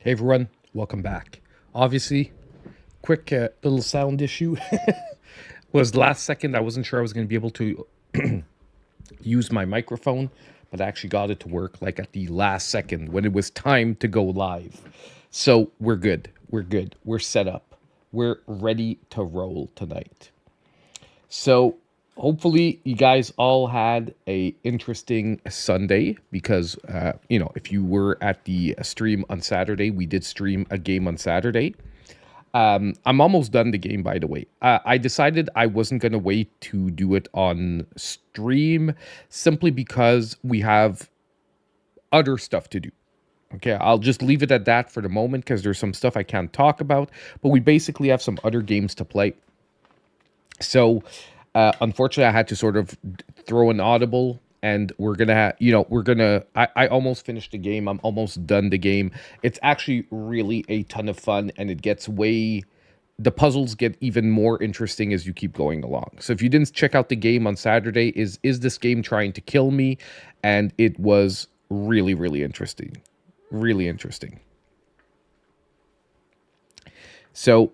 Hey everyone, welcome back. Obviously, quick little sound issue was last second. I wasn't sure I was going to be able to use my microphone, but I actually got it to work like at the last second when it was time to go live. So we're good. We're good. We're set up. We're ready to roll tonight. So hopefully you guys all had a interesting Sunday because if you were at the stream on Saturday, we did stream a game on Saturday. I'm almost done the game, by the way. I decided I wasn't going to wait to do it on stream simply because we have other stuff to do. Okay, I'll just leave it at that for the moment because there's some stuff I can't talk about, but we basically have some other games to play. So, unfortunately, I had to sort of throw an audible, and we're gonna, I almost finished the game. I'm almost done the game. It's actually really a ton of fun, and it gets way. The puzzles get even more interesting as you keep going along. So, if you didn't check out the game on Saturday, is this game trying to kill me? And it was really, really interesting. Really interesting. So,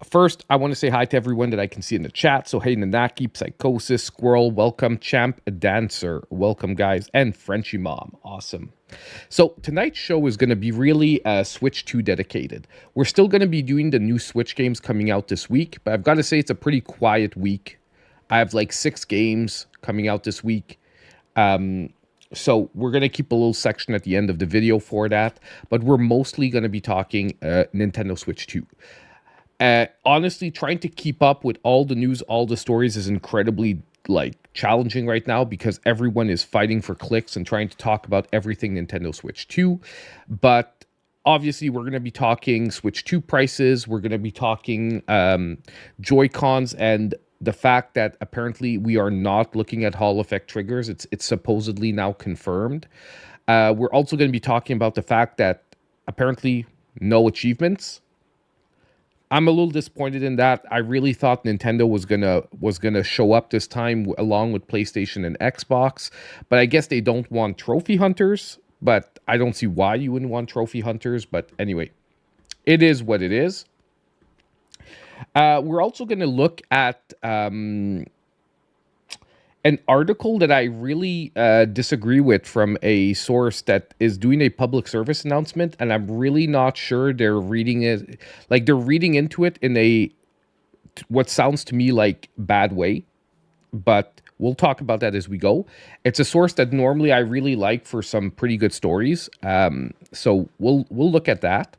first, I want to say hi to everyone that I can see in the chat. So, hey, Nanaki, Psychosis, Squirrel, welcome. Champ Dancer, welcome, guys. And Frenchy Mom, awesome. So, tonight's show is going to be really Switch 2 dedicated. We're still going to be doing the new Switch games coming out this week, but I've got to say it's a pretty quiet week. I have like 6 games coming out this week. So we're going to keep a little section at the end of the video for that, but we're mostly going to be talking Nintendo Switch 2. Honestly, trying to keep up with all the news, all the stories is incredibly challenging right now because everyone is fighting for clicks and trying to talk about everything Nintendo Switch 2. But obviously, we're going to be talking Switch 2 prices. We're going to be talking Joy-Cons and the fact that apparently we are not looking at Hall effect triggers. It's supposedly now confirmed. We're also going to be talking about the fact that apparently no achievements. I'm a little disappointed in that. I really thought Nintendo was gonna show up this time along with PlayStation and Xbox, but I guess they don't want trophy hunters. But I don't see why you wouldn't want trophy hunters. But anyway, it is what it is. We're also going to look at an article that I really disagree with from a source that is doing a public service announcement, and I'm really not sure they're reading it they're reading into it in a what sounds to me like bad way, but we'll talk about that as we go. It's a source that normally I really like for some pretty good stories, so we'll look at that.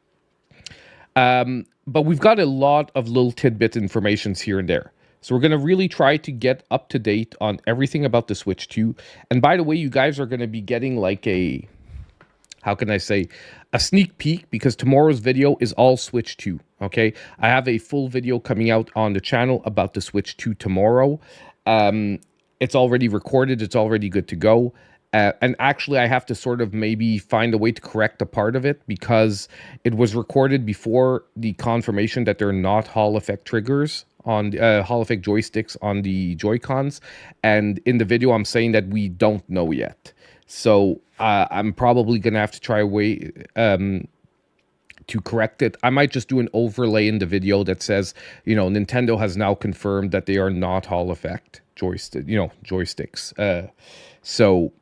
But we've got a lot of little tidbit informations here and there. So we're going to really try to get up to date on everything about the Switch 2. And by the way, you guys are going to be getting how can I say, a sneak peek because tomorrow's video is all Switch 2, okay? I have a full video coming out on the channel about the Switch 2 tomorrow. It's already recorded. It's already good to go. And actually, I have to sort of maybe find a way to correct a part of it because it was recorded before the confirmation that they're not Hall effect triggers on Hall effect joysticks on the Joy-Cons. And in the video, I'm saying that we don't know yet. So I'm probably going to have to try a way to correct it. I might just do an overlay in the video that says, Nintendo has now confirmed that they are not Hall effect joysticks. So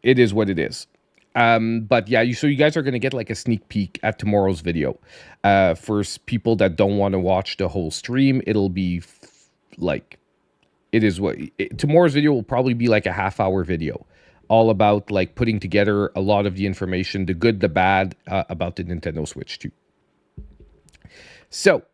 it is what it is. But yeah, so you guys are going to get a sneak peek at tomorrow's video. For people that don't want to watch the whole stream, it'll be it is tomorrow's video will probably be a half-hour video, all about putting together a lot of the information, the good, the bad, about the Nintendo Switch 2. So,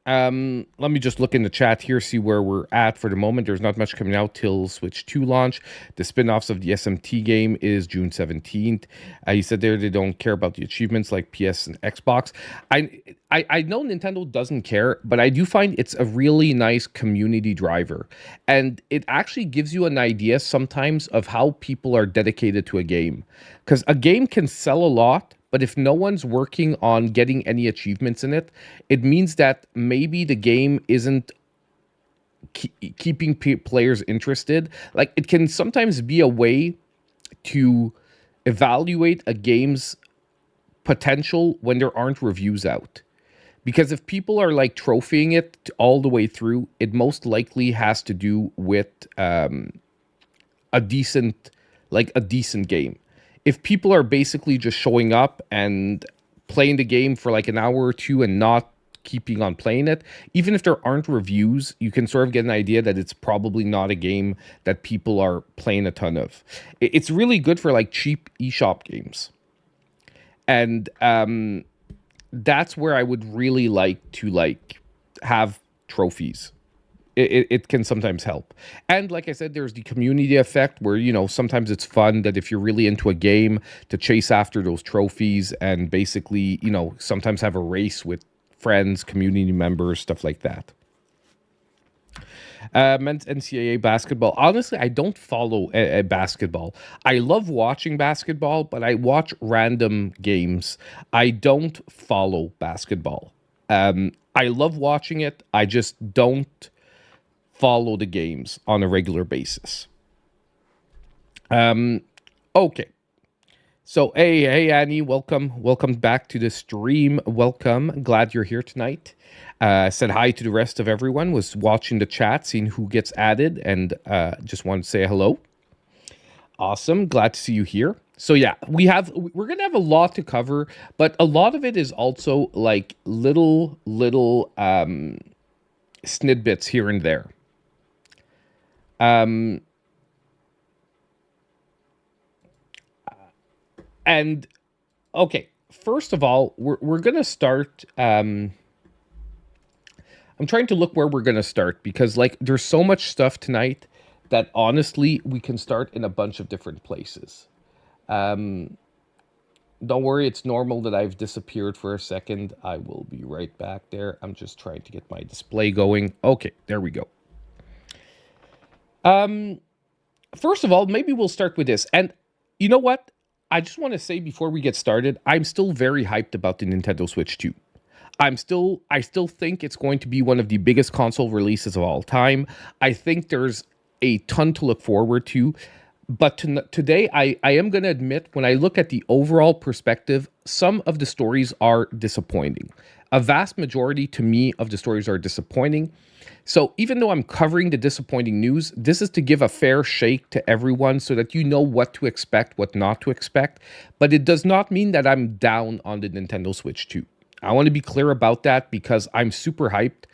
let me just look in the chat here, see where we're at for the moment. There's not much coming out till Switch 2 launch. The spin-offs of the SMT game is June 17th. He said there they don't care about the achievements like PS and Xbox. I know Nintendo doesn't care, but I do find it's a really nice community driver. And it actually gives you an idea sometimes of how people are dedicated to a game. Because a game can sell a lot, but if no one's working on getting any achievements in it, it means that maybe the game isn't keeping players interested. It can sometimes be a way to evaluate a game's potential when there aren't reviews out. Because if people are like trophying it all the way through, it most likely has to do with a decent a decent game. If people are basically just showing up and playing the game for like an hour or two and not keeping on playing it, even if there aren't reviews, you can sort of get an idea that it's probably not a game that people are playing a ton of. It's really good for like cheap eShop games. And that's where I would really like to like have trophies. It can sometimes help. And like I said, there's the community effect where, you know, sometimes it's fun that if you're really into a game to chase after those trophies and basically, you know, sometimes have a race with friends, community members, stuff like that. Men's NCAA basketball. Honestly, I don't follow basketball. I love watching basketball, but I watch random games. I don't follow basketball. I love watching it. I just don't follow the games on a regular basis. Okay. So, hey, Annie, welcome back to the stream. Welcome. Glad you're here tonight. Said hi to the rest of everyone. Was watching the chat, seeing who gets added, and just wanted to say hello. Awesome. Glad to see you here. So yeah, we're gonna have a lot to cover, but a lot of it is also like little snidbits here and there. And okay, first of all, we're gonna start. I'm trying to look where we're gonna start because like there's so much stuff tonight that honestly we can start in a bunch of different places. Don't worry, it's normal that I've disappeared for a second. I will be right back there. I'm just trying to get my display going. Okay, there we go. First of all, maybe we'll start with this. And you know what? I just want to say before we get started, I'm still very hyped about the Nintendo Switch 2. I still think it's going to be one of the biggest console releases of all time. I think there's a ton to look forward to. But today, I am going to admit, when I look at the overall perspective, some of the stories are disappointing. A vast majority, to me, of the stories are disappointing. So even though I'm covering the disappointing news, this is to give a fair shake to everyone so that you know what to expect, what not to expect. But it does not mean that I'm down on the Nintendo Switch 2. I want to be clear about that because I'm super hyped.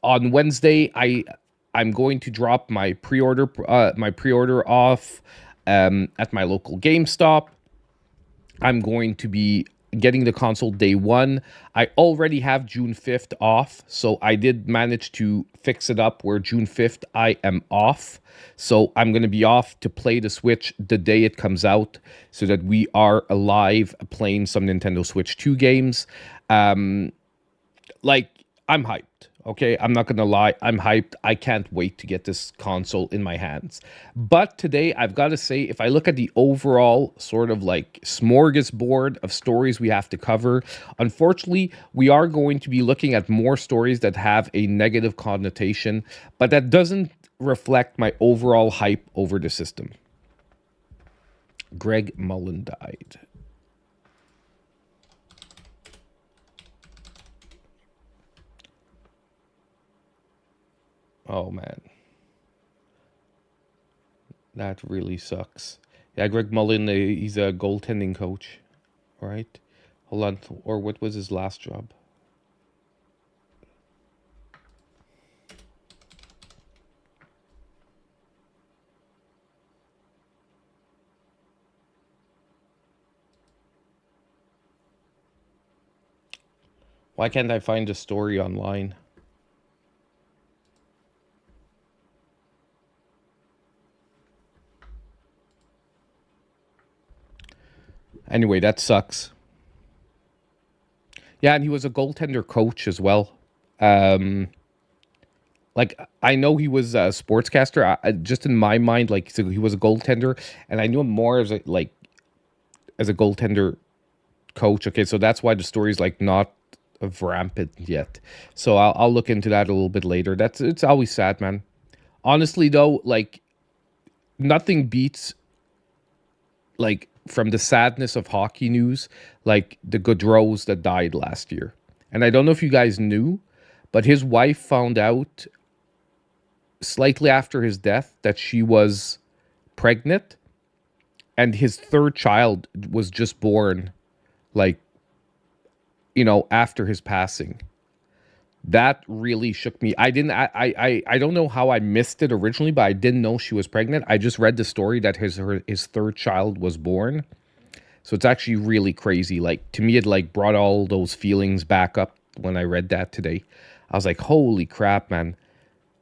On Wednesday, I'm going to drop my pre-order off at my local GameStop. I'm going to be getting the console day one. I already have June 5th off, so I did manage to fix it up where June 5th I am off. So I'm going to be off to play the Switch the day it comes out so that we are alive playing some Nintendo Switch 2 games. Like, I'm hyped. Okay, I'm not going to lie. I'm hyped. I can't wait to get this console in my hands. But today, I've got to say, if I look at the overall sort of like smorgasbord of stories we have to cover, unfortunately, we are going to be looking at more stories that have a negative connotation, but that doesn't reflect my overall hype over the system. Greg Mullen died. Oh, man. That really sucks. Yeah, Greg Mullen, he's a goaltending coach, right? Hold on. Or what was his last job? Why can't I find a story online? Anyway, that sucks. Yeah, and he was a goaltender coach as well. Like, I know he was a sportscaster. Just in my mind, like, so he was a goaltender, and I knew him more as a goaltender coach. Okay, so that's why the story's like not rampant yet. So I'll look into that a little bit later. It's always sad, man. Honestly, though, like, nothing beats like from the sadness of hockey news, like the Gaudreaus that died last year. And I don't know if you guys knew, but his wife found out slightly after his death that she was pregnant, and his third child was just born, like, after his passing. That really shook me. I don't know how I missed it originally, but I didn't know she was pregnant. I just read the story that his third child was born. So it's actually really crazy. Like, to me, it like brought all those feelings back up when I read that today. I was like, holy crap, man.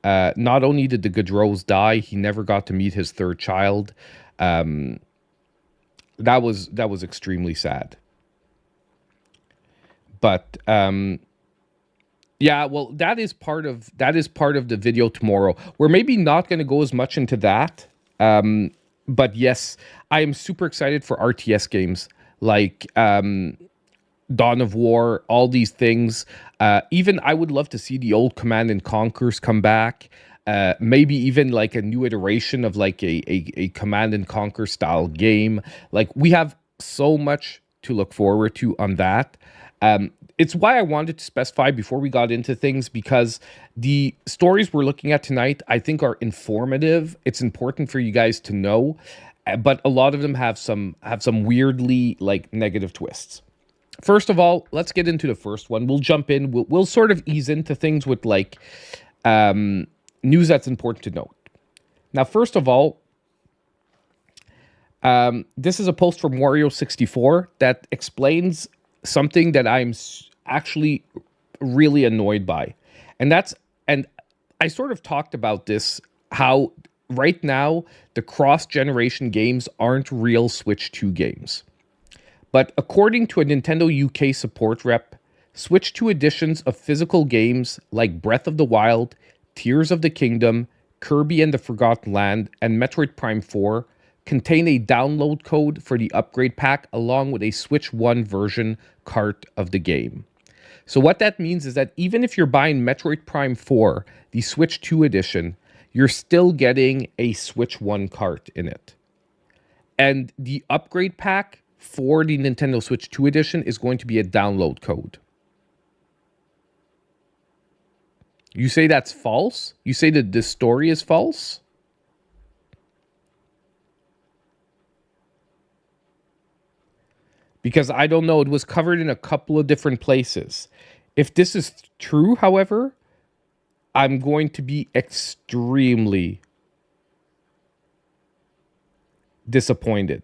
Not only did the Gaudreaus die, he never got to meet his third child. That was extremely sad. But yeah, well, that is part of the video tomorrow. We're maybe not going to go as much into that. But yes, I am super excited for RTS games like Dawn of War, all these things. Even I would love to see the old Command and Conquers come back. Maybe even like a new iteration of like a Command and Conquer style game. Like, we have so much to look forward to on that. It's why I wanted to specify before we got into things, because the stories we're looking at tonight, I think, are informative. It's important for you guys to know, but a lot of them have some weirdly like negative twists. First of all, let's get into the first one. We'll jump in. We'll sort of ease into things with like news that's important to note. Now, first of all, this is a post from Wario64 that explains something that I'm actually really annoyed by. And I sort of talked about this, how right now the cross-generation games aren't real Switch 2 games. But according to a Nintendo UK support rep, Switch 2 editions of physical games like Breath of the Wild, Tears of the Kingdom, Kirby and the Forgotten Land, and Metroid Prime 4 contain a download code for the upgrade pack along with a Switch 1 version cart of the game. So what that means is that even if you're buying Metroid Prime 4, the Switch 2 edition, you're still getting a Switch 1 cart in it. And the upgrade pack for the Nintendo Switch 2 edition is going to be a download code. You say that's false? You say that this story is false? Because I don't know, it was covered in a couple of different places. If this is true, however, I'm going to be extremely disappointed.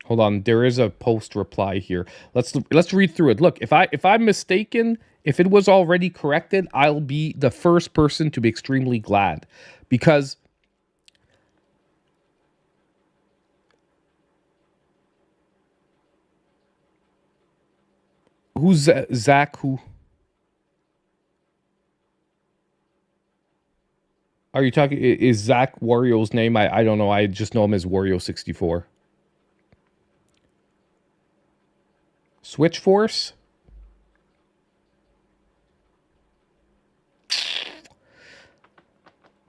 Hold on, there is a post reply here. Let's read through it. Look, if I'm mistaken, if it was already corrected, I'll be the first person to be extremely glad, because who's Zach? Who are you talking? Is Zach Wario's name? I don't know. I just know him as Wario64. Switch Force?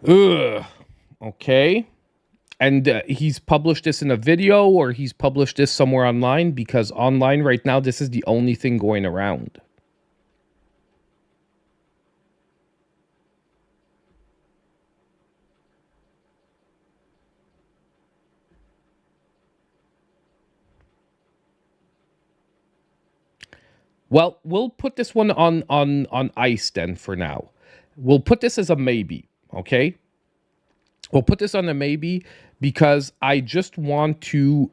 Ugh. Okay. And he's published this in a video, or he's published this somewhere online, because online right now, this is the only thing going around. Well, we'll put this one on ice then for now. We'll put this as a maybe, okay? We'll put this on a maybe because I just want to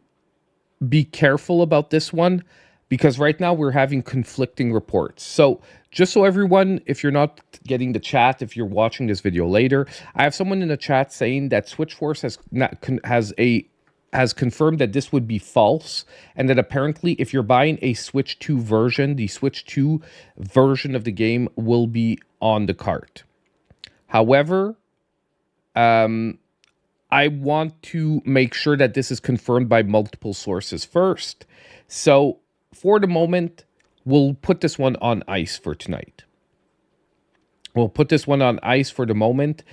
be careful about this one, because right now we're having conflicting reports. So just so everyone, if you're not getting the chat, if you're watching this video later, I have someone in the chat saying that Switchforce has confirmed that this would be false, and that apparently if you're buying a Switch 2 version, the Switch 2 version of the game will be on the cart. However, I want to make sure that this is confirmed by multiple sources first. So for the moment, we'll put this one on ice for tonight. We'll put this one on ice for the moment.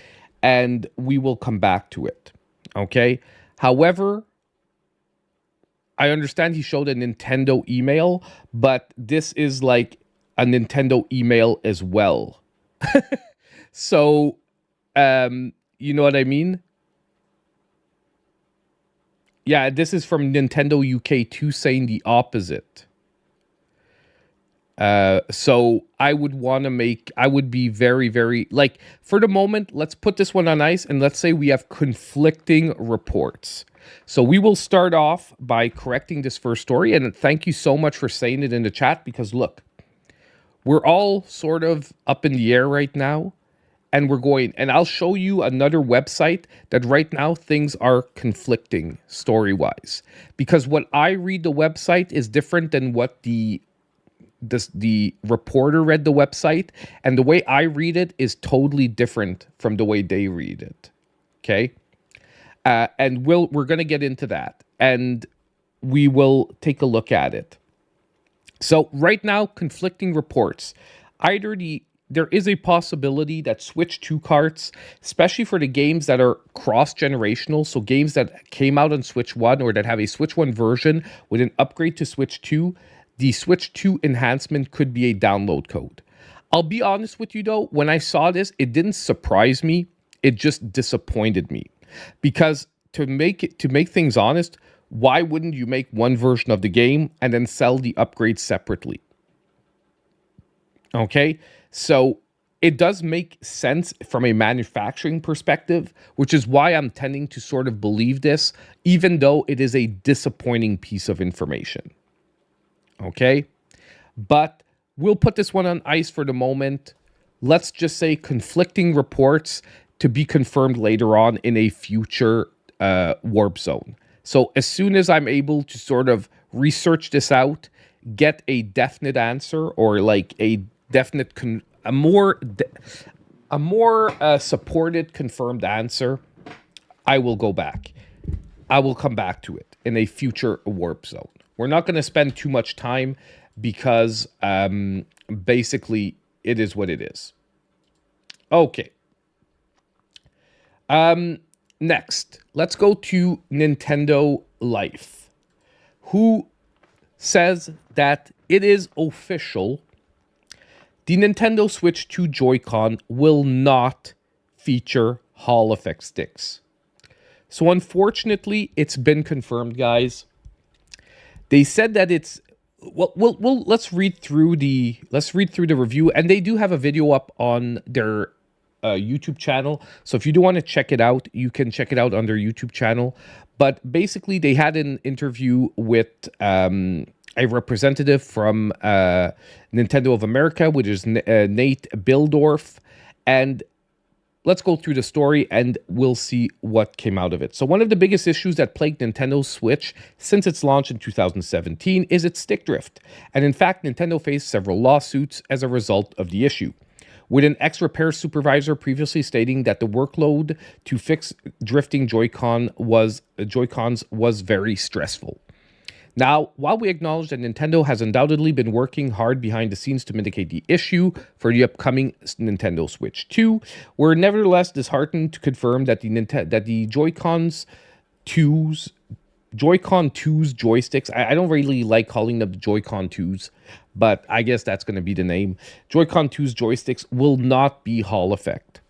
and we will come back to it. Okay. However, I understand he showed a Nintendo email, but this is like a Nintendo email as well. So, you know what I mean? Yeah, this is from Nintendo UK 2 saying the opposite. So I would be very, very, like, for the moment, let's put this one on ice and let's say we have conflicting reports. So we will start off by correcting this first story. And thank you so much for saying it in the chat, because look, we're all sort of up in the air right now. And we're going, and I'll show you another website that right now things are conflicting story-wise. Because what I read the website is different than what the reporter read the website, and the way I read it is totally different from the way they read it. Okay, and we're gonna get into that, and we will take a look at it. So right now, conflicting reports. There is a possibility that Switch 2 carts, especially for the games that are cross-generational, so games that came out on Switch 1 or that have a Switch 1 version with an upgrade to Switch 2, the Switch 2 enhancement could be a download code. I'll be honest with you though, when I saw this, it didn't surprise me. It just disappointed me. Because to make things honest, why wouldn't you make one version of the game and then sell the upgrades separately? Okay, so it does make sense from a manufacturing perspective, which is why I'm tending to sort of believe this, even though it is a disappointing piece of information. Okay, but we'll put this one on ice for the moment. Let's just say conflicting reports to be confirmed later on in a future Warp Zone. So as soon as I'm able to sort of research this out, get a definite answer, or like a definite, a more supported, confirmed answer, I will go back. I will come back to it in a future Warp Zone. We're not going to spend too much time because basically it is what it is. Okay. Next, let's go to Nintendo Life, who says that it is official. The Nintendo Switch 2 Joy-Con will not feature Hall effect sticks. So unfortunately, it's been confirmed, guys. They said that it's let's read through the review, and they do have a video up on their YouTube channel. So if you do want to check it out, you can check it out on their YouTube channel. But basically, they had an interview with a representative from Nintendo of America, which is Nate Bildorf. And let's go through the story and we'll see what came out of it. So one of the biggest issues that plagued Nintendo's Switch since its launch in 2017 is its stick drift. And in fact, Nintendo faced several lawsuits as a result of the issue, with an ex-repair supervisor previously stating that the workload to fix drifting Joy-Cons was very stressful. Now, while we acknowledge that Nintendo has undoubtedly been working hard behind the scenes to mitigate the issue for the upcoming Nintendo Switch 2, we're nevertheless disheartened to confirm that the Joy-Con 2's joysticks, I don't really like calling them the Joy-Con 2s, but I guess that's going to be the name. Joy-Con 2's joysticks will not be Hall effect.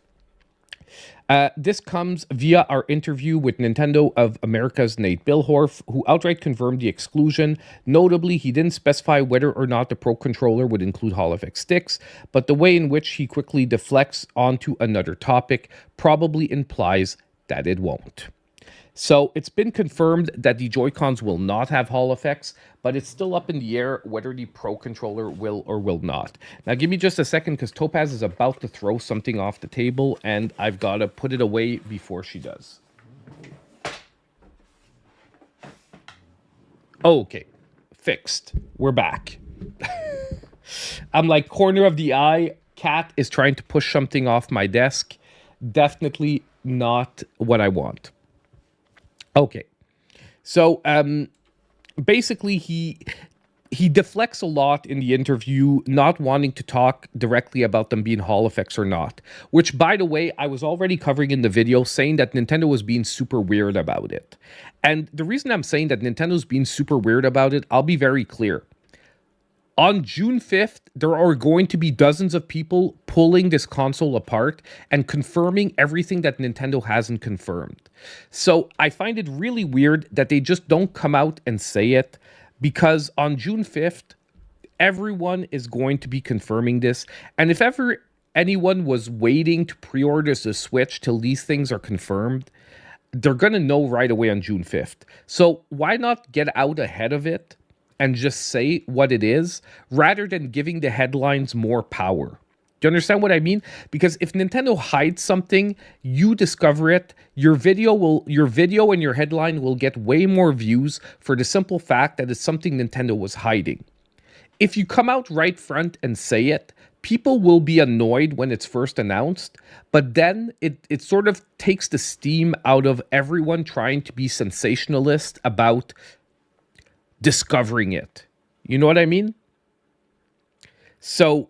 This comes via our interview with Nintendo of America's Nate Bildorf, who outright confirmed the exclusion. Notably, he didn't specify whether or not the Pro Controller would include Hall effect sticks, but the way in which he quickly deflects onto another topic probably implies that it won't. So it's been confirmed that the Joy-Cons will not have Hall effects, but it's still up in the air whether the Pro Controller will or will not. Now give me just a second, because Topaz is about to throw something off the table and I've got to put it away before she does. Okay, fixed. We're back. I'm like corner of the eye. Cat is trying to push something off my desk. Definitely not what I want. Okay, so basically he he deflects a lot in the interview, not wanting to talk directly about them being Hall effects or not. Which, by the way, I was already covering in the video, saying that Nintendo was being super weird about it. And the reason I'm saying that Nintendo's being super weird about it, I'll be very clear. On June 5th, there are going to be dozens of people pulling this console apart and confirming everything that Nintendo hasn't confirmed. So I find it really weird that they just don't come out and say it, because on June 5th, everyone is going to be confirming this. And if ever anyone was waiting to pre-order the Switch till these things are confirmed, they're going to know right away on June 5th. So why not get out ahead of it and just say what it is, rather than giving the headlines more power? Do you understand what I mean? Because if Nintendo hides something, you discover it, your video and your headline will get way more views for the simple fact that it's something Nintendo was hiding. If you come out right front and say it, people will be annoyed when it's first announced, but then it sort of takes the steam out of everyone trying to be sensationalist about discovering it. You know what I mean? So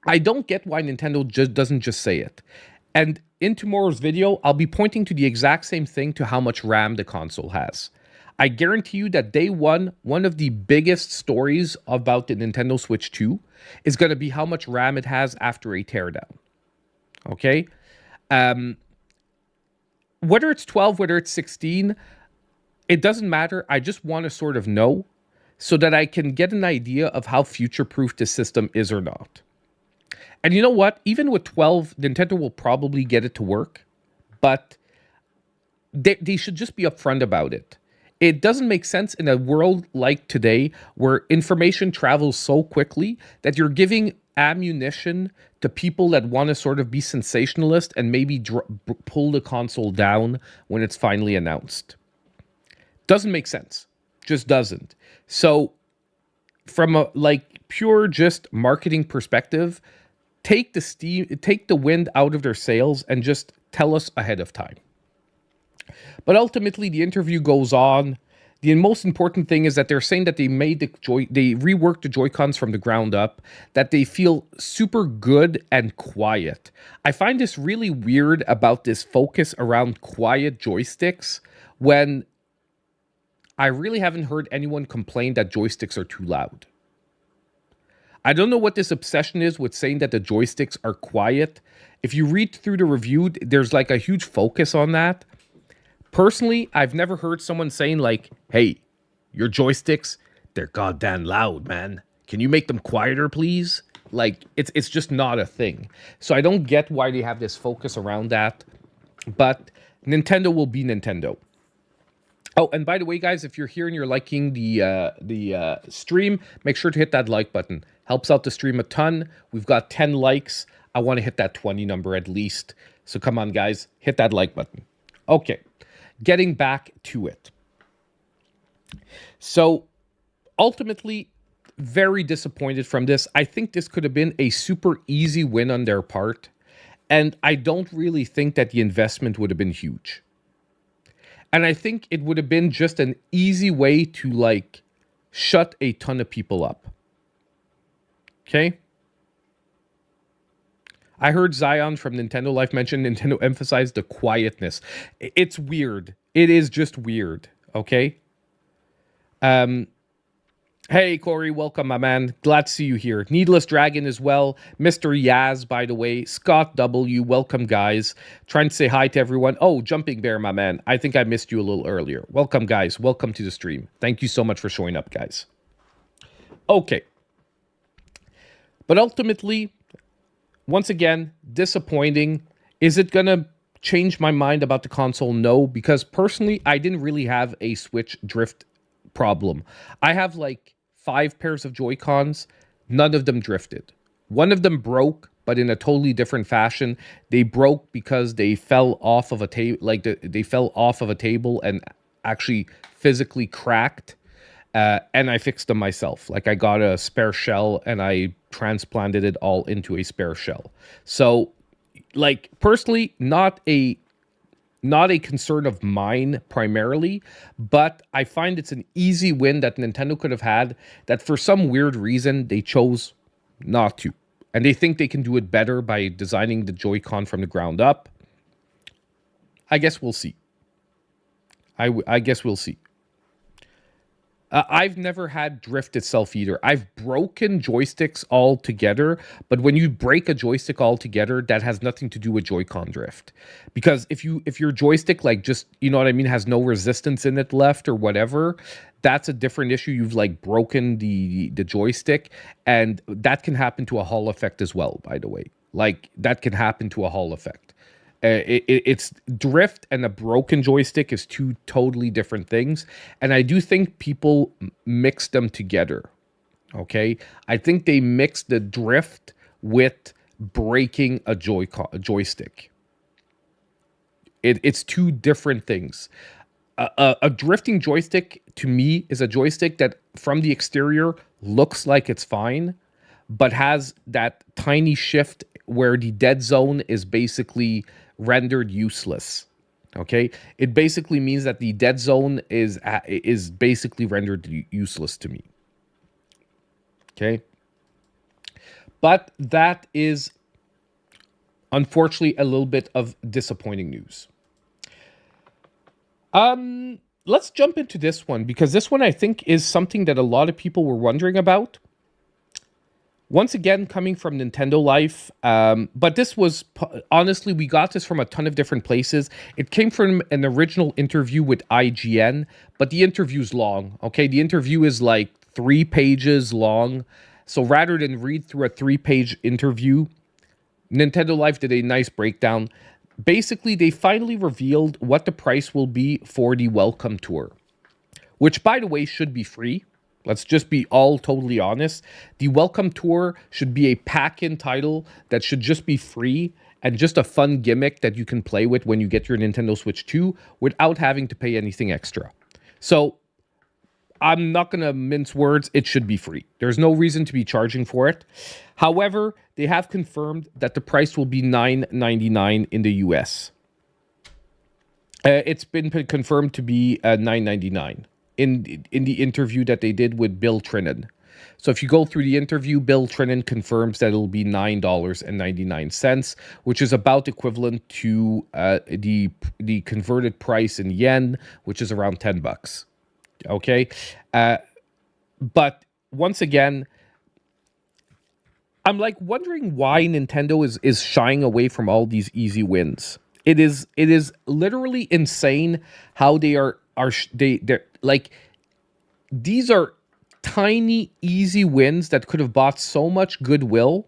I don't get why Nintendo just doesn't just say it. And in tomorrow's video, I'll be pointing to the exact same thing, to how much RAM the console has. I guarantee you that day one of the biggest stories about the Nintendo Switch 2 is going to be how much RAM it has after a teardown. Okay? Whether it's 12, whether it's 16, it doesn't matter. I just want to sort of know so that I can get an idea of how future-proof this system is or not. And you know what? Even with 12, Nintendo will probably get it to work, but they should just be upfront about it. It doesn't make sense in a world like today, where information travels so quickly, that you're giving ammunition to people that want to sort of be sensationalist and maybe pull the console down when it's finally announced. Doesn't make sense. Just doesn't. So from a pure just marketing perspective, take the wind out of their sails and just tell us ahead of time. But ultimately, the interview goes on. The most important thing is that they're saying that they reworked the Joy-Cons from the ground up, that they feel super good and quiet. I find this really weird about this focus around quiet joysticks, when I really haven't heard anyone complain that joysticks are too loud. I don't know what this obsession is with saying that the joysticks are quiet. If you read through the review, there's like a huge focus on that. Personally, I've never heard someone saying like, hey, your joysticks, they're goddamn loud, man. Can you make them quieter, please? Like, it's just not a thing. So I don't get why they have this focus around that. But Nintendo will be Nintendo. Oh, and by the way, guys, if you're here and you're liking the stream, make sure to hit that like button. Helps out the stream a ton. We've got 10 likes. I want to hit that 20 number at least. So come on, guys, hit that like button. Okay, getting back to it. So ultimately, very disappointed from this. I think this could have been a super easy win on their part. And I don't really think that the investment would have been huge. And I think it would have been just an easy way to like shut a ton of people up. Okay? I heard Zion from Nintendo Life mention Nintendo emphasized the quietness. It's weird. It is just weird. Okay? Hey, Corey, welcome, my man. Glad to see you here. Needless Dragon as well. Mr. Yaz, by the way. Scott W., welcome, guys. Trying to say hi to everyone. Oh, Jumping Bear, my man. I think I missed you a little earlier. Welcome, guys. Welcome to the stream. Thank you so much for showing up, guys. Okay. But ultimately, once again, disappointing. Is it going to change my mind about the console? No, because personally, I didn't really have a Switch drift problem. I have like 5 pairs of Joy-Cons. None of them drifted. One of them broke, but in a totally different fashion. They broke because they fell off of a table, they fell off of a table and actually physically cracked. And I fixed them myself. Like, I got a spare shell and I transplanted it all into a spare shell. So, like, personally, not a not a concern of mine primarily, but I find it's an easy win that Nintendo could have had that for some weird reason they chose not to. And they think they can do it better by designing the Joy-Con from the ground up. I guess we'll see. I guess we'll see. I've never had drift itself either. I've broken joysticks altogether, but when you break a joystick altogether, that has nothing to do with Joy-Con drift. Because if your joystick like just, you know what I mean, has no resistance in it left or whatever, that's a different issue. You've like broken the joystick, and that can happen to a Hall effect as well, by the way. Like that can happen to a Hall effect. It's drift and a broken joystick is two totally different things, and I do think people mix them together. Okay, I think they mix the drift with breaking a joystick. It's two different things. A drifting joystick to me is a joystick that from the exterior looks like it's fine, but has that tiny shift where the dead zone is basically rendered useless. Okay, it basically means that the dead zone is basically rendered useless to me. Okay, but that is unfortunately a little bit of disappointing news. Let's jump into this one because this one I think is something that a lot of people were wondering about. Once again, coming from Nintendo Life, but this was, honestly, we got this from a ton of different places. It came from an original interview with IGN, but the interview's long, okay? The interview is like 3 pages long, so rather than read through a 3-page interview, Nintendo Life did a nice breakdown. Basically, they finally revealed what the price will be for the Welcome Tour, which, by the way, should be free. Let's just be all totally honest. The Welcome Tour should be a pack-in title that should just be free and just a fun gimmick that you can play with when you get your Nintendo Switch 2 without having to pay anything extra. So I'm not going to mince words. It should be free. There's no reason to be charging for it. However, they have confirmed that the price will be $9.99 in the US. It's been confirmed to be $9.99. In the interview that they did with Bill Trinan. So if you go through the interview, Bill Trinan confirms that it'll be $9.99, which is about equivalent to the converted price in yen, which is around $10. Okay, but once again, I'm like wondering why Nintendo is shying away from all these easy wins. It is literally insane how they're like, these are tiny, easy wins that could have bought so much goodwill,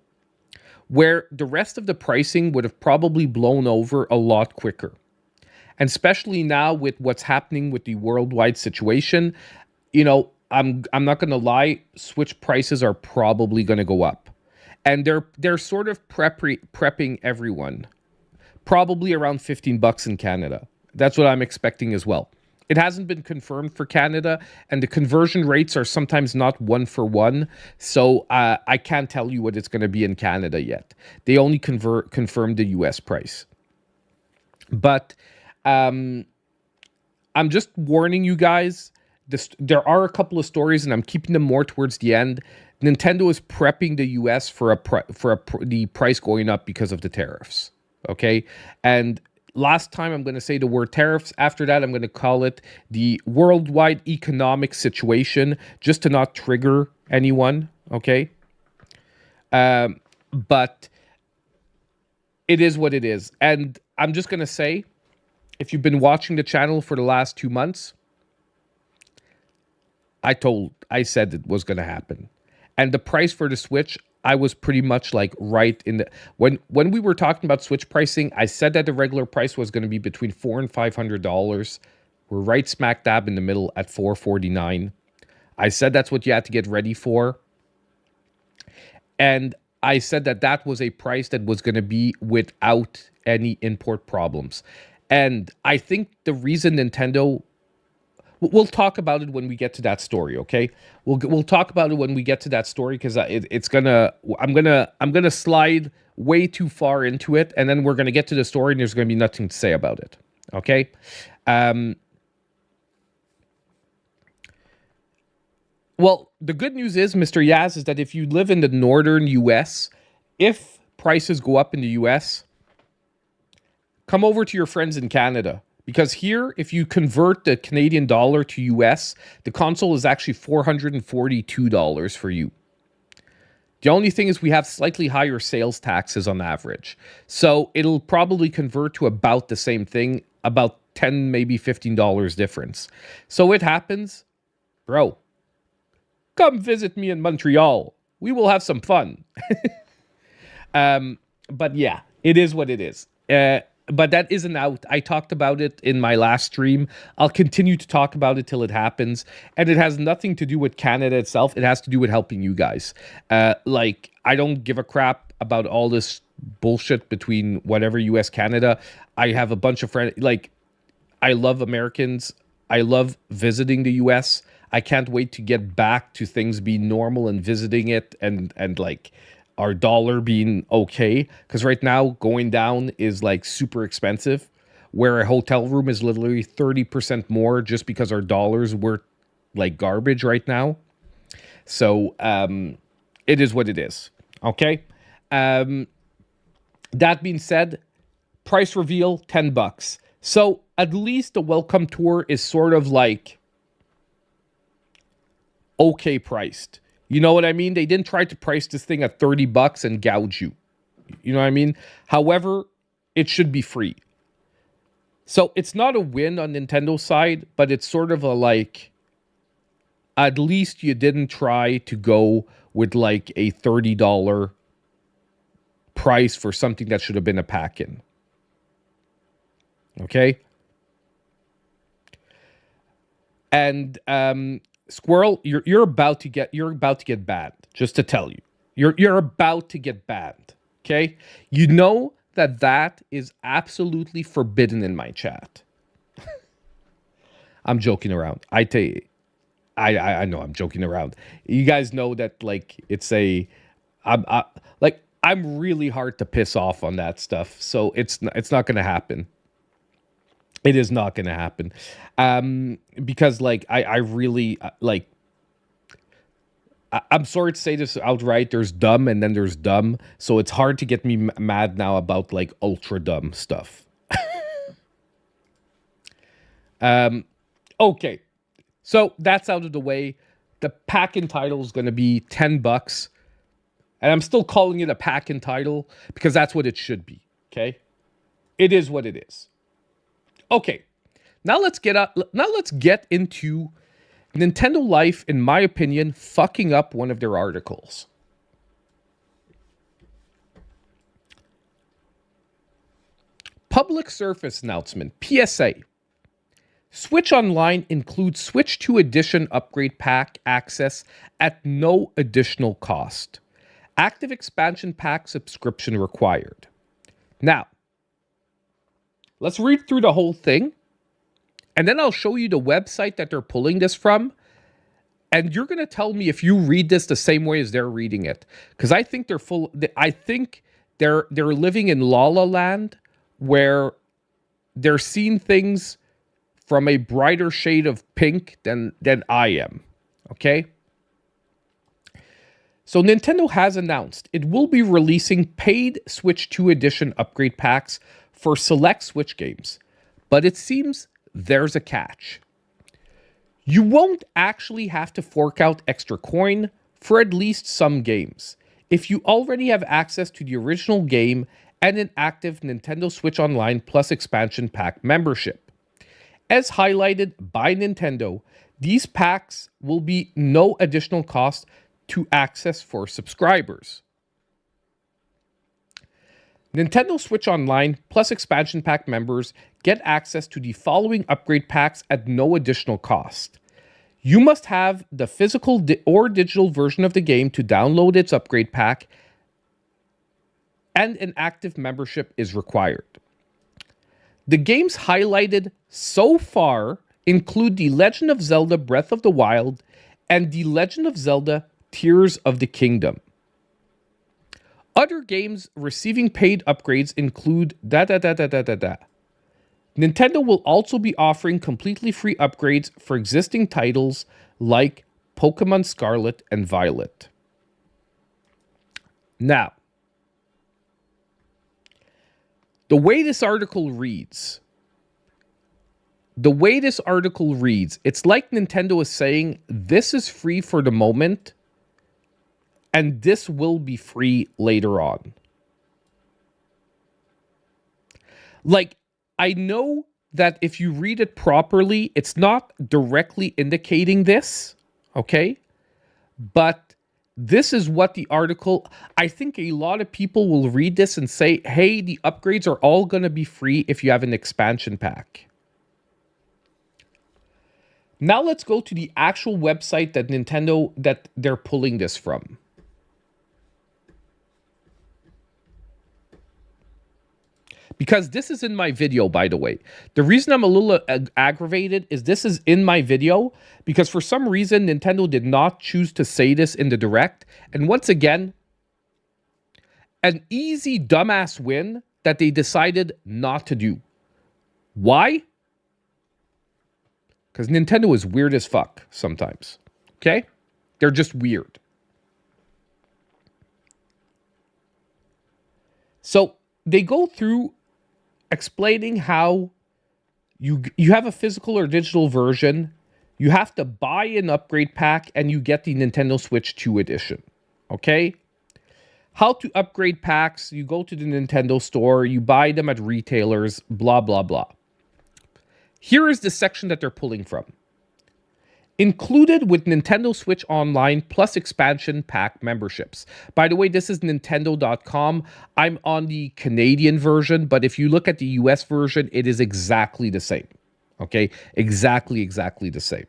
where the rest of the pricing would have probably blown over a lot quicker. And especially now with what's happening with the worldwide situation, you know, I'm not going to lie, Switch prices are probably going to go up. And they're sort of prepping everyone. Probably around $15 in Canada. That's what I'm expecting as well. It hasn't been confirmed for Canada, and the conversion rates are sometimes not 1-for-1, so I can't tell you what it's going to be in Canada yet. They only confirmed the US price. But I'm just warning you guys, there are a couple of stories, and I'm keeping them more towards the end. Nintendo is prepping the US for the price going up because of the tariffs, okay? And last time I'm going to say the word tariffs. After that, I'm going to call it the worldwide economic situation, just to not trigger anyone, okay? But it is what it is. And I'm just going to say, if you've been watching the channel for the last 2 months, I said it was going to happen. And the price for the Switch, I was pretty much like right in the when we were talking about Switch pricing, I said that the regular price was going to be between $400 and $500. We're right smack dab in the middle at $449. I said that's what you had to get ready for. And I said that that was a price that was going to be without any import problems. And I think the reason Nintendo, we'll talk about it when we get to that story, okay? We'll talk about it when we get to that story, because I'm gonna slide way too far into it, and then we're gonna get to the story, and there's gonna be nothing to say about it, Okay. Well, the good news is, Mr. Yaz, is that if you live in the northern US, if prices go up in the US, come over to your friends in Canada. Because here, if you convert the Canadian dollar to US, the console is actually $442 for you. The only thing is we have slightly higher sales taxes on average. So it'll probably convert to about the same thing, about $10, maybe $15 difference. So it happens, bro. Come visit me in Montreal. We will have some fun. But yeah, it is what it is. But that isn't out. I talked about it in my last stream. I'll continue to talk about it till it happens. And it has nothing to do with Canada itself. It has to do with helping you guys. Like, I don't give a crap about all this bullshit between whatever US, Canada. I have a bunch of friends. Like, I love Americans. I love visiting the US. I can't wait to get back to things being normal and visiting it and like our dollar being okay. Because right now, going down is like super expensive, where a hotel room is literally 30% more just because our dollars were like garbage right now. So it is what it is. Okay. That being said, price reveal $10. So at least the welcome tour is sort of like okay priced. You know what I mean? They didn't try to price this thing at $30 and gouge you. You know what I mean? However, it should be free. So it's not a win on Nintendo's side, but it's sort of a like, at least you didn't try to go with like a $30 price for something that should have been a pack-in. Okay? And Squirrel, you're about to get banned. Just to tell you, you're about to get banned. Okay, you know that is absolutely forbidden in my chat. I'm joking around. I tell you, I know I'm joking around. You guys know that like it's I'm really hard to piss off on that stuff. So it's not gonna happen. It is not going to happen. Because like, I really like, I'm sorry to say this outright. There's dumb and then there's dumb. So it's hard to get me mad now about like ultra dumb stuff. Okay. So that's out of the way. The pack-in title is going to be $10. And I'm still calling it a pack-in title because that's what it should be. Okay. It is what it is. Okay, now let's get into Nintendo Life, in my opinion, fucking up one of their articles. Public Service Announcement, PSA. Switch Online includes Switch 2 Edition Upgrade Pack access at no additional cost. Active Expansion Pack subscription required. Now, let's read through the whole thing, and then I'll show you the website that they're pulling this from, and you're going to tell me if you read this the same way as they're reading it, because I think they're living in La La Land, where they're seeing things from a brighter shade of pink than I am. Okay? So Nintendo has announced it will be releasing paid Switch 2 Edition upgrade packs for select Switch games, but it seems there's a catch. You won't actually have to fork out extra coin for at least some games if you already have access to the original game and an active Nintendo Switch Online Plus expansion pack membership. As highlighted by Nintendo, these packs will be no additional cost to access for subscribers. Nintendo Switch Online Plus expansion pack members get access to the following upgrade packs at no additional cost. You must have the physical or digital version of the game to download its upgrade pack, and an active membership is required. The games highlighted so far include The Legend of Zelda Breath of the Wild and The Legend of Zelda Tears of the Kingdom. Other games receiving paid upgrades include Nintendo will also be offering completely free upgrades for existing titles like Pokemon Scarlet and Violet. Now, the way this article reads, it's like Nintendo is saying this is free for the moment and this will be free later on. Like, I know that if you read it properly, it's not directly indicating this, okay? But this is what the article, I think a lot of people will read this and say, hey, the upgrades are all going to be free if you have an expansion pack. Now let's go to the actual website that Nintendo, that they're pulling this from. Because this is in my video, by the way. The reason I'm a little aggravated is this is in my video because for some reason, Nintendo did not choose to say this in the direct. And once again, an easy dumbass win that they decided not to do. Why? Because Nintendo is weird as fuck sometimes. Okay? They're just weird. So they go through explaining how you have a physical or digital version, you have to buy an upgrade pack, and you get the Nintendo Switch 2 edition. Okay? How to upgrade packs, you go to the Nintendo store, you buy them at retailers, blah, blah, blah. Here is the section that they're pulling from. Included with Nintendo Switch Online plus expansion pack memberships. By the way, this is Nintendo.com. I'm on the Canadian version, but if you look at the US version, it is exactly the same. Okay? Exactly the same.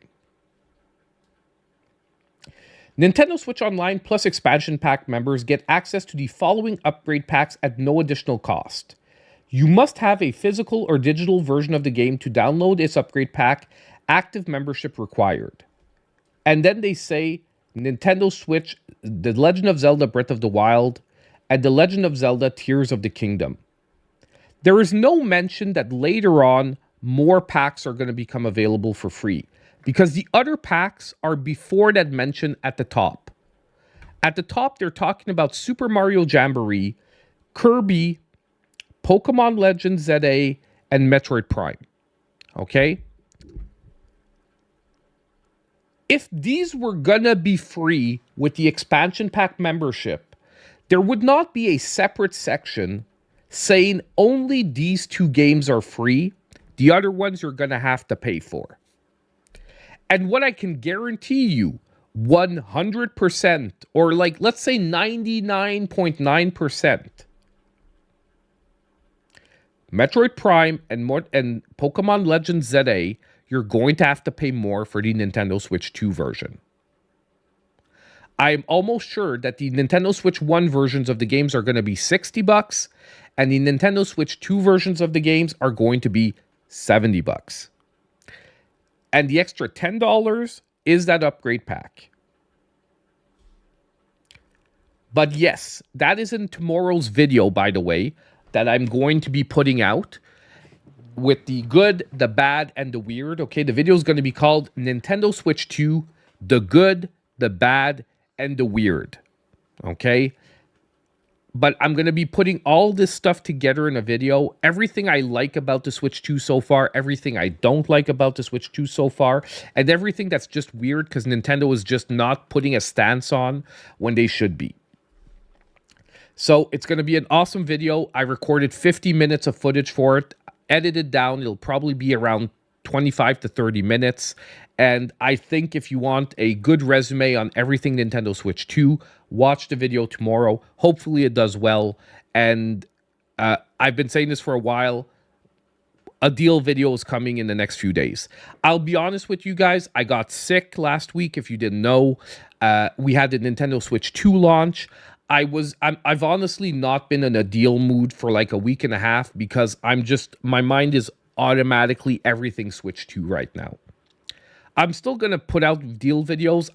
Nintendo Switch Online plus expansion pack members get access to the following upgrade packs at no additional cost. You must have a physical or digital version of the game to download this upgrade pack. Active membership required. And then they say Nintendo Switch, The Legend of Zelda Breath of the Wild, and The Legend of Zelda Tears of the Kingdom. There is no mention that later on more packs are going to become available for free because the other packs are before that mention at the top. At the top, they're talking about Super Mario Jamboree, Kirby, Pokemon Legends ZA, and Metroid Prime. Okay? If these were gonna be free with the expansion pack membership, there would not be a separate section saying only these two games are free. The other ones you're gonna have to pay for. And what I can guarantee you, 100%, or like, let's say 99.9%, Metroid Prime and Pokemon Legends ZA, you're going to have to pay more for the Nintendo Switch 2 version. I'm almost sure that the Nintendo Switch 1 versions of the games are going to be $60, and the Nintendo Switch 2 versions of the games are going to be $70. And the extra $10 is that upgrade pack. But yes, that is in tomorrow's video, by the way, that I'm going to be putting out with the good, the bad, and the weird. Okay, the video is going to be called Nintendo Switch 2, The Good, the Bad, and the Weird. Okay? But I'm going to be putting all this stuff together in a video. Everything I like about the Switch 2 so far, everything I don't like about the Switch 2 so far, and everything that's just weird because Nintendo is just not putting a stance on when they should be. So it's going to be an awesome video. I recorded 50 minutes of footage for it, edited down. It'll probably be around 25 to 30 minutes. And I think if you want a good resume on everything Nintendo Switch 2, watch the video tomorrow. Hopefully it does well. And I've been saying this for a while. A deal video is coming in the next few days. I'll be honest with you guys. I got sick last week. If you didn't know, we had the Nintendo Switch 2 launch. I've honestly not been in a deal mood for like a week and a half because my mind is automatically everything Switch 2 right now. I'm still going to put out deal videos.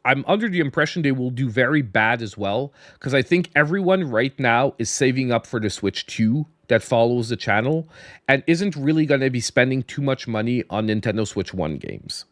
I'm under the impression they will do very bad as well because I think everyone right now is saving up for the Switch 2 that follows the channel and isn't really going to be spending too much money on Nintendo Switch 1 games.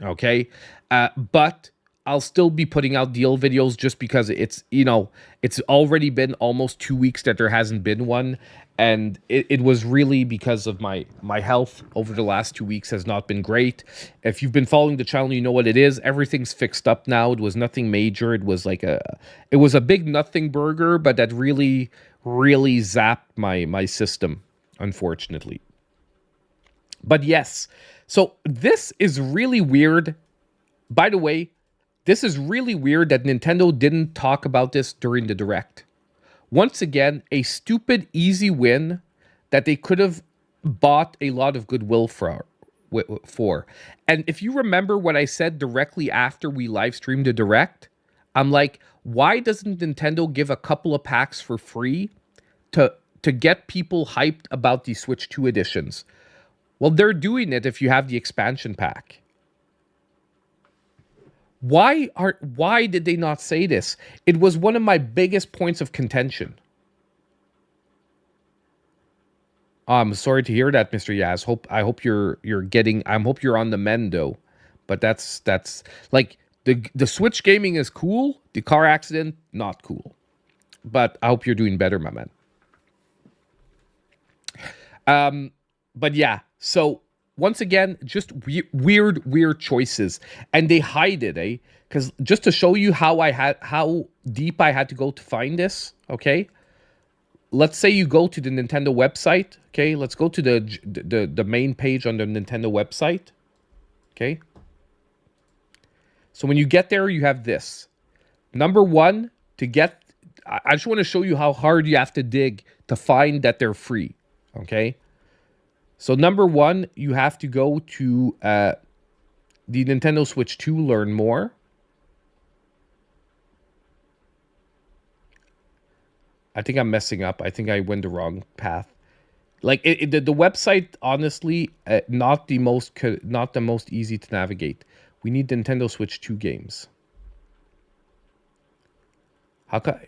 Okay? But I'll still be putting out deal videos just because it's, it's already been almost 2 weeks that there hasn't been one. And it was really because of my health over the last 2 weeks has not been great. If you've been following the channel, you know what it is. Everything's fixed up now. It was nothing major. It was like it was a big nothing burger, but that really, really zapped my system, unfortunately. But yes, so this is really weird. By the way, this is really weird that Nintendo didn't talk about this during the Direct. Once again, a stupid, easy win that they could have bought a lot of goodwill for. And if you remember what I said directly after we live streamed the Direct, I'm like, why doesn't Nintendo give a couple of packs for free to get people hyped about the Switch 2 editions? Well, they're doing it if you have the expansion pack. Why did they not say this? It was one of my biggest points of contention. I'm sorry to hear that, Mr. Yaz. I hope you're on the mend though. But that's like the Switch gaming is cool. The car accident, not cool. But I hope you're doing better, my man. But yeah, so once again, just weird choices, and they hide it, because just to show you how deep I had to go to find this. Okay, let's say you go to the Nintendo website. Okay, let's go to the main page on the Nintendo website. Okay, so when you get there, you have this. Number one, I just want to show you how hard you have to dig to find that they're free. Okay. So number one, you have to go to the Nintendo Switch 2, learn more. I think I'm messing up. I think I went the wrong path. Like the website, honestly, not the most easy to navigate. We need Nintendo Switch 2 games.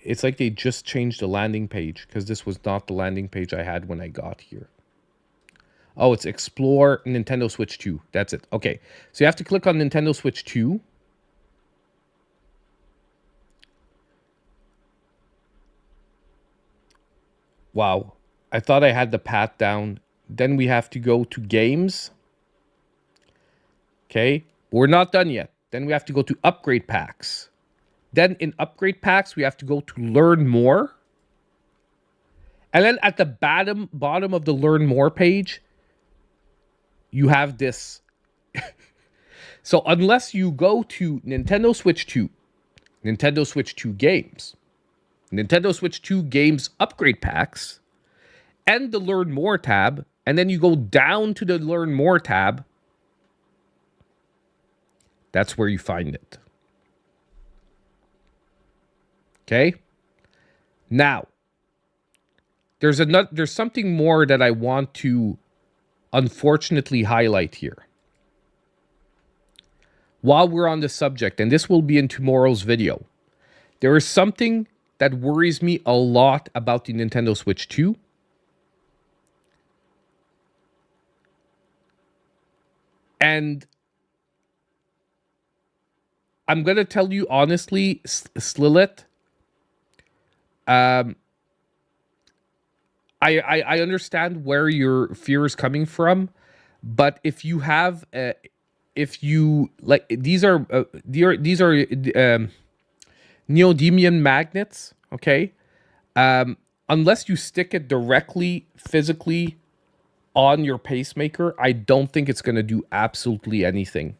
It's like they just changed the landing page, because this was not the landing page I had when I got here. Oh, it's Explore Nintendo Switch 2. That's it. Okay. So you have to click on Nintendo Switch 2. Wow. I thought I had the path down. Then we have to go to Games. Okay. We're not done yet. Then we have to go to Upgrade Packs. Then in Upgrade Packs, we have to go to Learn More. And then at the bottom of the Learn More page, you have this. So unless you go to Nintendo Switch 2, Nintendo Switch 2 games, Nintendo Switch 2 games upgrade packs, and the Learn More tab, and then you go down to the Learn More tab, that's where you find it. Okay? Now, there's something more that I want to unfortunately highlight here. While we're on the subject, and this will be in tomorrow's video, there is something that worries me a lot about the Nintendo Switch 2. And I'm going to tell you honestly, Slilit, I understand where your fear is coming from, but if you have, these are neodymium magnets, okay? Unless you stick it directly, physically on your pacemaker, I don't think it's going to do absolutely anything.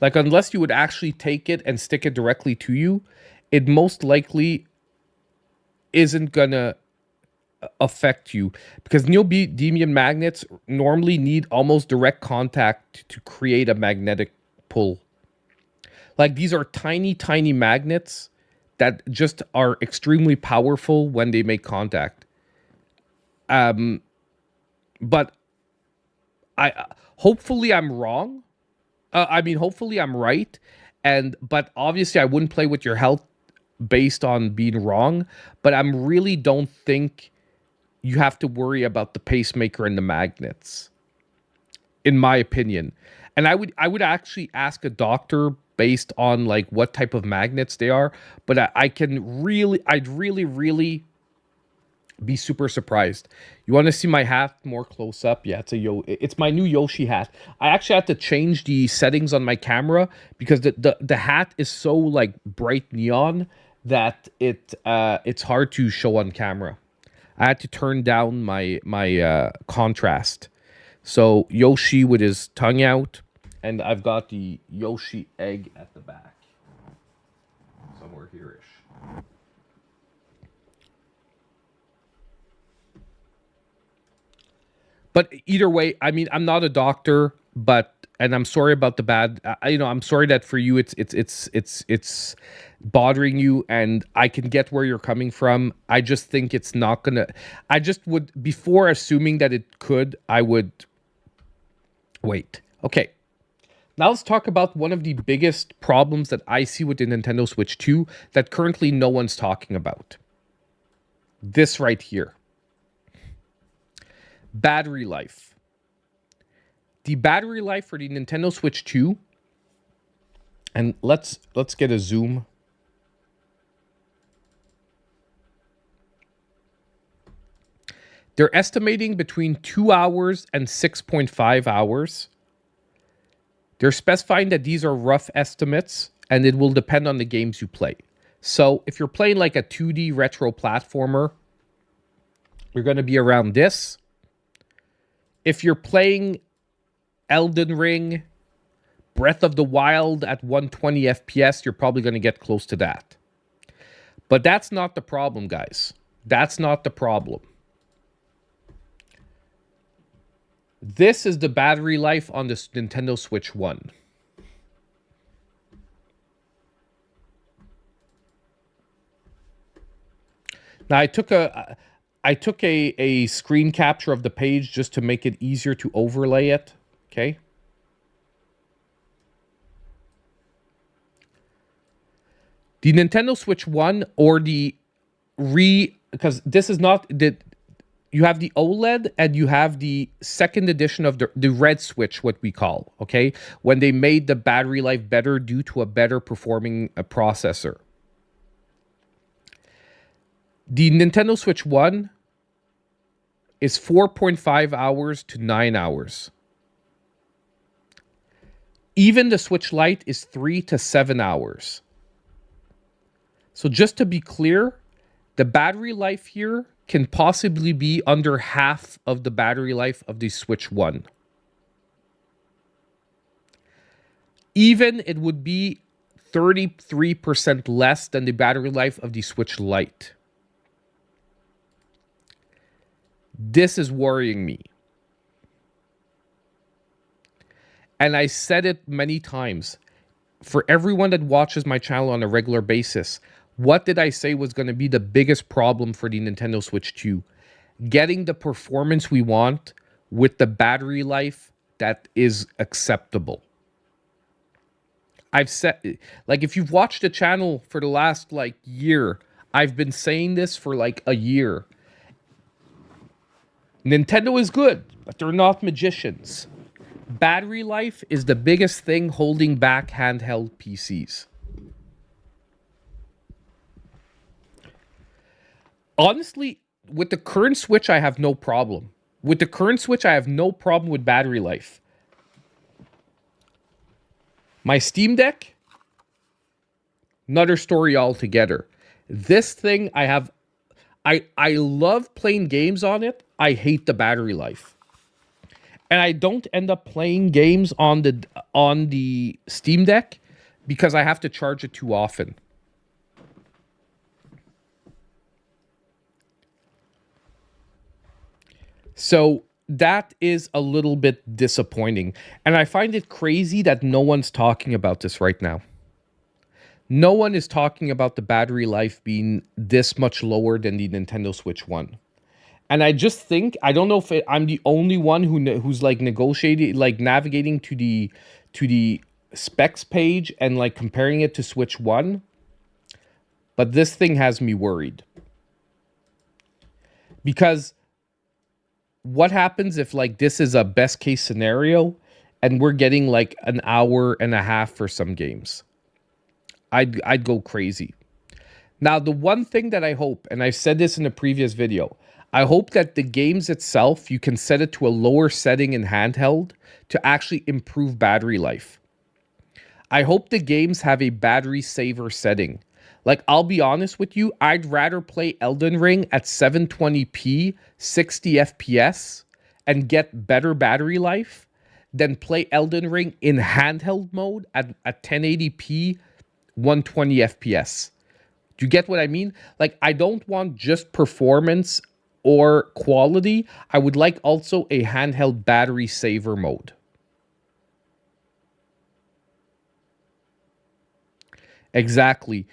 Like, unless you would actually take it and stick it directly to you, it most likely isn't going to affect you, because neodymium magnets normally need almost direct contact to create a magnetic pull. Like, these are tiny magnets that just are extremely powerful when they make contact. But hopefully I'm wrong. Hopefully I'm right. But obviously I wouldn't play with your health based on being wrong. But I really don't think you have to worry about the pacemaker and the magnets, in my opinion. And I would actually ask a doctor based on like what type of magnets they are, but I'd really be super surprised. You want to see my hat more close up? Yeah, it's my new Yoshi hat. I actually had to change the settings on my camera because the hat is so like bright neon that it's hard to show on camera. I had to turn down my contrast. So Yoshi with his tongue out, and I've got the Yoshi egg at the back, somewhere here-ish. But either way, I mean, I'm not a doctor, and I'm sorry about the bad. I'm sorry that for you, it's bothering you, and I can get where you're coming from. I just think it's not gonna. I just would, before assuming that it could, I would wait. Okay. Now let's talk about one of the biggest problems that I see with the Nintendo Switch 2 that currently no one's talking about. This right here. Battery life. The battery life for the Nintendo Switch 2, and let's get a zoom. They're estimating between 2 hours and 6.5 hours. They're specifying that these are rough estimates, and it will depend on the games you play. So if you're playing like a 2D retro platformer, you're going to be around this. If you're playing Elden Ring, Breath of the Wild at 120 FPS, you're probably going to get close to that. But that's not the problem, guys. That's not the problem. This is the battery life on this Nintendo Switch 1. Now I took a screen capture of the page just to make it easier to overlay it. Okay. The Nintendo Switch 1 or because this is not the, you have the OLED and you have the second edition of the red Switch, what we call, okay? When they made the battery life better due to a better performing processor. The Nintendo Switch 1 is 4.5 hours to 9 hours. Even the Switch Lite is 3 to 7 hours. So just to be clear, the battery life here can possibly be under half of the battery life of the Switch 1. Even it would be 33% less than the battery life of the Switch Lite. This is worrying me. And I said it many times. For everyone that watches my channel on a regular basis, what did I say was going to be the biggest problem for the Nintendo Switch 2? Getting the performance we want with the battery life that is acceptable. I've said, like, if you've watched the channel for the last, like, year, I've been saying this for, like, a year. Nintendo is good, but they're not magicians. Battery life is the biggest thing holding back handheld PCs. Honestly, with the current Switch, I have no problem. With the current Switch, I have no problem with battery life. My Steam Deck, another story altogether. This thing, I love playing games on it. I hate the battery life. And I don't end up playing games on the Steam Deck because I have to charge it too often. So that is a little bit disappointing. And I find it crazy that no one's talking about this right now. No one is talking about the battery life being this much lower than the Nintendo Switch 1. And I just think, I don't know if I'm the only one who's like negotiating, like navigating to the specs page and like comparing it to Switch 1. But this thing has me worried. Because what happens if like this is a best case scenario and we're getting like an hour and a half for some games? I'd go crazy. Now, the one thing that I hope, and I said this in a previous video, I hope that the games itself, you can set it to a lower setting in handheld to actually improve battery life. I hope the games have a battery saver setting. Like, I'll be honest with you, I'd rather play Elden Ring at 720p, 60 FPS, and get better battery life than play Elden Ring in handheld mode at 1080p, 120 FPS. Do you get what I mean? Like, I don't want just performance or quality. I would like also a handheld battery saver mode. Exactly.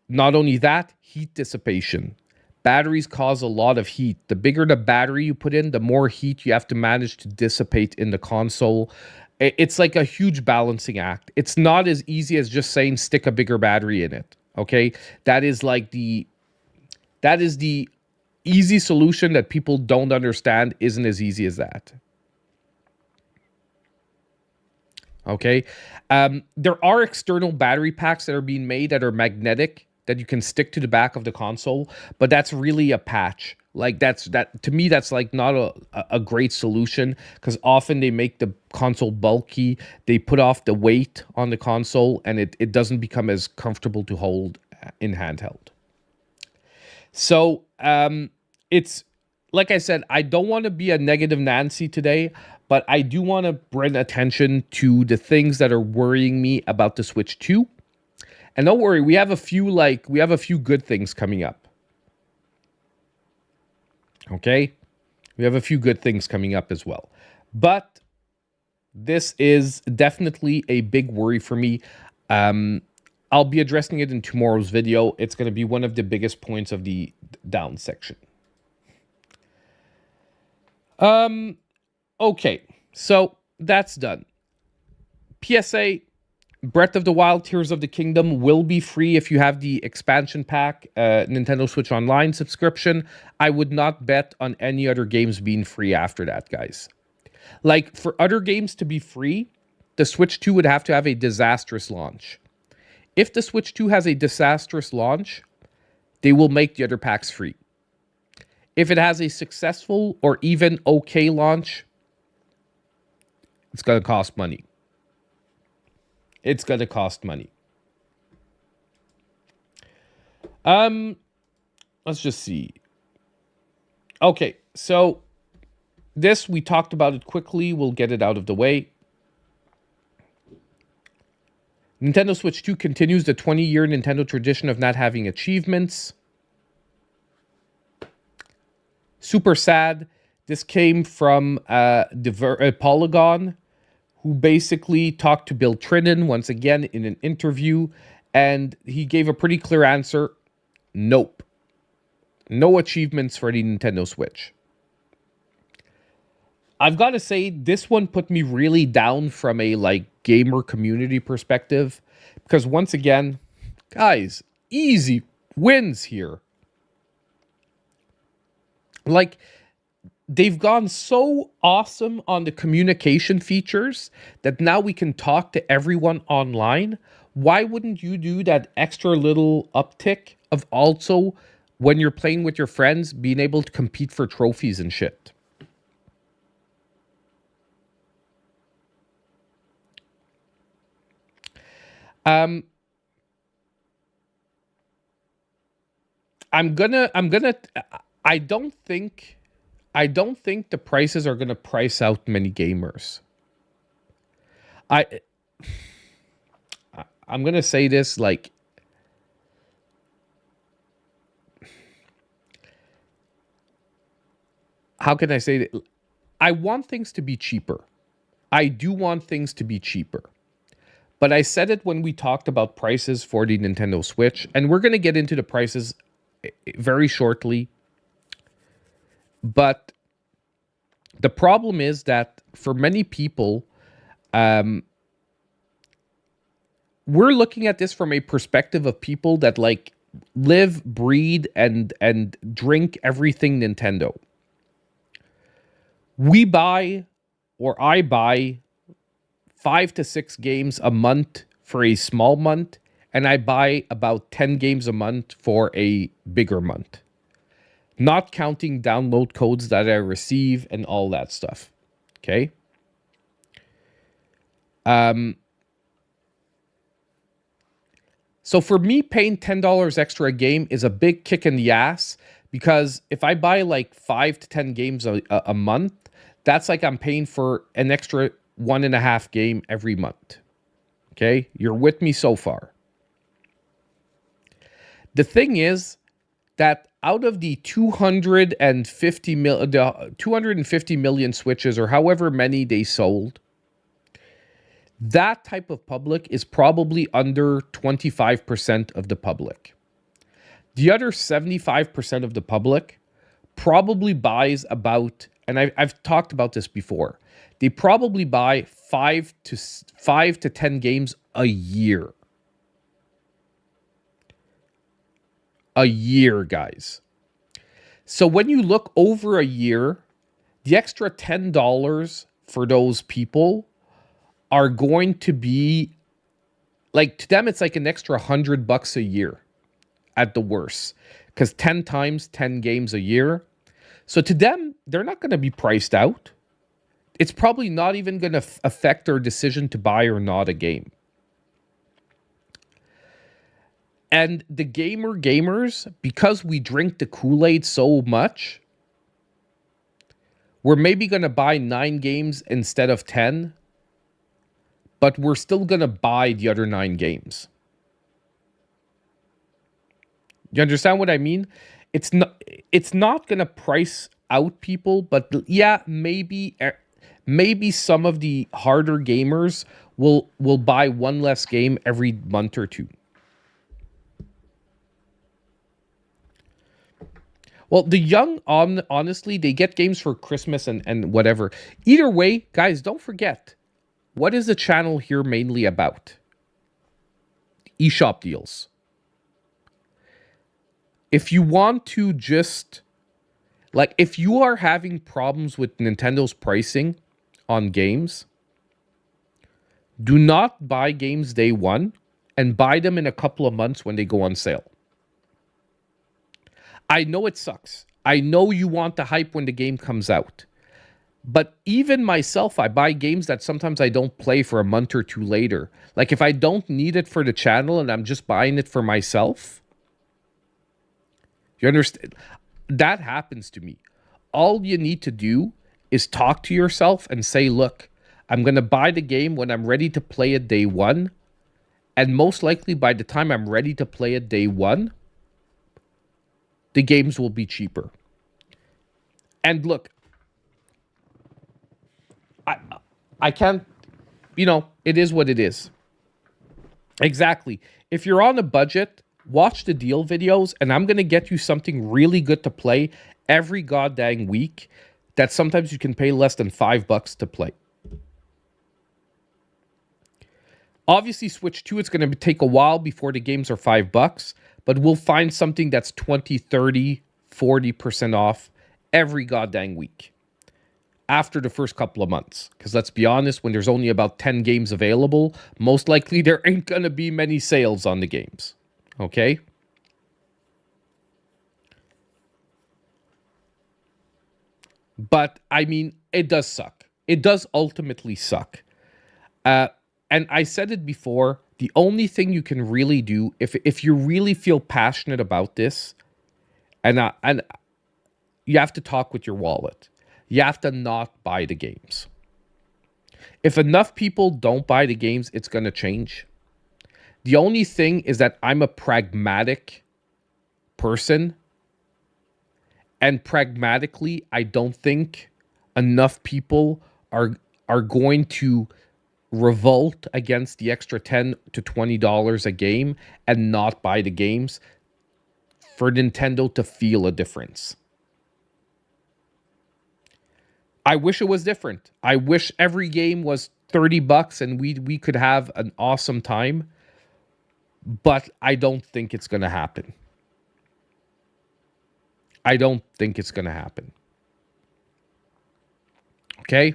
Not only that, heat dissipation. Batteries cause a lot of heat. The bigger the battery you put in, the more heat you have to manage to dissipate in the console. It's like a huge balancing act. It's not as easy as just saying stick a bigger battery in it. Okay? That is the easy solution that people don't understand. Isn't as easy as that. Okay? There are external battery packs that are being made that are magnetic that you can stick to the back of the console, but that's really a patch. Like that to me, that's like not a great solution, because often they make the console bulky, they put off the weight on the console, and it doesn't become as comfortable to hold in handheld. So it's like I said, I don't want to be a negative Nancy today, but I do want to bring attention to the things that are worrying me about the Switch 2. And don't worry, we have a few good things coming up. Okay? We have a few good things coming up as well. But this is definitely a big worry for me. I'll be addressing it in tomorrow's video. It's going to be one of the biggest points of the down section. Okay, so that's done. PSA, Breath of the Wild, Tears of the Kingdom will be free if you have the expansion pack, Nintendo Switch Online subscription. I would not bet on any other games being free after that, guys. Like, for other games to be free, the Switch 2 would have to have a disastrous launch. If the Switch 2 has a disastrous launch, they will make the other packs free. If it has a successful or even okay launch, it's going to cost money. It's going to cost money. Let's just see. Okay, so this, we talked about it quickly. We'll get it out of the way. Nintendo Switch 2 continues the 20-year Nintendo tradition of not having achievements. Super sad. This came from Polygon, who basically talked to Bill Trinen once again in an interview, and he gave a pretty clear answer. Nope. No achievements for the Nintendo Switch. I've got to say, this one put me really down from a gamer community perspective, because once again, guys, easy wins here. They've gone so awesome on the communication features that now we can talk to everyone online. Why wouldn't you do that extra little uptick of also, when you're playing with your friends, being able to compete for trophies and shit? I don't think the prices are gonna price out many gamers. I'm gonna say this, how can I say that? I want things to be cheaper. I do want things to be cheaper. But I said it when we talked about prices for the Nintendo Switch, and we're going to get into the prices very shortly. But the problem is that for many people, we're looking at this from a perspective of people that live, breathe, and drink everything Nintendo. We buy, or I buy, 5 to 6 games a month for a small month, and I buy about 10 games a month for a bigger month, not counting download codes that I receive and all that stuff. Okay. So for me, paying $10 extra a game is a big kick in the ass, because if I buy like 5 to 10 games a month, that's like I'm paying for an extra 1.5 game every month. Okay, you're with me so far. The thing is that out of the 250 million Switches, or however many they sold, that type of public is probably under 25% of the public. The other 75% of the public probably buys about, and I've talked about this before, they probably buy 5 to 10 games a year. A year, guys. So when you look over a year, the extra $10 for those people are going to be, like, to them, it's like an extra $100 a year at the worst, because 10 times 10 games a year. So to them, they're not going to be priced out. It's probably not even going to affect their decision to buy or not a game. And the gamers, because we drink the Kool-Aid so much, we're maybe going to buy 9 games instead of 10, but we're still going to buy the other 9 games. You understand what I mean? It's not going to price out people, but yeah, maybe some of the harder gamers will buy one less game every month or two. Well, the young, honestly, they get games for Christmas and whatever. Either way, guys, don't forget, what is the channel here mainly about? eShop deals. If you want to just, like, if you are having problems with Nintendo's pricing on games, do not buy games day one and buy them in a couple of months when they go on sale. I know it sucks. I know you want the hype when the game comes out. But even myself, I buy games that sometimes I don't play for a month or two later. Like, if I don't need it for the channel and I'm just buying it for myself, you understand? That happens to me. All you need to do is talk to yourself and say, look, I'm going to buy the game when I'm ready to play it day one. And most likely by the time I'm ready to play it day one, the games will be cheaper. And look, I can't, it is what it is. Exactly. If you're on a budget, watch the deal videos, and I'm going to get you something really good to play every goddamn week that sometimes you can pay less than $5 to play. Obviously, Switch 2, it's going to take a while before the games are $5, but we'll find something that's 20, 30, 40% off every goddamn week after the first couple of months. Because let's be honest, when there's only about 10 games available, most likely there ain't going to be many sales on the games. Okay? But, I mean, it does suck. It does ultimately suck. And I said it before, the only thing you can really do, if you really feel passionate about this, and you have to talk with your wallet. You have to not buy the games. If enough people don't buy the games, it's going to change. The only thing is that I'm a pragmatic person. And pragmatically, I don't think enough people are going to revolt against the extra $10 to $20 a game and not buy the games for Nintendo to feel a difference. I wish it was different. I wish every game was $30 and we could have an awesome time, but I don't think it's going to happen. I don't think it's going to happen. Okay?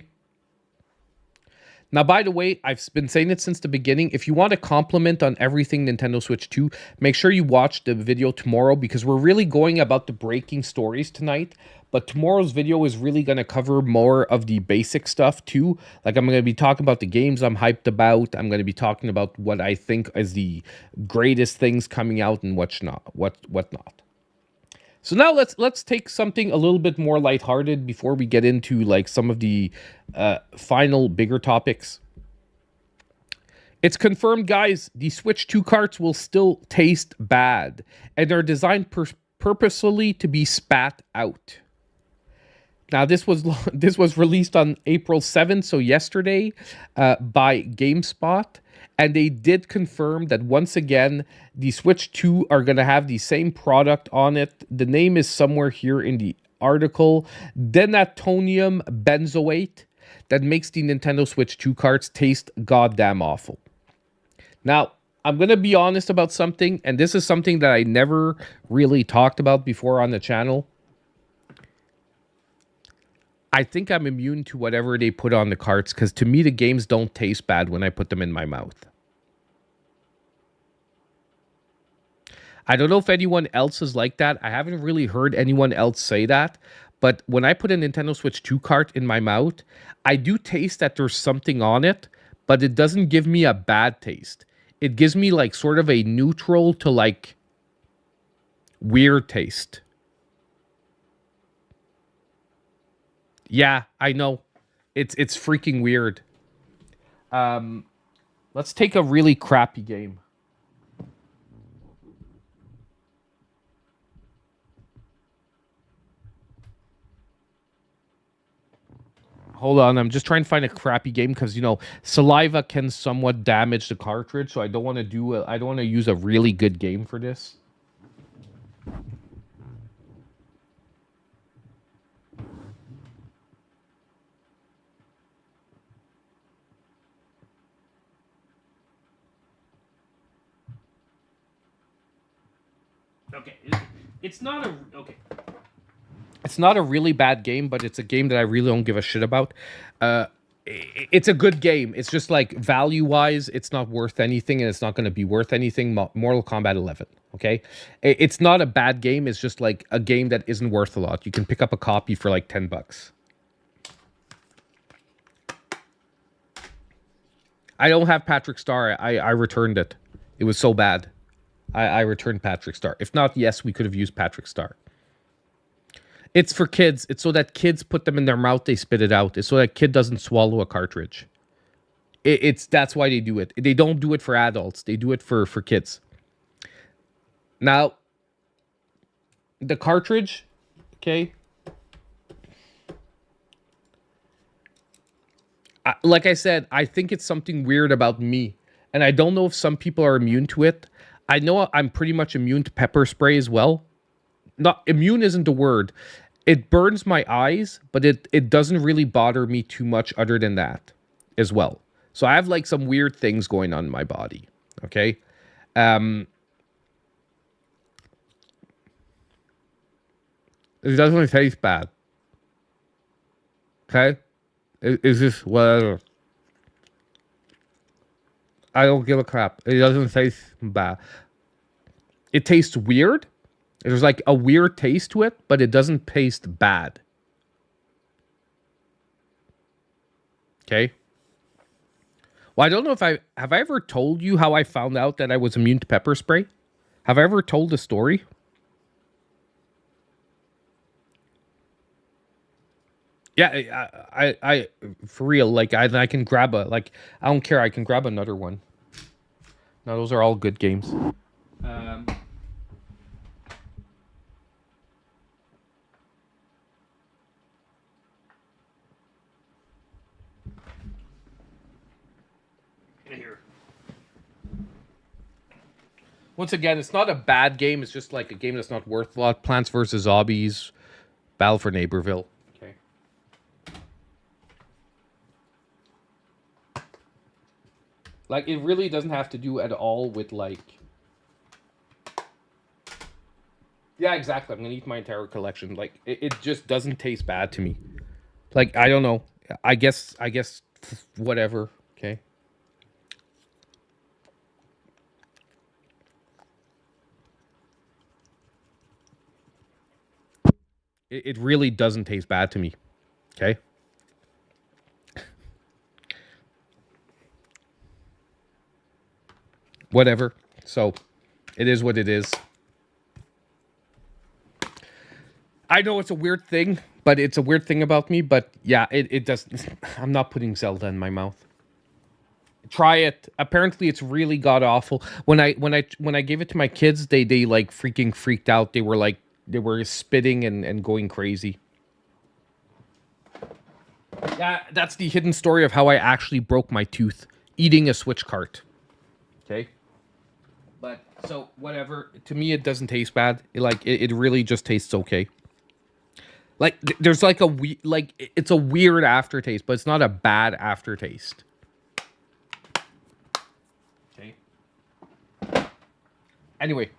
Now, by the way, I've been saying it since the beginning. If you want a compliment on everything Nintendo Switch 2, make sure you watch the video tomorrow because we're really going about the breaking stories tonight. But tomorrow's video is really going to cover more of the basic stuff too. Like I'm going to be talking about the games I'm hyped about. I'm going to be talking about what I think is the greatest things coming out and whatnot. So now let's take something a little bit more lighthearted before we get into like some of the final bigger topics. It's confirmed, guys, the Switch 2 carts will still taste bad and are designed purposefully to be spat out. Now, this was released on April 7th, so yesterday, by GameSpot. And they did confirm that once again, the Switch 2 are going to have the same product on it. The name is somewhere here in the article. Denatonium benzoate that makes the Nintendo Switch 2 carts taste goddamn awful. Now, I'm going to be honest about something, and this is something that I never really talked about before on the channel. I think I'm immune to whatever they put on the carts because to me, the games don't taste bad when I put them in my mouth. I don't know if anyone else is like that. I haven't really heard anyone else say that. But when I put a Nintendo Switch 2 cart in my mouth, I do taste that there's something on it, but it doesn't give me a bad taste. It gives me like sort of a neutral to like weird taste. Yeah, I know. It's freaking weird. Let's take a really crappy game. Hold on, I'm just trying to find a crappy game because, you know, saliva can somewhat damage the cartridge, so I don't want to I don't want to use a really good game for this. Okay, it's not a okay. It's not a really bad game, but it's a game that I really don't give a shit about. It's a good game. It's just like value-wise, it's not worth anything, and it's not going to be worth anything. Mortal Kombat 11, okay? It's not a bad game. It's just like a game that isn't worth a lot. You can pick up a copy for like $10. I don't have Patrick Star. I returned it. It was so bad. I returned Patrick Star. If not, yes, we could have used Patrick Star. It's for kids. It's so that kids put them in their mouth, they spit it out. It's so that kid doesn't swallow a cartridge. That's why they do it. They don't do it for adults. They do it for kids. Now, the cartridge, okay. Like I said, I think it's something weird about me. And I don't know if some people are immune to it. I know I'm pretty much immune to pepper spray as well. Not immune isn't the word. It burns my eyes, but it doesn't really bother me too much other than that as well. So I have like some weird things going on in my body. Okay. It doesn't taste bad. Okay. It's just whatever. I don't give a crap. It doesn't taste bad. It tastes weird. There's like a weird taste to it, but it doesn't taste bad. Okay. Well, I don't know if have I ever told you how I found out that I was immune to pepper spray? Have I ever told the story? Yeah, I for real, like I can grab I don't care, I can grab another one. No, those are all good games. Here. Once again, it's not a bad game. It's just like a game that's not worth a lot. Plants vs. Zombies, Battle for Neighborville. Okay. Like, it really doesn't have to do at all with, like... Yeah, exactly. I'm going to eat my entire collection. Like, it just doesn't taste bad to me. Like, I don't know. I guess whatever. Okay. It really doesn't taste bad to me. Okay. Whatever. So it is what it is. I know it's a weird thing, but it's a weird thing about me. But yeah, it does. I'm not putting Zelda in my mouth. Try it. Apparently, it's really god awful. When I gave it to my kids, they like freaking freaked out. They were spitting and going crazy. Yeah, that's the hidden story of how I actually broke my tooth eating a Switch cart. Okay. But so whatever. To me, it doesn't taste bad. It really just tastes okay. Like there's like it's a weird aftertaste, but it's not a bad aftertaste. Okay. Anyway,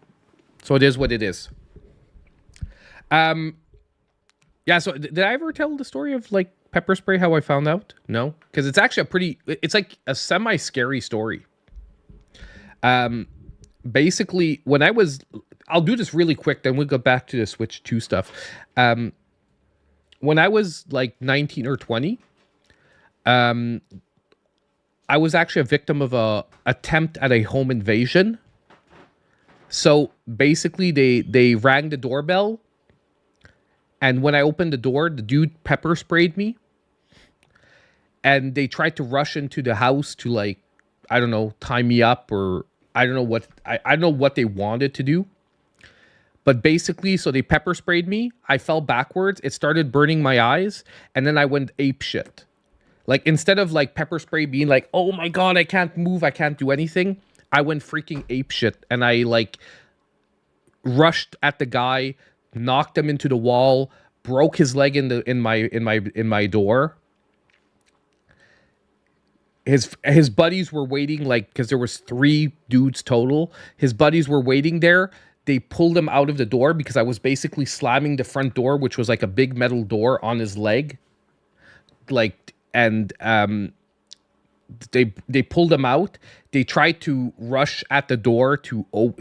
so it is what it is. Um. Yeah. So did I ever tell the story of like pepper spray? How I found out? No, because it's actually a pretty. It's like a semi scary story. Um. Basically, when I was, I'll do this really quick. Then we'll go back to the Switch 2 stuff. When I was like 19 or 20, um, I was actually a victim of a attempt at a home invasion. So basically, they rang the doorbell, and when I opened the door, the dude pepper sprayed me, and they tried to rush into the house to like, I don't know, tie me up or I don't know what I don't know what they wanted to do. But basically, so they pepper sprayed me. I fell backwards. It started burning my eyes, and then I went ape shit. Like instead of like pepper spray being like, "Oh my god, I can't move, I can't do anything," I went freaking ape shit, and I like rushed at the guy, knocked him into the wall, broke his leg in my door. His buddies were waiting like because there was three dudes total. His buddies were waiting there. They pulled him out of the door because I was basically slamming the front door, which was like a big metal door on his leg. Like and they pulled him out. They tried to rush at the door to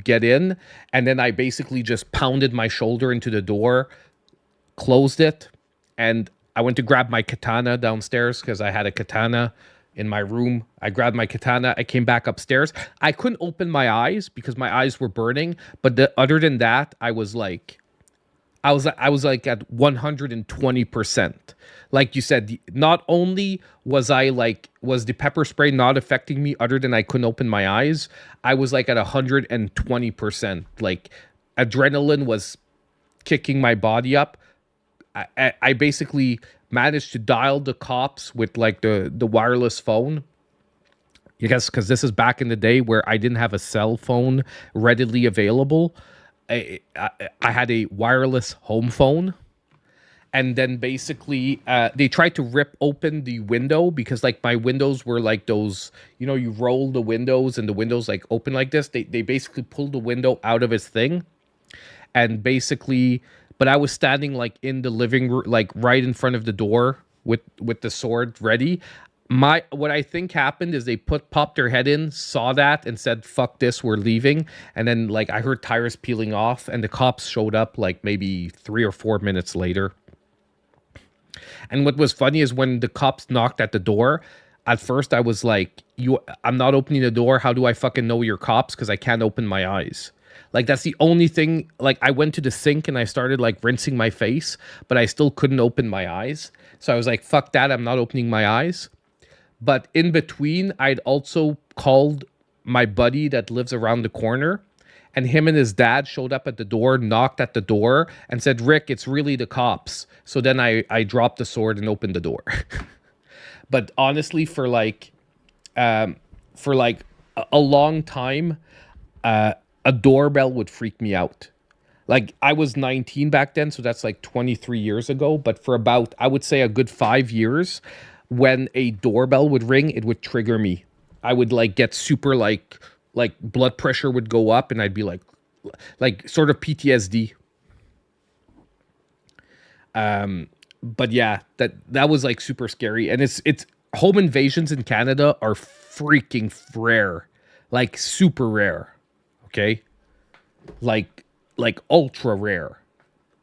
get in, and then I basically just pounded my shoulder into the door, closed it, and I went to grab my katana downstairs because I had a katana in my room. I grabbed my katana. I came back upstairs. I couldn't open my eyes because my eyes were burning. But other than that, I was like at 120%. Like you said, not only was the pepper spray not affecting me other than I couldn't open my eyes, I was like at 120%. Like adrenaline was kicking my body up. I basically managed to dial the cops with like the wireless phone. I guess because this is back in the day where I didn't have a cell phone readily available. I had a wireless home phone, and then basically they tried to rip open the window because like my windows were like those, you roll the windows and the windows like open like this. They basically pulled the window out of its thing, and basically, but I was standing like in the living room, like right in front of the door with the sword ready. What I think happened is they popped their head in, saw that, and said, "Fuck this, we're leaving." And then like I heard tires peeling off, and the cops showed up like maybe 3 or 4 minutes later. And what was funny is when the cops knocked at the door, at first I was like, I'm not opening the door. How do I fucking know you're cops? Because I can't open my eyes. Like that's the only thing. Like I went to the sink and I started like rinsing my face, but I still couldn't open my eyes. So I was like, fuck that, I'm not opening my eyes. But in between, I'd also called my buddy that lives around the corner, and him and his dad showed up at the door, knocked at the door, and said, "Rick, it's really the cops." So then I dropped the sword and opened the door. But honestly, for like a long time, a doorbell would freak me out. Like I was 19 back then, so that's like 23 years ago. But for about, I would say a good 5 years, when a doorbell would ring, it would trigger me. I would like get super like blood pressure would go up, and I'd be like sort of PTSD. But yeah, that was like super scary. And it's home invasions in Canada are freaking rare. Like super rare. Okay? Like ultra rare.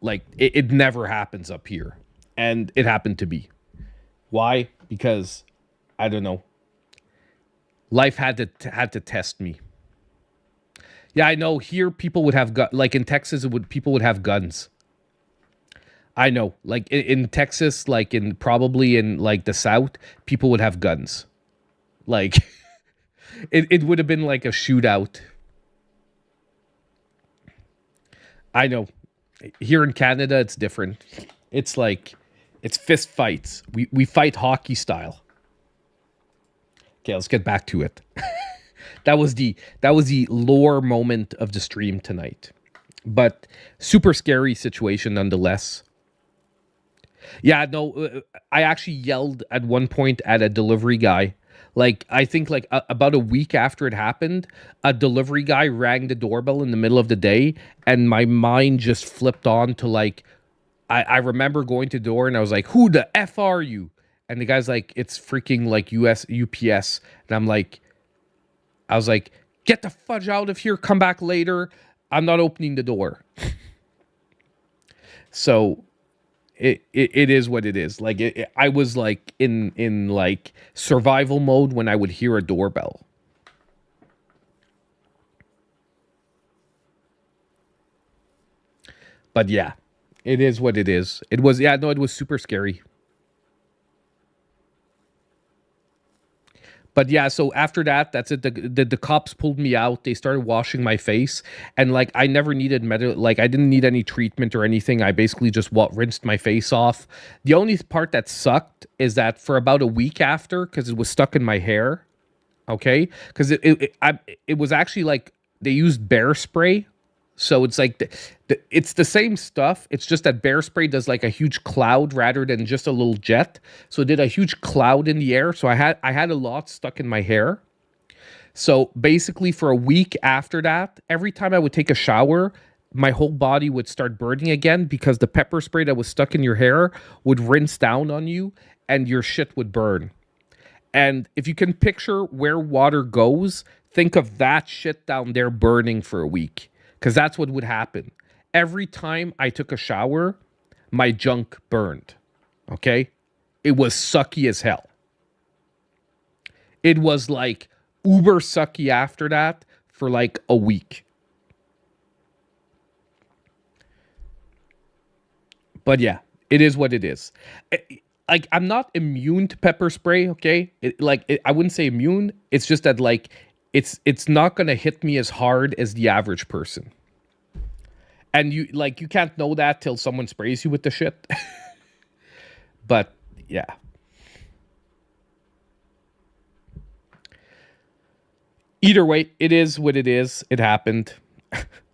Like it never happens up here. And it happened to be. Why? Because I don't know. Life had to test me. Yeah, I know. Here, people would have like in Texas, people would have guns. I know. Like in Texas, like in probably in like the South, people would have guns. Like it would have been like a shootout. I know. Here in Canada, it's different. It's like it's fist fights. We fight hockey style. Okay, let's get back to it. That was the lore moment of the stream tonight. But super scary situation nonetheless. Yeah, no, I actually yelled at one point at a delivery guy. Like I think like about a week after it happened, a delivery guy rang the doorbell in the middle of the day, and my mind just flipped on to like I remember going to the door and I was like, "Who the f are you?" And the guy's like, "It's freaking like US UPS," and I was like, "Get the fudge out of here! Come back later. I'm not opening the door." So it is what it is. Like I was like in like survival mode when I would hear a doorbell. But yeah, it is what it is. It was yeah, no, it was super scary. But yeah, so after that, that's it. The cops pulled me out. They started washing my face, and like I never needed like I didn't need any treatment or anything. I basically just rinsed my face off. The only part that sucked is that for about a week after, because it was stuck in my hair. Okay, because it was actually like they used bear spray, so it's like it's the same stuff. It's just that bear spray does like a huge cloud rather than just a little jet. So it did a huge cloud in the air. So I had a lot stuck in my hair. So basically, for a week after that, every time I would take a shower, my whole body would start burning again because the pepper spray that was stuck in your hair would rinse down on you and your shit would burn. And if you can picture where water goes, think of that shit down there burning for a week. Because that's what would happen. Every time I took a shower, my junk burned. Okay? It was sucky as hell. It was like uber sucky after that for like a week. But yeah, it is what it is. Like I'm not immune to pepper spray, okay? I wouldn't say immune. It's just that like it's not gonna hit me as hard as the average person. And you can't know that till someone sprays you with the shit. But yeah. Either way, it is what it is. It happened.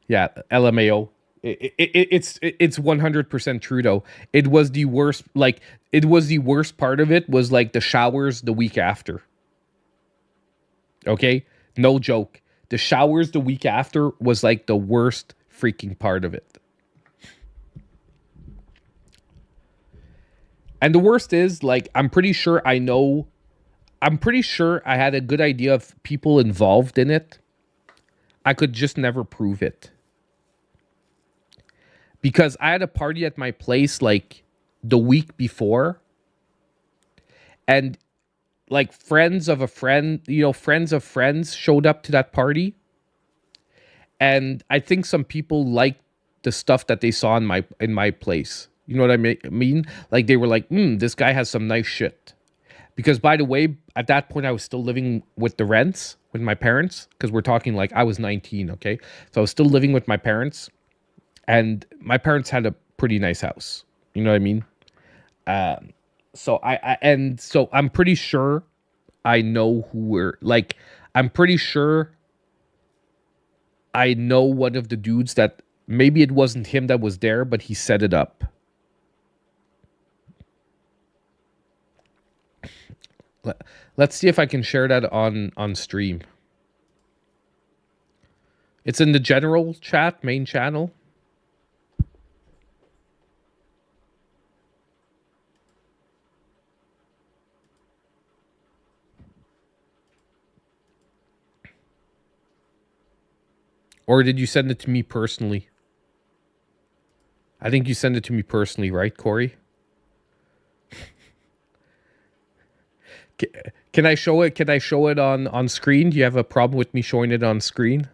Yeah, LMAO. It's 100% true though. It was the worst. Like it was the worst part of it was like the showers the week after. Okay, no joke. The showers the week after was like the worst freaking part of it. And the worst is like I'm pretty sure I know. I'm pretty sure I had a good idea of people involved in it. I could just never prove it. Because I had a party at my place like the week before, and like friends of a friend, friends of friends showed up to that party, and I think some people liked the stuff that they saw in my place. You know what I mean? Like they were like, this guy has some nice shit." Because by the way, at that point I was still living with the rents with my parents because we're talking like I was 19, okay? So I was still living with my parents, and my parents had a pretty nice house. You know what I mean? So so I'm pretty sure I know who we're like. I'm pretty sure I know one of the dudes that maybe it wasn't him that was there, but he set it up. Let's see if I can share that on stream. It's in the general chat, main channel. Or did you send it to me personally? I think you sent it to me personally, right, Corey? Can I show it? Can I show it on screen? Do you have a problem with me showing it on screen?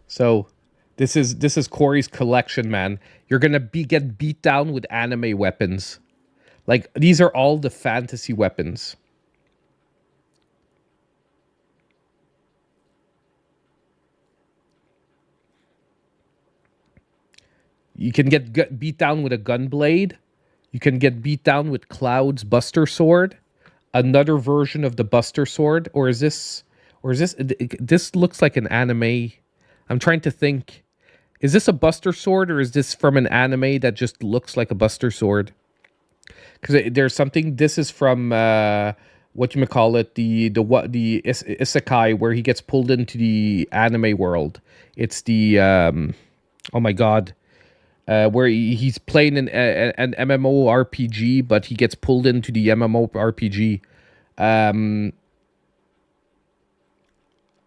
So this is Corey's collection, man. You're gonna get beat down with anime weapons. Like these are all the fantasy weapons. You can get beat down with a gunblade. You can get beat down with Cloud's Buster Sword, another version of the Buster Sword, or is this this looks like an anime. I'm trying to think. Is this a Buster Sword or is this from an anime that just looks like a Buster Sword? Because there's something. This is from what you call it, the isekai where he gets pulled into the anime world. It's the oh my god, where he's playing an MMORPG, but he gets pulled into the MMORPG.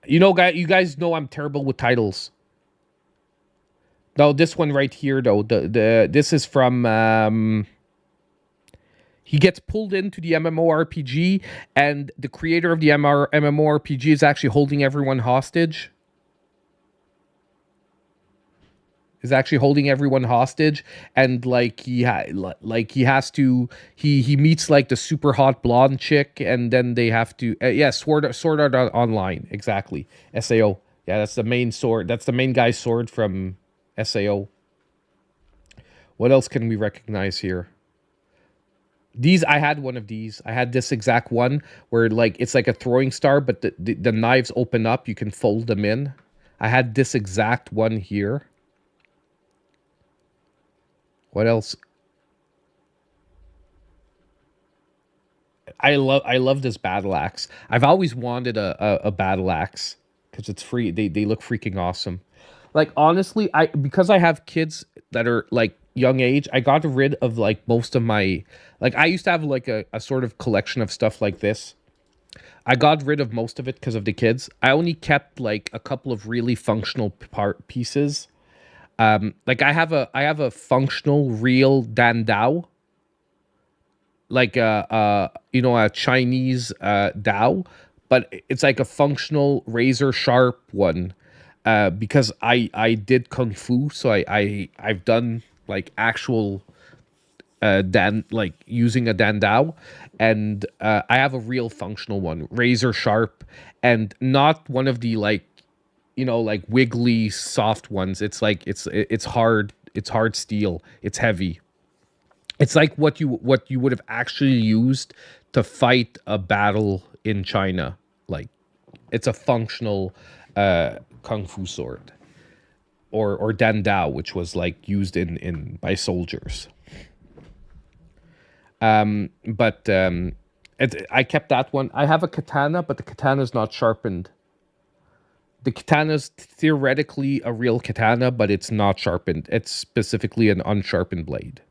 You guys know I'm terrible with titles. No, this one right here though. This is from. He gets pulled into the MMORPG, and the creator of the MMORPG is actually holding everyone hostage. And like he has to he meets like the super hot blonde chick, and then they have to Sword Art Online, exactly. SAO. Yeah, that's the main sword. That's the main guy's sword from SAO. What else can we recognize here? I had one of these. I had this exact one where like it's like a throwing star, but the knives open up. You can fold them in. I had this exact one here. What else? I love this battle axe. I've always wanted a battle axe because it's free. They look freaking awesome. Like honestly, because I have kids that are like young age, I got rid of like most of my, like I used to have like a sort of collection of stuff like this. I got rid of most of it because of the kids. I only kept like a couple of really functional pieces. Like I have a functional real Dandao, like a Chinese Dao, but it's like a functional razor sharp one. Because I did kung fu, so I've done like actual like using a dandao, and I have a real functional one, razor sharp, and not one of the like like wiggly soft ones. It's like it's hard steel. It's heavy. It's like what you would have actually used to fight a battle in China. Like it's a functional kung fu sword, or dandao, which was like used in by soldiers. But I kept that one. I have a katana, but the katana is not sharpened. The katana is theoretically a real katana, but it's not sharpened. It's specifically an unsharpened blade.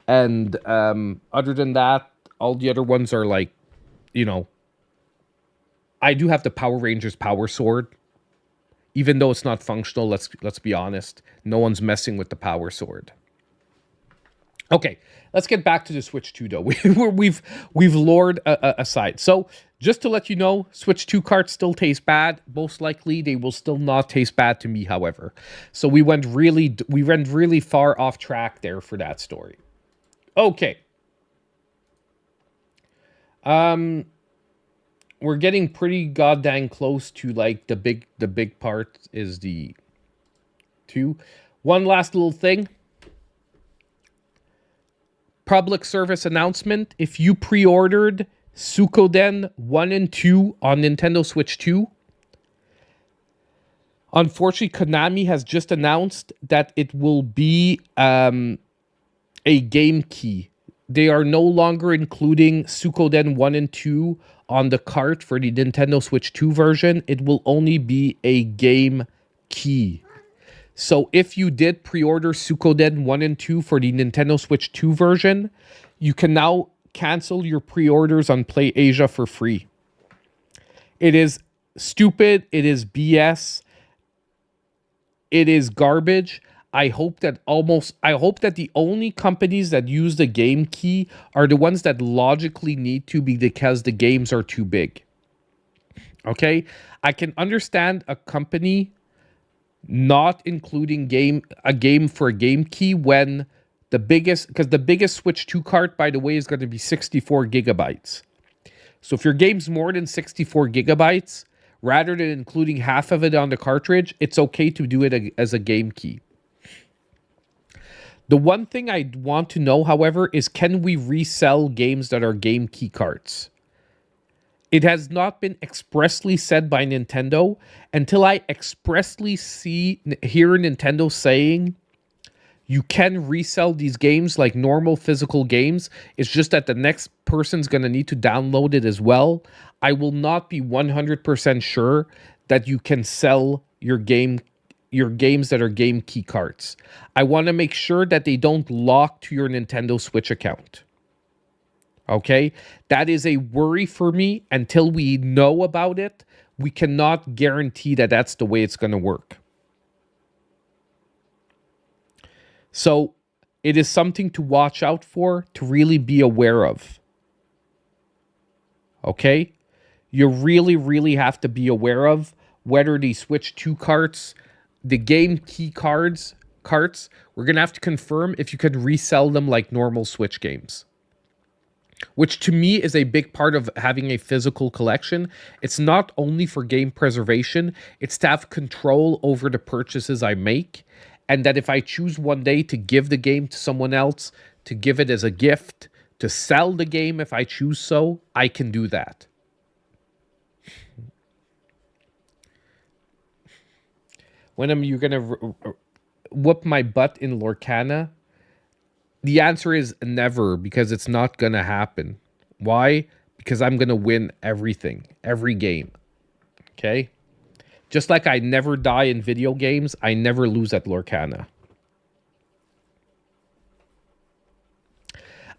And other than that, all the other ones are like, I do have the Power Rangers Power Sword, even though it's not functional. Let's be honest. No one's messing with the Power Sword. Okay, let's get back to the Switch 2 though. We've lured aside. So just to let you know, Switch 2 carts still taste bad. Most likely, they will still not taste bad to me. However, so we went really far off track there for that story. Okay. We're getting pretty goddamn close to like the big part is the 2. One last little thing. Public service announcement. If you pre-ordered Suikoden 1 and 2 on Nintendo Switch 2, unfortunately, Konami has just announced that it will be a game key. They are no longer including Suikoden 1 and 2 on the cart for the Nintendo Switch 2 version. It will only be a game key. So if you did pre-order Suikoden 1 and 2 for the Nintendo Switch 2 version, you can now cancel your pre-orders on Play Asia for free. It is stupid. It is BS. It is garbage. I hope that the only companies that use the game key are the ones that logically need to, because the games are too big. Okay? I can understand a company not including a game for a game key when because the biggest Switch 2 cart, by the way, is going to be 64 gigabytes. So if your game's more than 64 gigabytes, rather than including half of it on the cartridge, it's okay to do it as a game key. The one thing I want to know, however, is can we resell games that are game key cards? It has not been expressly said by Nintendo until I expressly hear Nintendo saying you can resell these games like normal physical games. It's just that the next person's going to need to download it as well. I will not be 100% sure that you can sell your games that are game key cards. I want to make sure that they don't lock to your Nintendo Switch account. Okay? That is a worry for me. Until we know about it, we cannot guarantee that that's the way it's going to work. So it is something to watch out for, to really be aware of. Okay? You really, really have to be aware of whether the Switch 2 carts, the game key carts, we're going to have to confirm if you can resell them like normal Switch games. Which to me is a big part of having a physical collection. It's not only for game preservation, it's to have control over the purchases I make. And that if I choose one day to give the game to someone else, to give it as a gift, to sell the game if I choose so, I can do that. When you're going to whoop my butt in Lorcana? The answer is never, because it's not going to happen. Why? Because I'm going to win everything, every game. Okay? Just like I never die in video games, I never lose at Lorcana.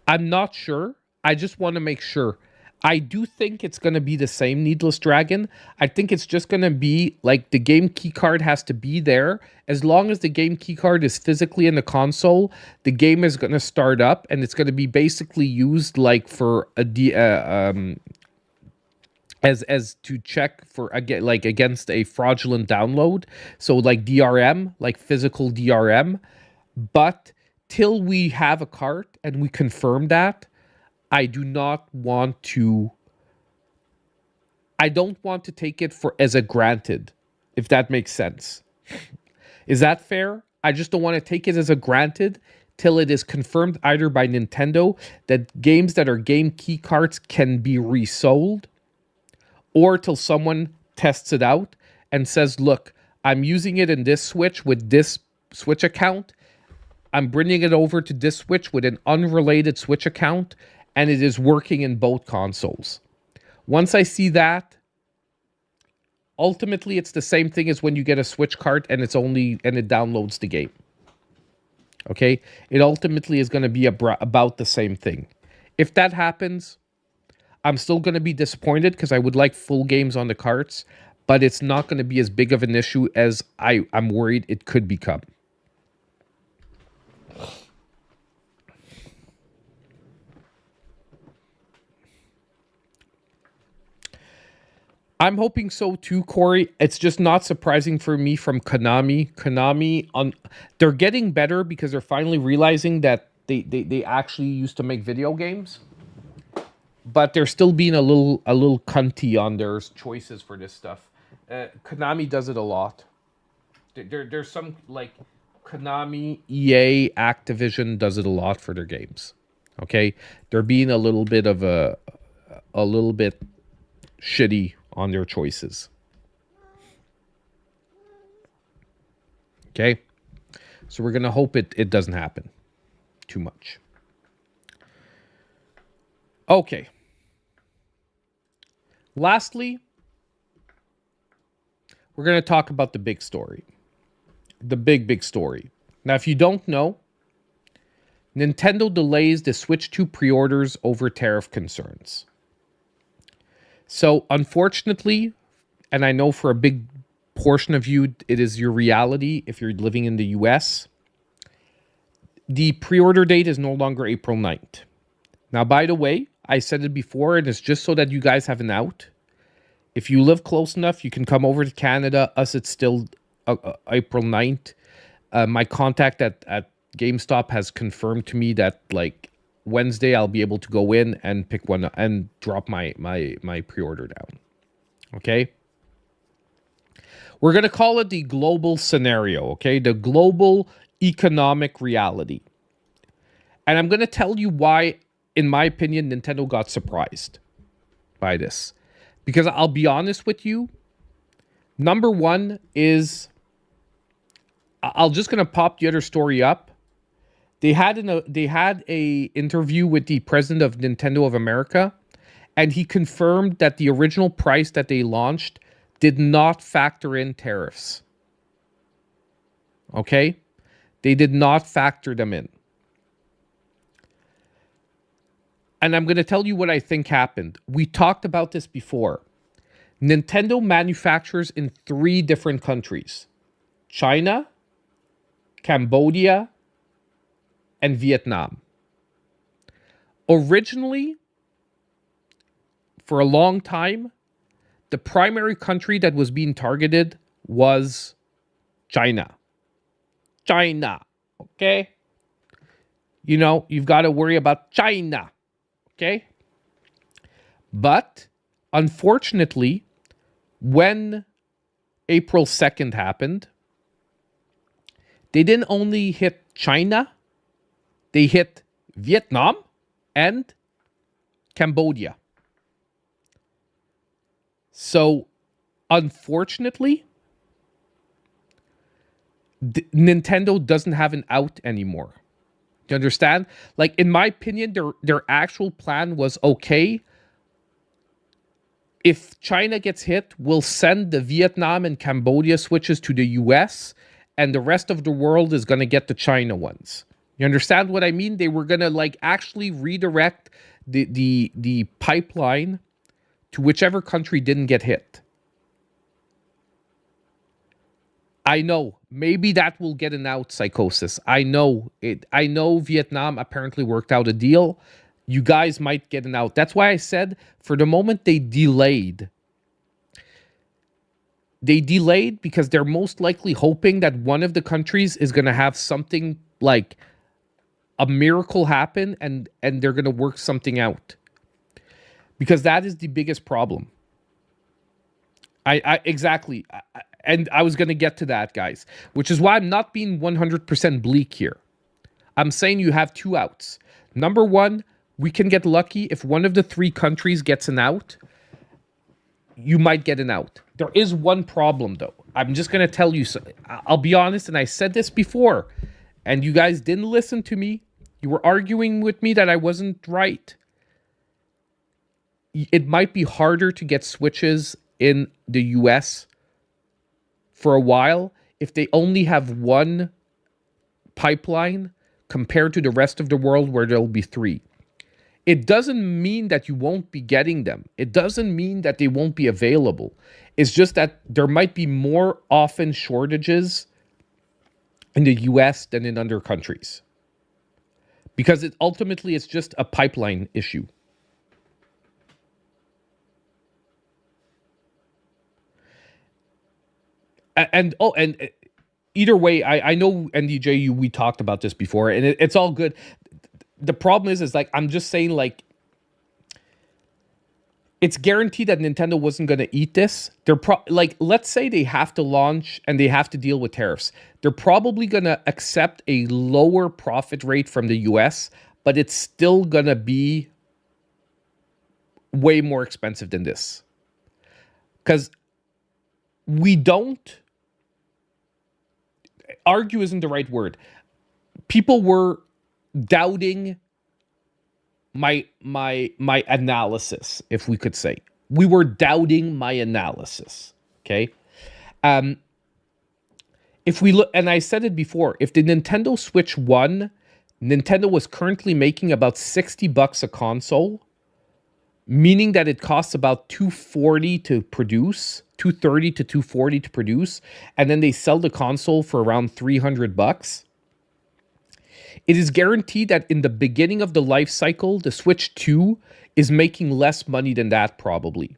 I'm not sure. I just want to make sure. I do think it's going to be the same Needless Dragon. I think it's just going to be like the game key card has to be there. As long as the game key card is physically in the console, the game is going to start up, and it's going to be basically used like for as to check for against a fraudulent download. So like DRM, like physical DRM. But till we have a cart and we confirm that, I don't want to take it as a granted, if that makes sense. Is that fair? I just don't want to take it as a granted till it is confirmed either by Nintendo that games that are game key cards can be resold, or till someone tests it out and says, look, I'm using it in this Switch with this Switch account. I'm bringing it over to this Switch with an unrelated Switch account, and it is working in both consoles. Once I see that, ultimately it's the same thing as when you get a Switch cart and it downloads the game. Okay? It ultimately is going to be about the same thing. If that happens, I'm still going to be disappointed because I would like full games on the carts, but it's not going to be as big of an issue as I'm worried it could become. I'm hoping so too, Corey. It's just not surprising for me from Konami. They're getting better because they're finally realizing that they actually used to make video games, but they're still being a little cunty on their choices for this stuff. Konami does it a lot. There's some like Konami, EA, Activision does it a lot for their games. Okay, they're being a little bit shitty on their choices. Okay, so we're gonna hope it doesn't happen too much. Okay. Lastly, we're going to talk about the big story. the big story. Now, if you don't know, Nintendo delays the Switch 2 pre-orders over tariff concerns. So, unfortunately, and I know for a big portion of you, it is your reality if you're living in the US, the pre-order date is no longer April 9th. Now, by the way, I said it before, and it's just so that you guys have an out. If you live close enough, you can come over to Canada. Us, it's still April 9th. My contact at GameStop has confirmed to me that like Wednesday I'll be able to go in and pick one and drop my pre-order down. Okay? We're going to call it the global scenario, okay? The global economic reality. And I'm going to tell you why, in my opinion, Nintendo got surprised by this. Because I'll be honest with you, number one is, I'm just going to pop the other story up. They had a interview with the president of Nintendo of America, and he confirmed that the original price that they launched did not factor in tariffs. Okay? They did not factor them in. And I'm going to tell you what I think happened. We talked about this before. Nintendo manufactures in 3 different countries: China, Cambodia, and Vietnam. Originally, for a long time, the primary country that was being targeted was China. China, okay? You know, you've got to worry about China, okay? But, unfortunately, when April 2nd happened, they didn't only hit China, they hit Vietnam and Cambodia. So, unfortunately, Nintendo doesn't have an out anymore. Do you understand? Like, in my opinion, their actual plan was, okay, if China gets hit, we'll send the Vietnam and Cambodia switches to the US, and the rest of the world is going to get the China ones. You understand what I mean? They were going to like actually redirect the pipeline to whichever country didn't get hit. I know, maybe that will get an out, Psychosis. I know it. I know Vietnam apparently worked out a deal. You guys might get an out. That's why I said for the moment they delayed. They delayed because they're most likely hoping that one of the countries is going to have something like a miracle happen and they're going to work something out. Because that is the biggest problem. Exactly. And I was going to get to that, guys, which is why I'm not being 100% bleak here. I'm saying you have 2 outs. Number one, we can get lucky if one of the 3 countries gets an out. You might get an out. There is one problem, though. I'm just going to tell you. So, I'll be honest, and I said this before, and you guys didn't listen to me. You were arguing with me that I wasn't right. It might be harder to get Switches in the US for a while if they only have one pipeline compared to the rest of the world where there'll be 3. It doesn't mean that you won't be getting them. It doesn't mean that they won't be available. It's just that there might be more often shortages in the US than in other countries. Because ultimately it's just a pipeline issue. And either way, I know NDJ, we talked about this before, and it's all good. The problem is like, I'm just saying, like, it's guaranteed that Nintendo wasn't going to eat this. They're like, let's say they have to launch and they have to deal with tariffs. They're probably going to accept a lower profit rate from the US, but it's still going to be way more expensive than this. Because we don't argue isn't the right word. People were doubting my analysis, if we could say. We were doubting my analysis, okay? If we look, and I said it before, if the Nintendo Switch 1, Nintendo was currently making about $60 a console, meaning that it costs about 240 to produce, 230 to 240 to produce, and then they sell the console for around $300. It is guaranteed that in the beginning of the life cycle, the Switch 2 is making less money than that probably.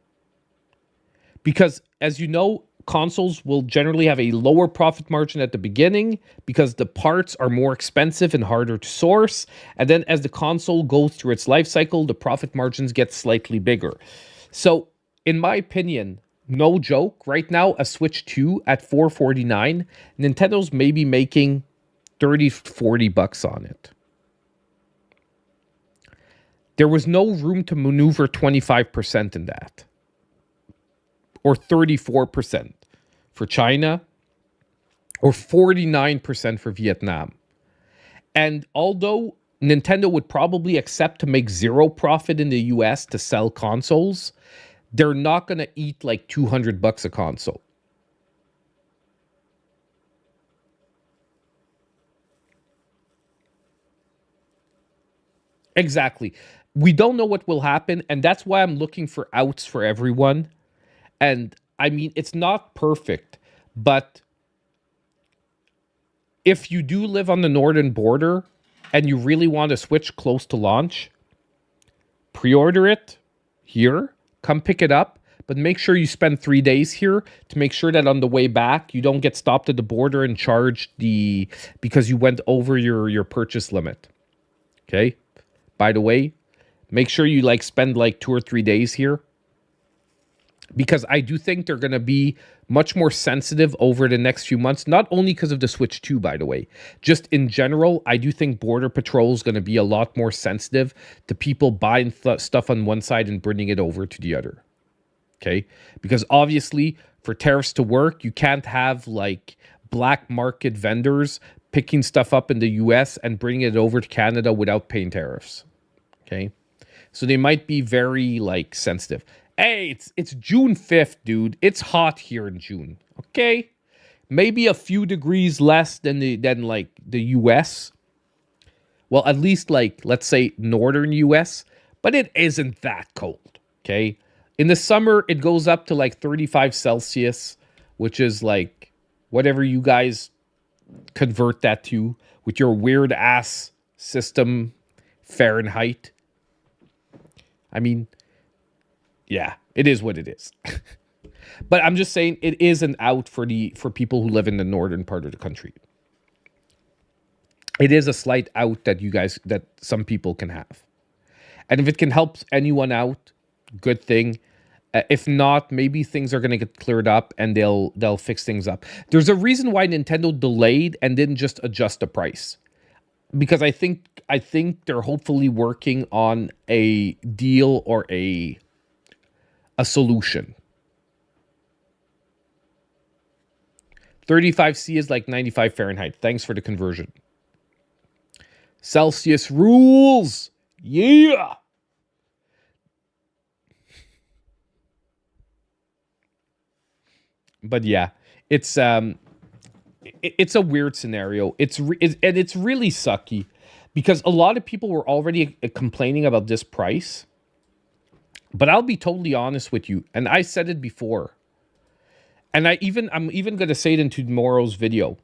Because as you know, consoles will generally have a lower profit margin at the beginning because the parts are more expensive and harder to source. And then as the console goes through its life cycle, the profit margins get slightly bigger. So in my opinion, no joke, right now a Switch 2 at $449, Nintendo's maybe making 30, 40 bucks on it. There was no room to maneuver 25% in that. Or 34% for China, or 49% for Vietnam. And although Nintendo would probably accept to make zero profit in the US to sell consoles, they're not going to eat like $200 a console. Exactly. We don't know what will happen, and that's why I'm looking for outs for everyone. And I mean, it's not perfect, but if you do live on the northern border and you really want to switch close to launch, pre-order it here, come pick it up, but make sure you spend 3 days here to make sure that on the way back, you don't get stopped at the border and charged because you went over your purchase limit. Okay? By the way, make sure you spend 2 or 3 days here, because I do think they're going to be much more sensitive over the next few months, not only because of the Switch 2, by the way. Just in general, I do think Border Patrol is going to be a lot more sensitive to people buying stuff on one side and bringing it over to the other. Okay? Because obviously, for tariffs to work, you can't have black market vendors picking stuff up in the US and bringing it over to Canada without paying tariffs. Okay? So they might be very sensitive. Hey, it's June 5th, dude. It's hot here in June. Okay? Maybe a few degrees less than the US. Well, at least let's say northern US, but it isn't that cold. Okay? In the summer, it goes up to 35 Celsius, which is whatever you guys convert that to with your weird ass system Fahrenheit. I mean, yeah, it is what it is. But I'm just saying it is an out for people who live in the northern part of the country. It is a slight out that some people can have. And if it can help anyone out, good thing. If not, maybe things are going to get cleared up and they'll fix things up. There's a reason why Nintendo delayed and didn't just adjust the price. Because I think they're hopefully working on a deal or a solution. 35C is 95 Fahrenheit. Thanks for the conversion. Celsius rules. Yeah. But yeah, it's a weird scenario. It's really sucky because a lot of people were already complaining about this price. But I'll be totally honest with you, and I said it before, and I'm even going to say it in tomorrow's video.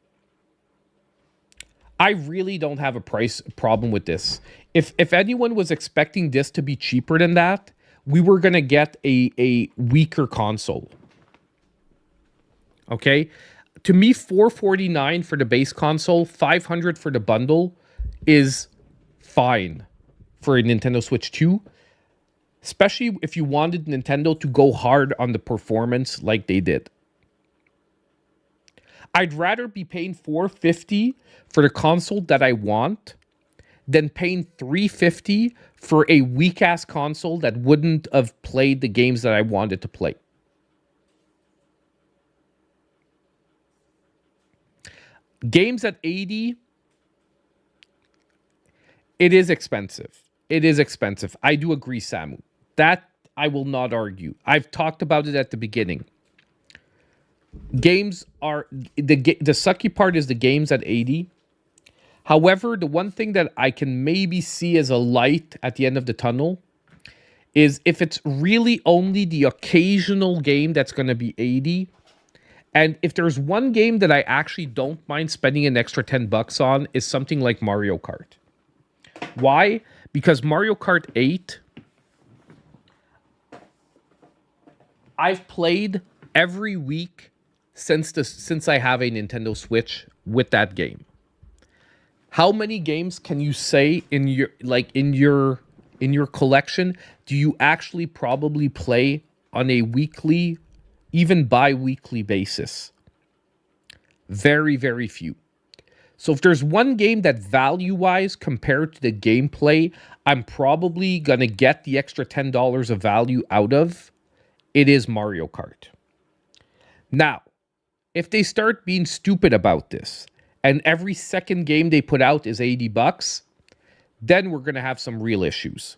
I really don't have a price problem with this. If anyone was expecting this to be cheaper than that, we were going to get a weaker console. Okay? To me, $449 for the base console, $500 for the bundle is fine for a Nintendo Switch 2. Especially if you wanted Nintendo to go hard on the performance like they did. I'd rather be paying $450 for the console that I want than paying $350 for a weak-ass console that wouldn't have played the games that I wanted to play. Games at $80, it is expensive. It is expensive. I do agree, Samu. That I will not argue. I've talked about it at the beginning. Games are the sucky part is the games at 80. However, the one thing that I can maybe see as a light at the end of the tunnel is if it's really only the occasional game that's going to be 80. And if there's one game that I actually don't mind spending an extra $10 on is something like Mario Kart. Why? Because Mario Kart 8, I've played every week since I have a Nintendo Switch with that game. How many games can you say in your collection do you actually probably play on a weekly, even bi-weekly basis? Very, very few. So if there's one game that value-wise compared to the gameplay, I'm probably going to get the extra $10 of value out of, it is Mario Kart. Now, if they start being stupid about this, and every second game they put out is $80, then we're going to have some real issues.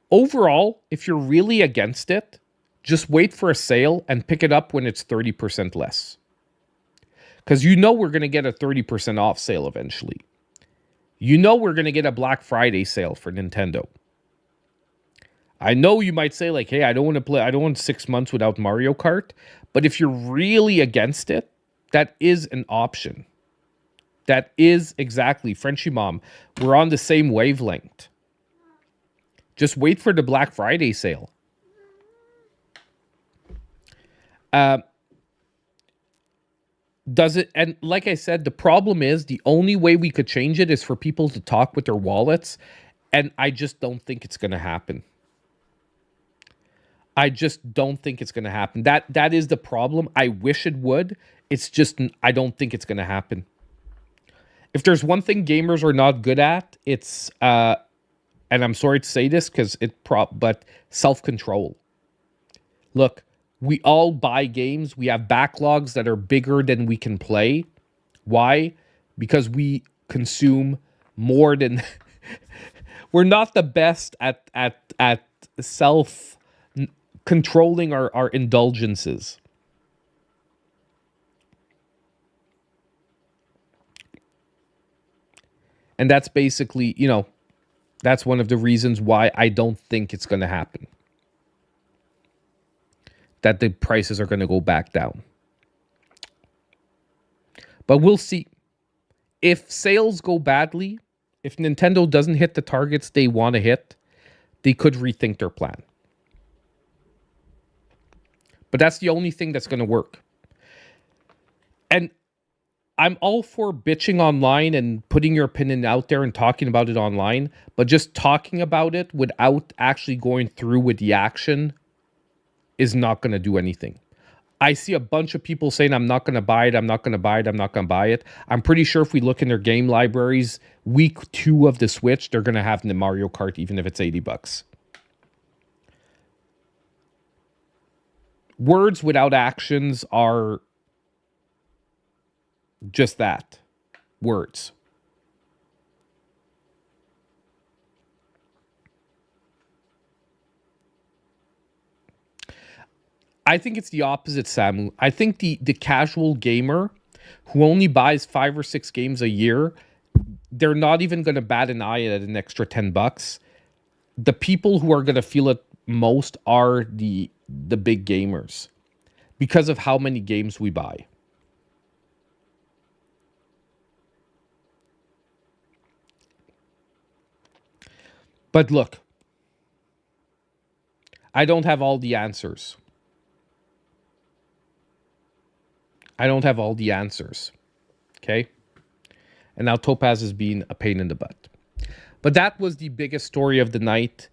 Overall, if you're really against it, just wait for a sale and pick it up when it's 30% less. Because you know we're going to get a 30% off sale eventually. You know we're going to get a Black Friday sale for Nintendo. I know you might say like, hey, I don't want 6 months without Mario Kart. But if you're really against it, that is an option. That is exactly, Frenchie Mom, we're on the same wavelength. Just wait for the Black Friday sale. Does it, and like I said, the problem is the only way we could change it is for people to talk with their wallets. And I just don't think it's going to happen. I just don't think it's going to happen. That is the problem. I wish it would. It's just, I don't think it's going to happen. If there's one thing gamers are not good at, it's, and I'm sorry to say this because but self-control. Look, we all buy games. We have backlogs that are bigger than we can play. Why? Because we consume more than, we're not the best at self controlling our indulgences. And that's basically, that's one of the reasons why I don't think it's going to happen. That the prices are going to go back down. But we'll see. If sales go badly, if Nintendo doesn't hit the targets they want to hit, they could rethink their plan. But that's the only thing that's going to work. And I'm all for bitching online and putting your opinion out there and talking about it online, but just talking about it without actually going through with the action is not going to do anything. I see a bunch of people saying, I'm not going to buy it, I'm not going to buy it, I'm not going to buy it. I'm pretty sure if we look in their game libraries, week 2 of the Switch, they're going to have the Mario Kart, even if it's $80. Words without actions are just that. Words. I think it's the opposite, Samu. I think the casual gamer who only buys 5 or 6 games a year, they're not even going to bat an eye at an extra $10. The people who are going to feel it most are the big gamers because of how many games we buy. But look, I don't have all the answers. Okay? And now Topaz is being a pain in the butt. But that was the biggest story of the night.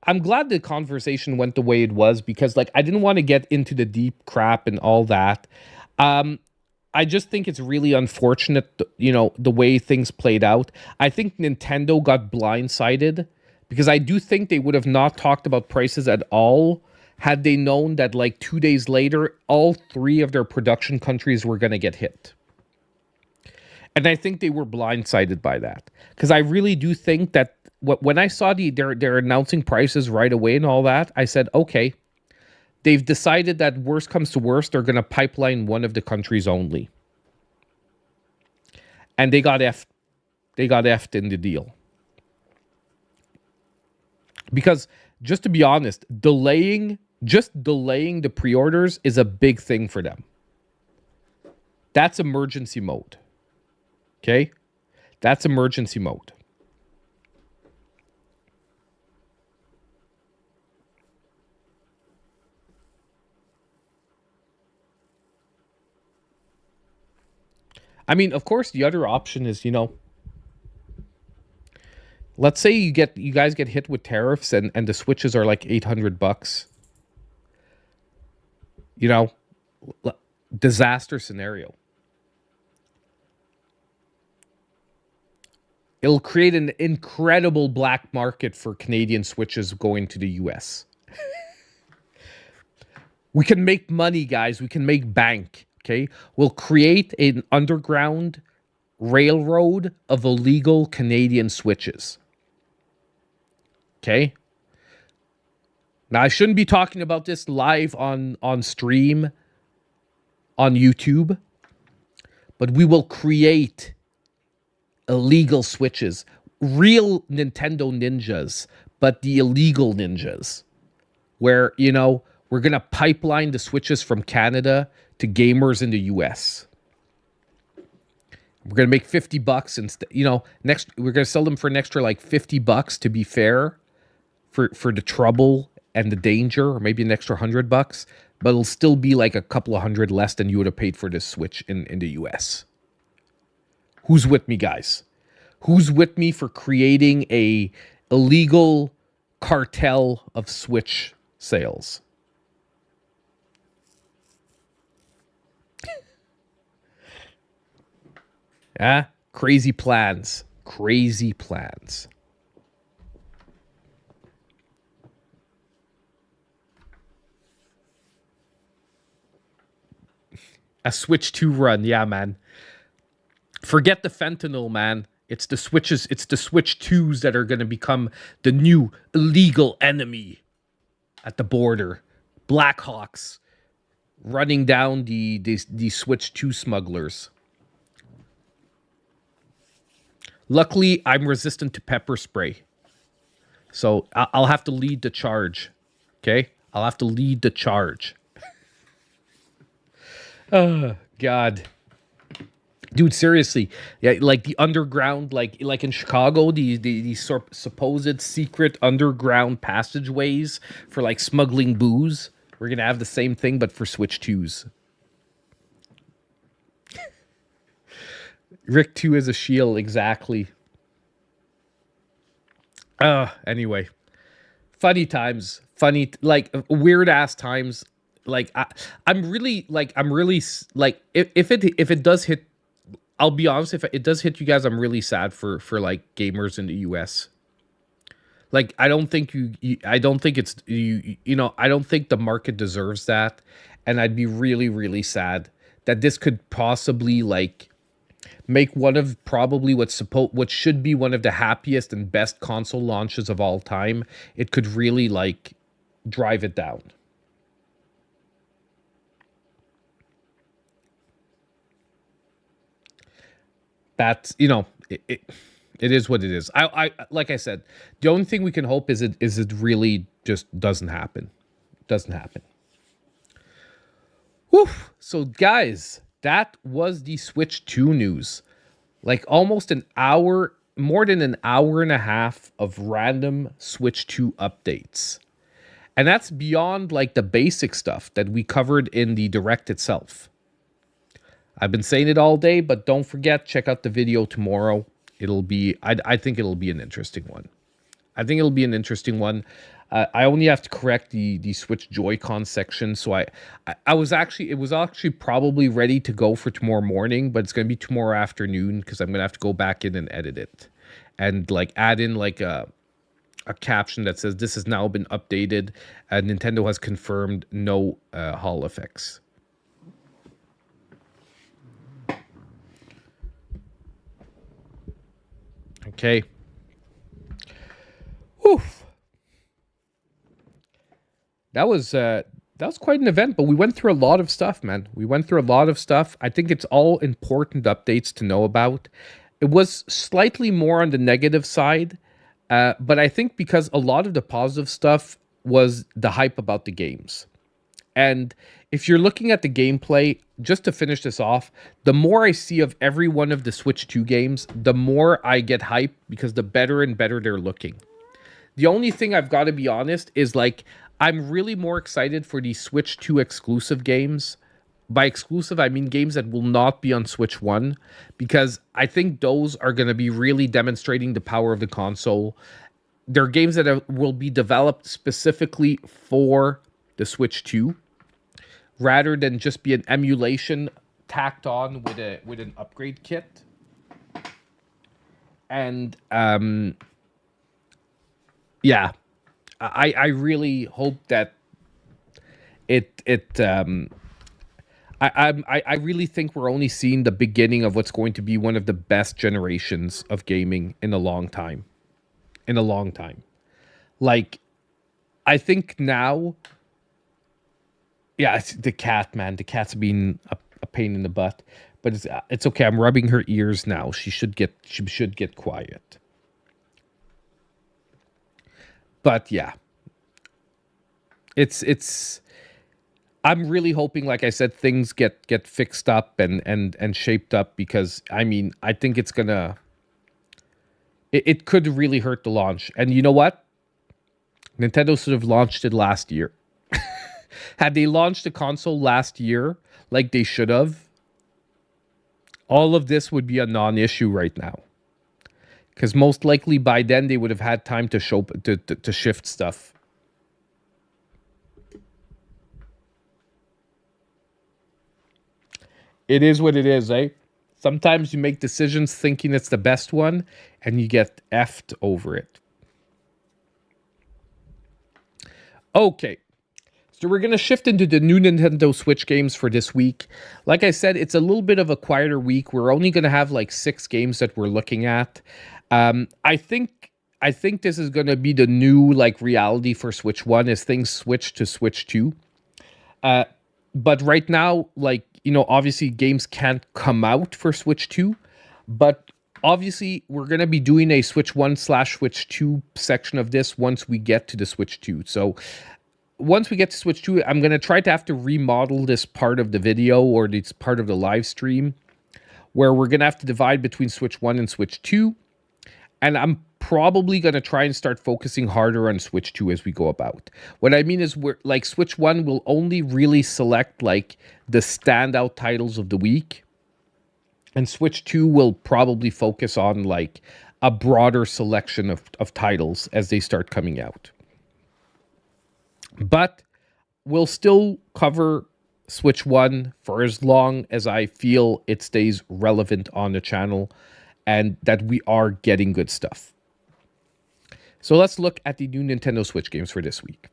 I'm glad the conversation went the way it was because, I didn't want to get into the deep crap and all that. I just think it's really unfortunate, the way things played out. I think Nintendo got blindsided because I do think they would have not talked about prices at all had they known that 2 days later, all 3 of their production countries were going to get hit. And I think they were blindsided by that, because I really do think that when I saw they're announcing prices right away and all that, I said, okay, they've decided that worst comes to worst, they're going to pipeline one of the countries only, and they got effed. They got effed in the deal, because just to be honest, delaying the pre-orders is a big thing for them. That's emergency mode. Okay? That's emergency mode. I mean, of course, the other option is, let's say you guys get hit with tariffs and the Switches are like $800. Disaster scenario. It'll create an incredible black market for Canadian Switches going to the US. We can make money, guys. We can make bank. Okay. We'll create an underground railroad of illegal Canadian Switches. Okay. Now, I shouldn't be talking about this live on stream on YouTube, but we will create illegal Switches, real Nintendo ninjas, but the illegal ninjas, where, we're going to pipeline the Switches from Canada to gamers in the US. We're going to make $50 instead, next we're going to sell them for an extra like $50 to be fair, for the trouble and the danger, or maybe an extra $100, but it'll still be like a couple of hundred less than you would have paid for this Switch in the US. Who's with me, guys? Who's with me for creating a illegal cartel of Switch sales? Yeah, crazy plans. Crazy plans. A Switch 2 run, yeah, man. Forget the fentanyl, man. It's the Switches, it's the Switch 2s that are going to become the new illegal enemy at the border. Blackhawks running down the Switch 2 smugglers. Luckily, I'm resistant to pepper spray. So I'll have to lead the charge. Okay? I'll have to lead the charge. Oh, God. Dude, seriously. Yeah, like the underground, like in Chicago, the supposed secret underground passageways for like smuggling booze. We're going to have the same thing, but for Switch 2s. Rick 2 is a shield, exactly. Anyway. Funny times. Funny, like, weird-ass times. Like, I'm really, like, if it does hit, I'll be honest, if it does hit you guys, I'm really sad for like, gamers in the US. Like, I don't think I don't think it's, I don't think the market deserves that. And I'd be really, really sad that this could possibly, like, make one of probably what should be one of the happiest and best console launches of all time. It could really, like, drive it down. That's, it is what it is. I like I said, the only thing we can hope is it really just doesn't happen. Doesn't happen. Whew. So, guys, that was the Switch 2 news. Like, almost an hour, more than an hour and a half of random Switch 2 updates. And that's beyond, like, the basic stuff that we covered in the Direct itself. I've been saying it all day, but don't forget, check out the video tomorrow. It'll be, I think it'll be an interesting one. I only have to correct the Switch Joy-Con section. So it was actually probably ready to go for tomorrow morning, but it's going to be tomorrow afternoon because I'm going to have to go back in and edit it. And, like, add in, like, a caption that says, this has now been updated. Nintendo has confirmed no Hall effects. Okay. Oof. That was quite an event, but we went through a lot of stuff, man. We went through a lot of stuff. I think it's all important updates to know about. It was slightly more on the negative side, but I think because a lot of the positive stuff was the hype about the games. And if you're looking at the gameplay, just to finish this off, the more I see of every one of the Switch 2 games, the more I get hyped because the better and better they're looking. The only thing I've got to be honest is like, I'm really more excited for the Switch 2 exclusive games. By exclusive, I mean games that will not be on Switch 1, because I think those are going to be really demonstrating the power of the console. They're games that will be developed specifically for the Switch 2, rather than just be an emulation tacked on with an upgrade kit. And yeah, I really hope that I really think we're only seeing the beginning of what's going to be one of the best generations of gaming in a long time. In a long time. Like, I think now, yeah, it's the cat, man. The cat's been a pain in the butt, but it's okay. I'm rubbing her ears now. She should get quiet. But yeah, it's. I'm really hoping, like I said, things get fixed up and shaped up, because I mean, I think it's gonna. It could really hurt the launch, and you know what? Nintendo should have launched it last year. Had they launched the console last year, like they should have, all of this would be a non-issue right now. Because most likely by then they would have had time to shift stuff. It is what it is, eh? Sometimes you make decisions thinking it's the best one, and you get effed over it. Okay. So we're going to shift into the new Nintendo Switch games for this week. Like I said, it's a little bit of a quieter week. We're only going to have like 6 games that we're looking at. I think this is going to be the new like reality for Switch 1 as things switch to Switch 2. But right now, like, you know, obviously games can't come out for Switch 2, but obviously we're going to be doing a Switch 1/Switch 2 section of this once we get to the Switch 2. So once we get to Switch 2, I'm going to try to have to remodel this part of the video, or this part of the live stream, where we're going to have to divide between Switch 1 and Switch 2. And I'm probably going to try and start focusing harder on Switch 2 as we go about. What I mean is, we're like, Switch 1 will only really select like the standout titles of the week. And Switch 2 will probably focus on like a broader selection of titles as they start coming out. But we'll still cover Switch 1 for as long as I feel it stays relevant on the channel and that we are getting good stuff. So let's look at the new Nintendo Switch games for this week.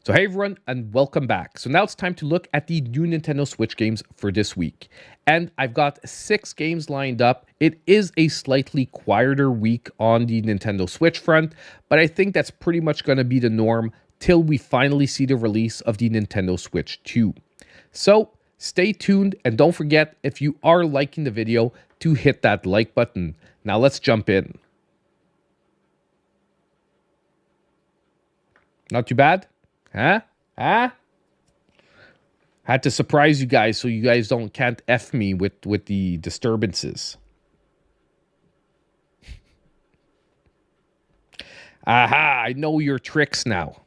So hey everyone, and welcome back. So now it's time to look at the new Nintendo Switch games for this week. And I've got 6 games lined up. It is a slightly quieter week on the Nintendo Switch front, but I think that's pretty much going to be the norm till we finally see the release of the Nintendo Switch 2. So stay tuned, and don't forget, if you are liking the video, to hit that like button. Now let's jump in. Not too bad? Huh? Had to surprise you guys so you guys can't F me with the disturbances. Aha, I know your tricks now.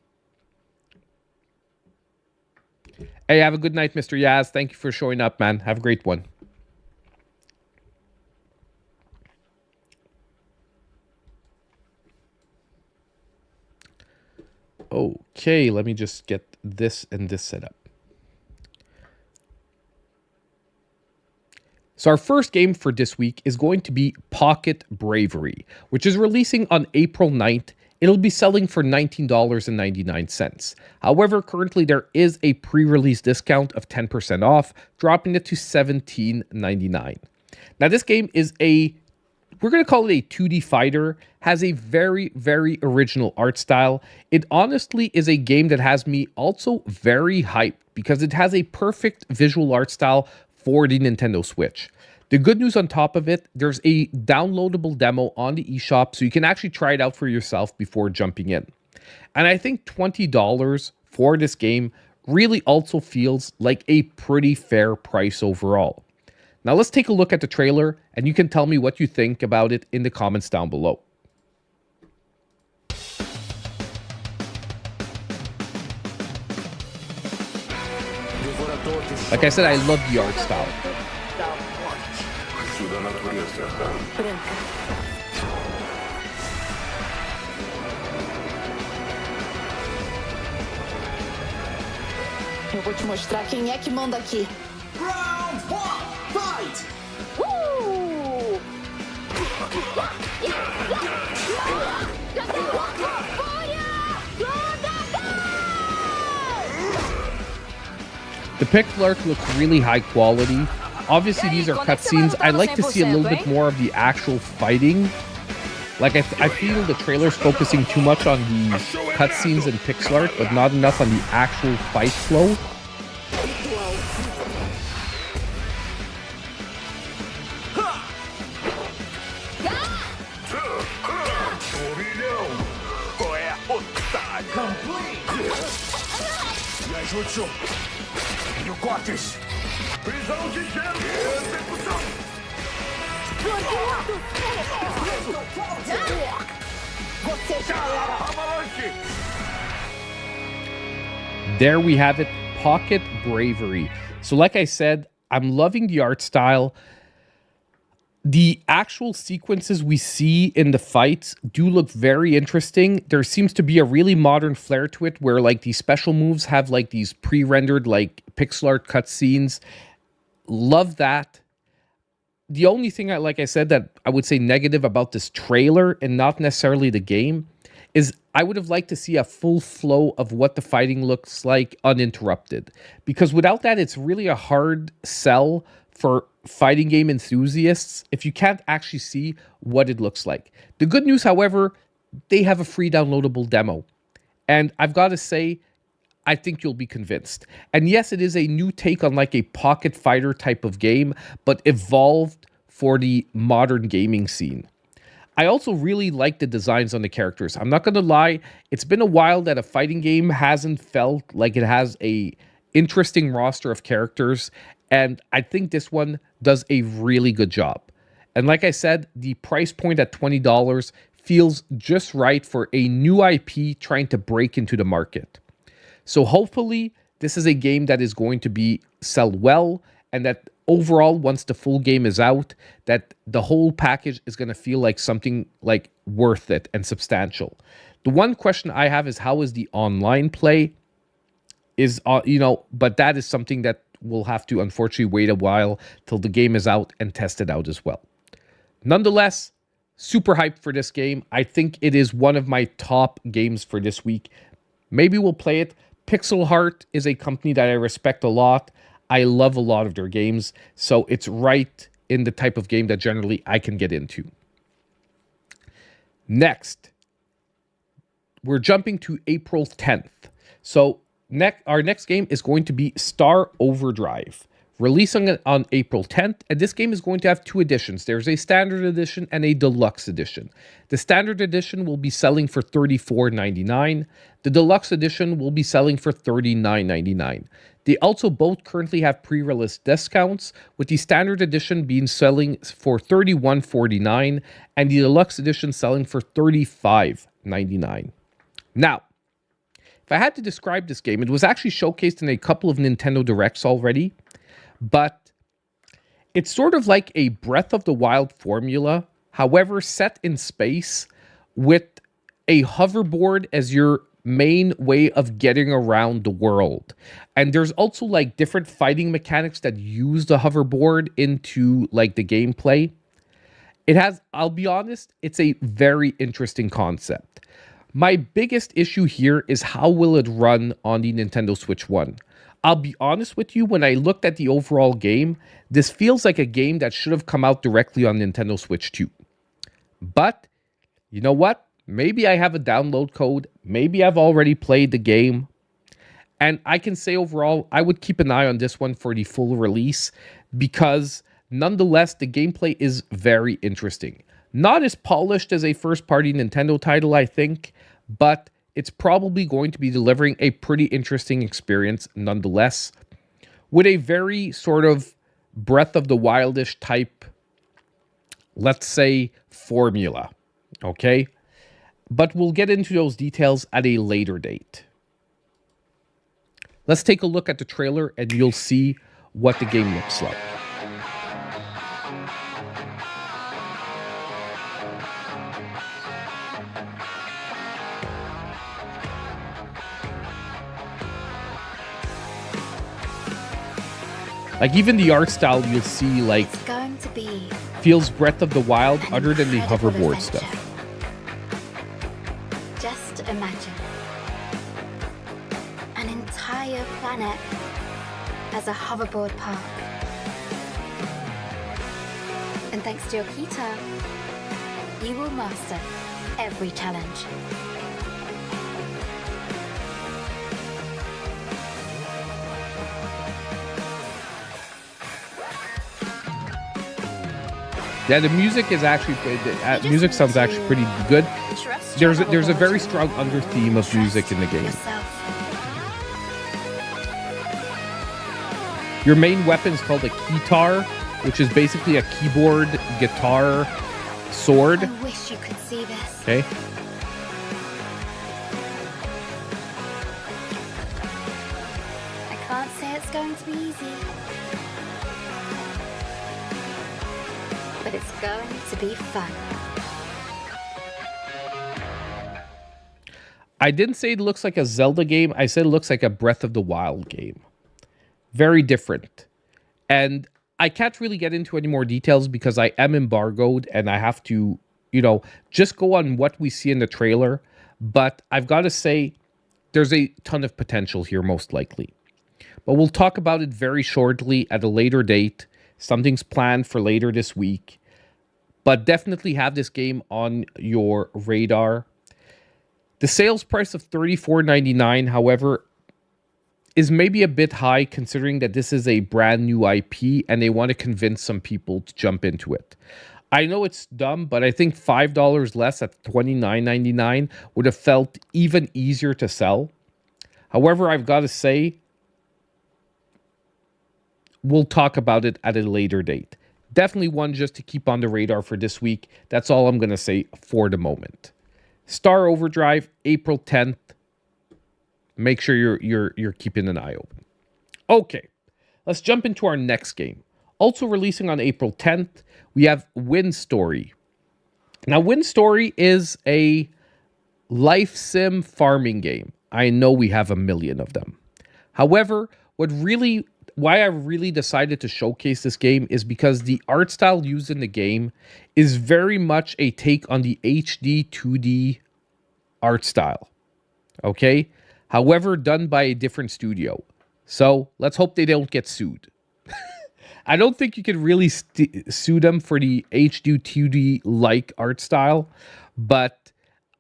Hey, have a good night, Mr. Yaz. Thank you for showing up, man. Have a great one. Okay, let me just get this and this set up. So our first game for this week is going to be Pocket Bravery, which is releasing on April 9th. It'll be selling for $19.99. However, currently there is a pre-release discount of 10% off, dropping it to $17.99. Now, this game is a we're going to call it a 2D fighter, has a very, very original art style. It honestly is a game that has me also very hyped because it has a perfect visual art style for the Nintendo Switch. The good news on top of it, there's a downloadable demo on the eShop, so you can actually try it out for yourself before jumping in. And I think $20 for this game really also feels like a pretty fair price overall. Now let's take a look at the trailer, and you can tell me what you think about it in the comments down below. Like I said, I love the art style. Eu vou te mostrar quem é que manda aqui. Round 1, fight! The pixel art looks really high quality. Obviously, these are cutscenes. I'd like to see a little bit more of the actual fighting. Like, I feel the trailer's focusing too much on the cutscenes and pixel art, but not enough on the actual fight flow. You got this! Prisão de gelo e execução! Você já era. Avalanche! There we have it, Pocket Bravery. So like I said, I'm loving the art style. The actual sequences we see in the fights do look very interesting. There seems to be a really modern flair to it where like these special moves have like these pre-rendered like pixel art cutscenes. Love that. The only thing, like I said, that I would say negative about this trailer and not necessarily the game is I would have liked to see a full flow of what the fighting looks like uninterrupted. Because without that, it's really a hard sell for fighting game enthusiasts if you can't actually see what it looks like. The good news, however, they have a free downloadable demo. And I've got to say, I think you'll be convinced. And yes, it is a new take on like a pocket fighter type of game, but evolved for the modern gaming scene. I also really like the designs on the characters. I'm not going to lie, it's been a while that a fighting game hasn't felt like it has a interesting roster of characters, and I think this one does a really good job. And like I said, the price point at $20 feels just right for a new IP trying to break into the market. So hopefully this is a game that is going to sell well, and that overall, once the full game is out, that the whole package is going to feel like something like worth it and substantial. The one question I have is how is the online play? But that is something that we'll have to unfortunately wait a while till the game is out and test it out as well. Nonetheless, super hyped for this game. I think it is one of my top games for this week. Maybe we'll play it. Pixel Heart is a company that I respect a lot. I love a lot of their games, so it's right in the type of game that generally I can get into. Next, we're jumping to April 10th. So our next game is going to be Star Overdrive, releasing on April 10th, and this game is going to have two editions. There's a standard edition and a deluxe edition. The standard edition will be selling for $34.99. The deluxe edition will be selling for $39.99. They also both currently have pre-release discounts, with the standard edition selling for $31.49 and the deluxe edition selling for $35.99. Now, if I had to describe this game, it was actually showcased in a couple of Nintendo Directs already, but it's sort of like a Breath of the Wild formula, however, set in space with a hoverboard as your main way of getting around the world. And there's also like different fighting mechanics that use the hoverboard into like the gameplay. I'll be honest, it's a very interesting concept. My biggest issue here is how will it run on the Nintendo Switch 1? I'll be honest with you, when I looked at the overall game, this feels like a game that should have come out directly on Nintendo Switch 2. But you know what? Maybe I have a download code. Maybe I've already played the game. And I can say overall, I would keep an eye on this one for the full release because nonetheless, the gameplay is very interesting. Not as polished as a first-party Nintendo title, I think, but it's probably going to be delivering a pretty interesting experience nonetheless, with a very sort of Breath of the Wildish type, let's say, formula, okay? But we'll get into those details at a later date. Let's take a look at the trailer and you'll see what the game looks like. Like even the art style you'll see like It's going to be feels Breath of the Wild an other than the incredible hoverboard adventure. stuff. Just imagine an entire planet as a hoverboard park. And thanks to your Kita, you will master every challenge. Yeah, the music is actually music sounds actually pretty good. There's a very strong under theme of music in the game. Your main weapon is called a keytar, which is basically a keyboard, guitar, sword. I wish you could see this. Okay. I can't say it's going to be easy, but it's going to be fun. I didn't say it looks like a Zelda game. I said it looks like a Breath of the Wild game. Very different. And I can't really get into any more details because I am embargoed and I have to, just go on what we see in the trailer. But I've got to say, there's a ton of potential here, most likely. But we'll talk about it very shortly at a later date. Something's planned for later this week. But definitely have this game on your radar. The sales price of $34.99, however, is maybe a bit high considering that this is a brand new IP and they want to convince some people to jump into it. I know it's dumb, but I think $5 less at $29.99 would have felt even easier to sell. However, I've got to say, we'll talk about it at a later date. Definitely one just to keep on the radar for this week. That's all I'm going to say for the moment. Star Overdrive, April 10th. Make sure you're keeping an eye open. Okay, let's jump into our next game. Also releasing on April 10th, we have Wind Story. Now, Wind Story is a life sim farming game. I know we have a million of them. However, why I really decided to showcase this game is because the art style used in the game is very much a take on the HD 2D art style. Okay? However, done by a different studio. So let's hope they don't get sued. I don't think you can really sue them for the HD 2D like art style, but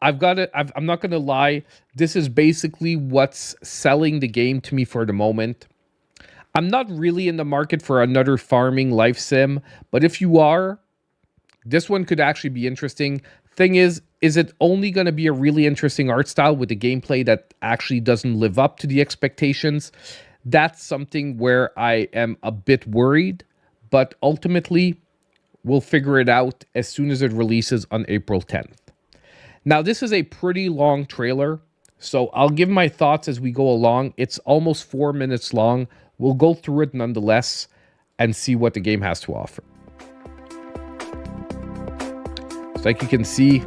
I'm not going to lie. This is basically what's selling the game to me for the moment. I'm not really in the market for another farming life sim, but if you are, this one could actually be interesting. Thing is it only going to be a really interesting art style with a gameplay that actually doesn't live up to the expectations? That's something where I am a bit worried, but ultimately we'll figure it out as soon as it releases on April 10th. Now, this is a pretty long trailer, so I'll give my thoughts as we go along. It's almost 4 minutes long. We'll go through it nonetheless and see what the game has to offer. So like you can see,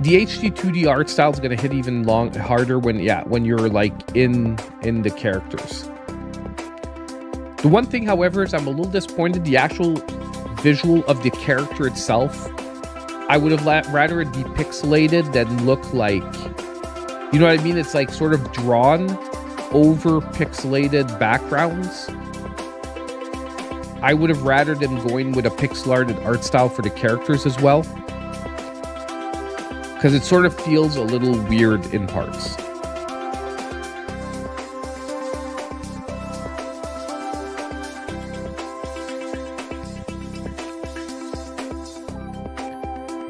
the HD 2D art style is going to hit even harder when you're like in the characters. The one thing, however, is I'm a little disappointed. The actual visual of the character itself, I would have rather it be pixelated than look like, you know what I mean? It's like sort of drawn over pixelated backgrounds. I would have rather them going with a pixel arted art style for the characters as well, because it sort of feels a little weird in parts.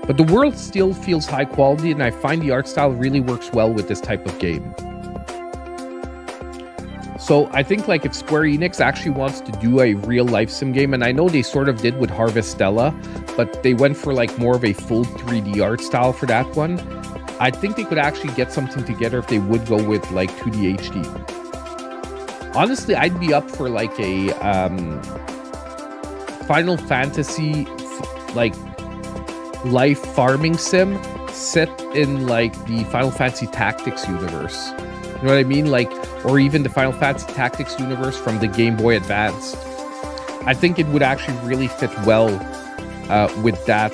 But the world still feels high quality, and I find the art style really works well with this type of game. So I think like if Square Enix actually wants to do a real life sim game, and I know they sort of did with Harvestella, but they went for like more of a full 3D art style for that one. I think they could actually get something together if they would go with like 2D HD. Honestly, I'd be up for like a Final Fantasy like life farming sim set in like the Final Fantasy Tactics universe. You know what I mean? Like, or even the Final Fantasy Tactics universe from the Game Boy Advance. I think it would actually really fit well with that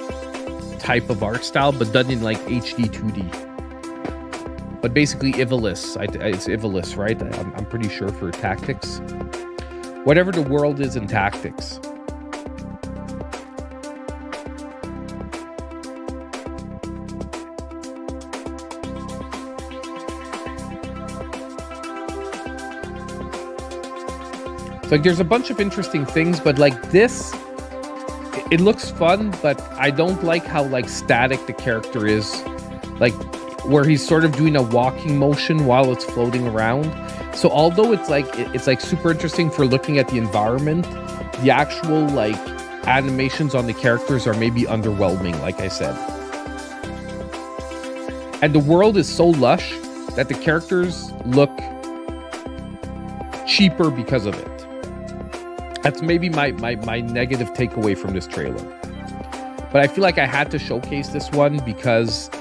type of art style, but done in like HD 2D. But basically Ivalice. It's Ivalice, right? I'm pretty sure for Tactics. Whatever the world is in Tactics. So like there's a bunch of interesting things, but like this, it looks fun, but I don't like how like static the character is. Like where he's sort of doing a walking motion while it's floating around. So although it's like super interesting for looking at the environment, the actual like animations on the characters are maybe underwhelming, like I said. And the world is so lush that the characters look cheaper because of it. That's maybe my negative takeaway from this trailer. But I feel like I had to showcase this one because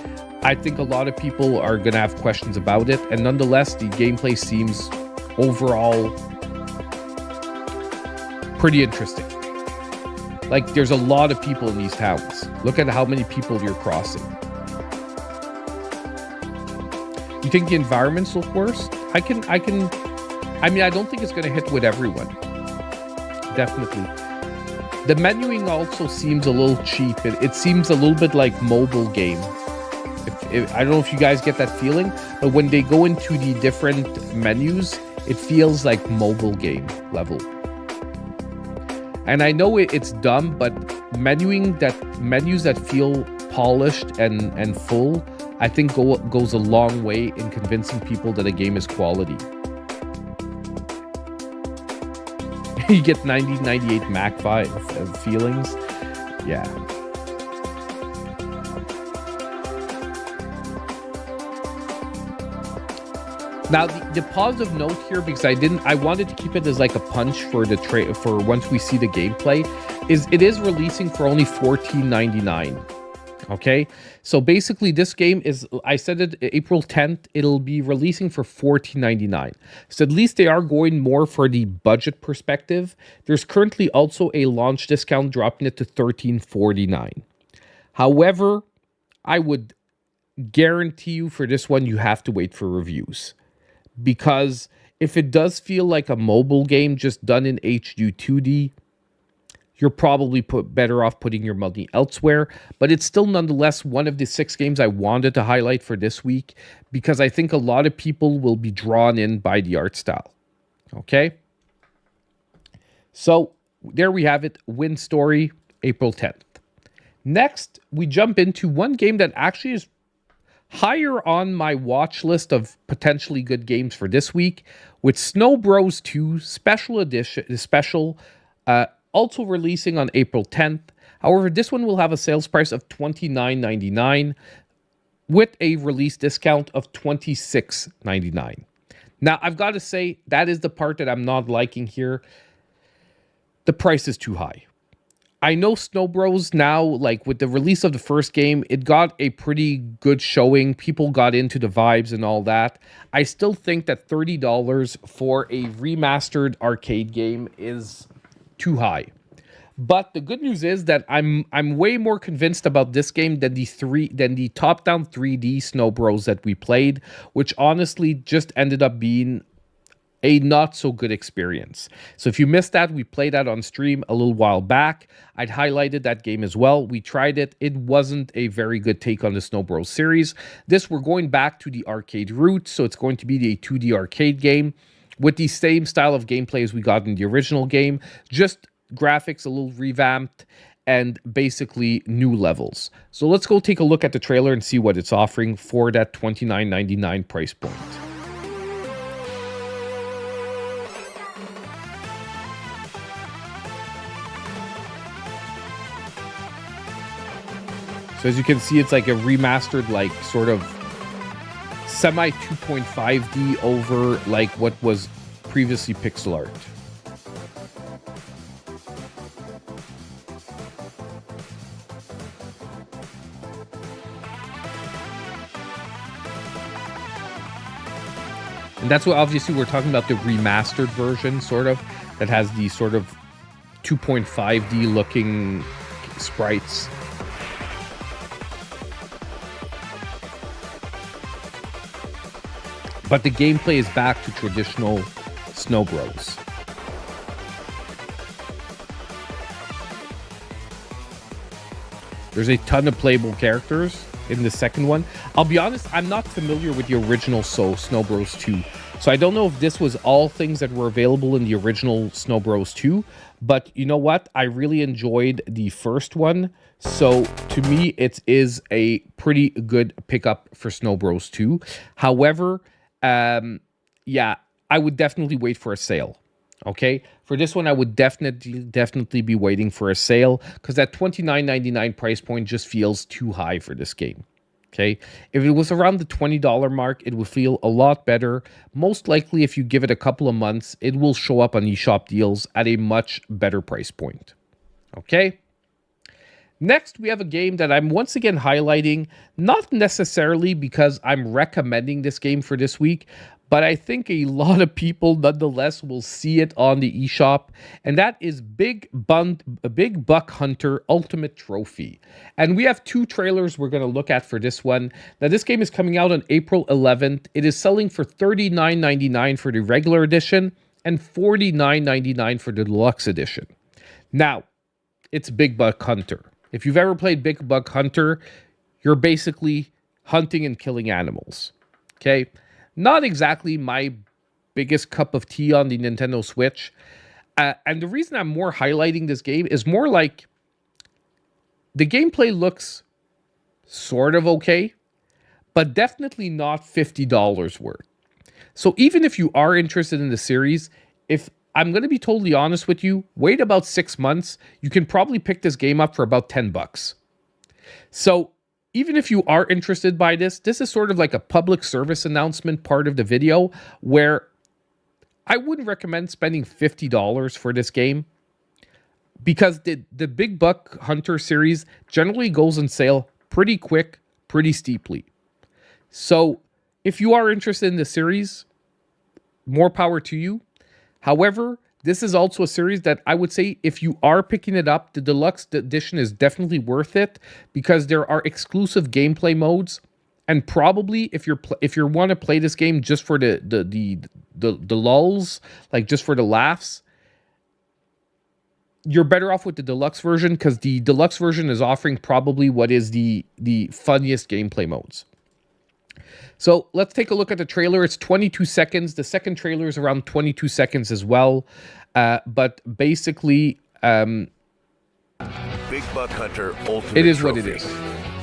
I think a lot of people are going to have questions about it. And nonetheless, the gameplay seems overall pretty interesting. Like, there's a lot of people in these towns. Look at how many people you're crossing. You think the environments look worse? I mean, I don't think it's going to hit with everyone. Definitely. The menuing also seems a little cheap. It seems a little bit like mobile game. I don't know if you guys get that feeling, but when they go into the different menus, it feels like mobile game level. And I know it's dumb, but menus that feel polished and full, I think goes a long way in convincing people that a game is quality. You get 9098 Mac vibe feelings. Yeah. Now the positive note here, because I wanted to keep it as like a punch for the for once we see the gameplay, is it is releasing for only $14.99. Okay, so basically this game is, I said it April 10th, it'll be releasing for $14.99. So at least they are going more for the budget perspective. There's currently also a launch discount dropping it to $13.49. However, I would guarantee you for this one, you have to wait for reviews. Because if it does feel like a mobile game just done in HD 2D, you're probably better off putting your money elsewhere. But it's still nonetheless one of the 6 games I wanted to highlight for this week, because I think a lot of people will be drawn in by the art style. Okay? So there we have it. Win Story, April 10th. Next, we jump into one game that actually is higher on my watch list of potentially good games for this week, with Snow Bros 2 Special Edition, also releasing on April 10th. However, this one will have a sales price of $29.99 with a release discount of $26.99. Now, I've got to say, that is the part that I'm not liking here. The price is too high. I know Snow Bros now, like with the release of the first game, it got a pretty good showing. People got into the vibes and all that. I still think that $30 for a remastered arcade game is too high. But the good news is that I'm way more convinced about this game than the top-down 3D Snow Bros that we played, which honestly just ended up being a not so good experience. So if you missed that, we played that on stream a little while back. I'd highlighted that game as well. We tried it. It wasn't a very good take on the Snow Bros series. This, we're going back to the arcade roots, so it's going to be the 2D arcade game with the same style of gameplay as we got in the original game, just graphics a little revamped and basically new levels. So let's go take a look at the trailer and see what it's offering for that $29.99 price point. So as you can see, it's like a remastered, like sort of semi 2.5D over like what was previously pixel art. And that's what obviously we're talking about, the remastered version, sort of, that has the sort of 2.5D looking sprites. But the gameplay is back to traditional Snow Bros. There's a ton of playable characters in the second one. I'll be honest, I'm not familiar with the original Snow Bros 2. So I don't know if this was all things that were available in the original Snow Bros 2. But you know what? I really enjoyed the first one. So to me, it is a pretty good pickup for Snow Bros 2. However, yeah, I would definitely wait for a sale. Okay, for this one, I would definitely be waiting for a sale, because that $29.99 price point just feels too high for this game. Okay, if it was around the $20 mark, it would feel a lot better. Most likely, if you give it a couple of months, it will show up on eShop deals at a much better price point. Okay. Next, we have a game that I'm once again highlighting, not necessarily because I'm recommending this game for this week, but I think a lot of people nonetheless will see it on the eShop, and that is Big Buck Hunter Ultimate Trophy. And we have two trailers we're going to look at for this one. Now, this game is coming out on April 11th. It is selling for $39.99 for the regular edition and $49.99 for the deluxe edition. Now, it's Big Buck Hunter. If you've ever played Big Buck Hunter, you're basically hunting and killing animals. Okay? Not exactly my biggest cup of tea on the Nintendo Switch. And the reason I'm more highlighting this game is more like the gameplay looks sort of okay, but definitely not $50 worth. So even if you are interested in the series, if I'm going to be totally honest with you, wait about 6 months. You can probably pick this game up for about $10. So even if you are interested by this is sort of like a public service announcement part of the video, where I wouldn't recommend spending $50 for this game, because the Big Buck Hunter series generally goes on sale pretty quick, pretty steeply. So if you are interested in the series, more power to you. However, this is also a series that I would say, if you are picking it up, the deluxe edition is definitely worth it, because there are exclusive gameplay modes, and probably if you want to play this game just for the lulls, like just for the laughs, you're better off with the deluxe version, because the deluxe version is offering probably what is the funniest gameplay modes. So let's take a look at the trailer. It's 22 seconds. The second trailer is around 22 seconds as well. But basically, Big Buck Hunter Ultimate it is Trophy. what it is.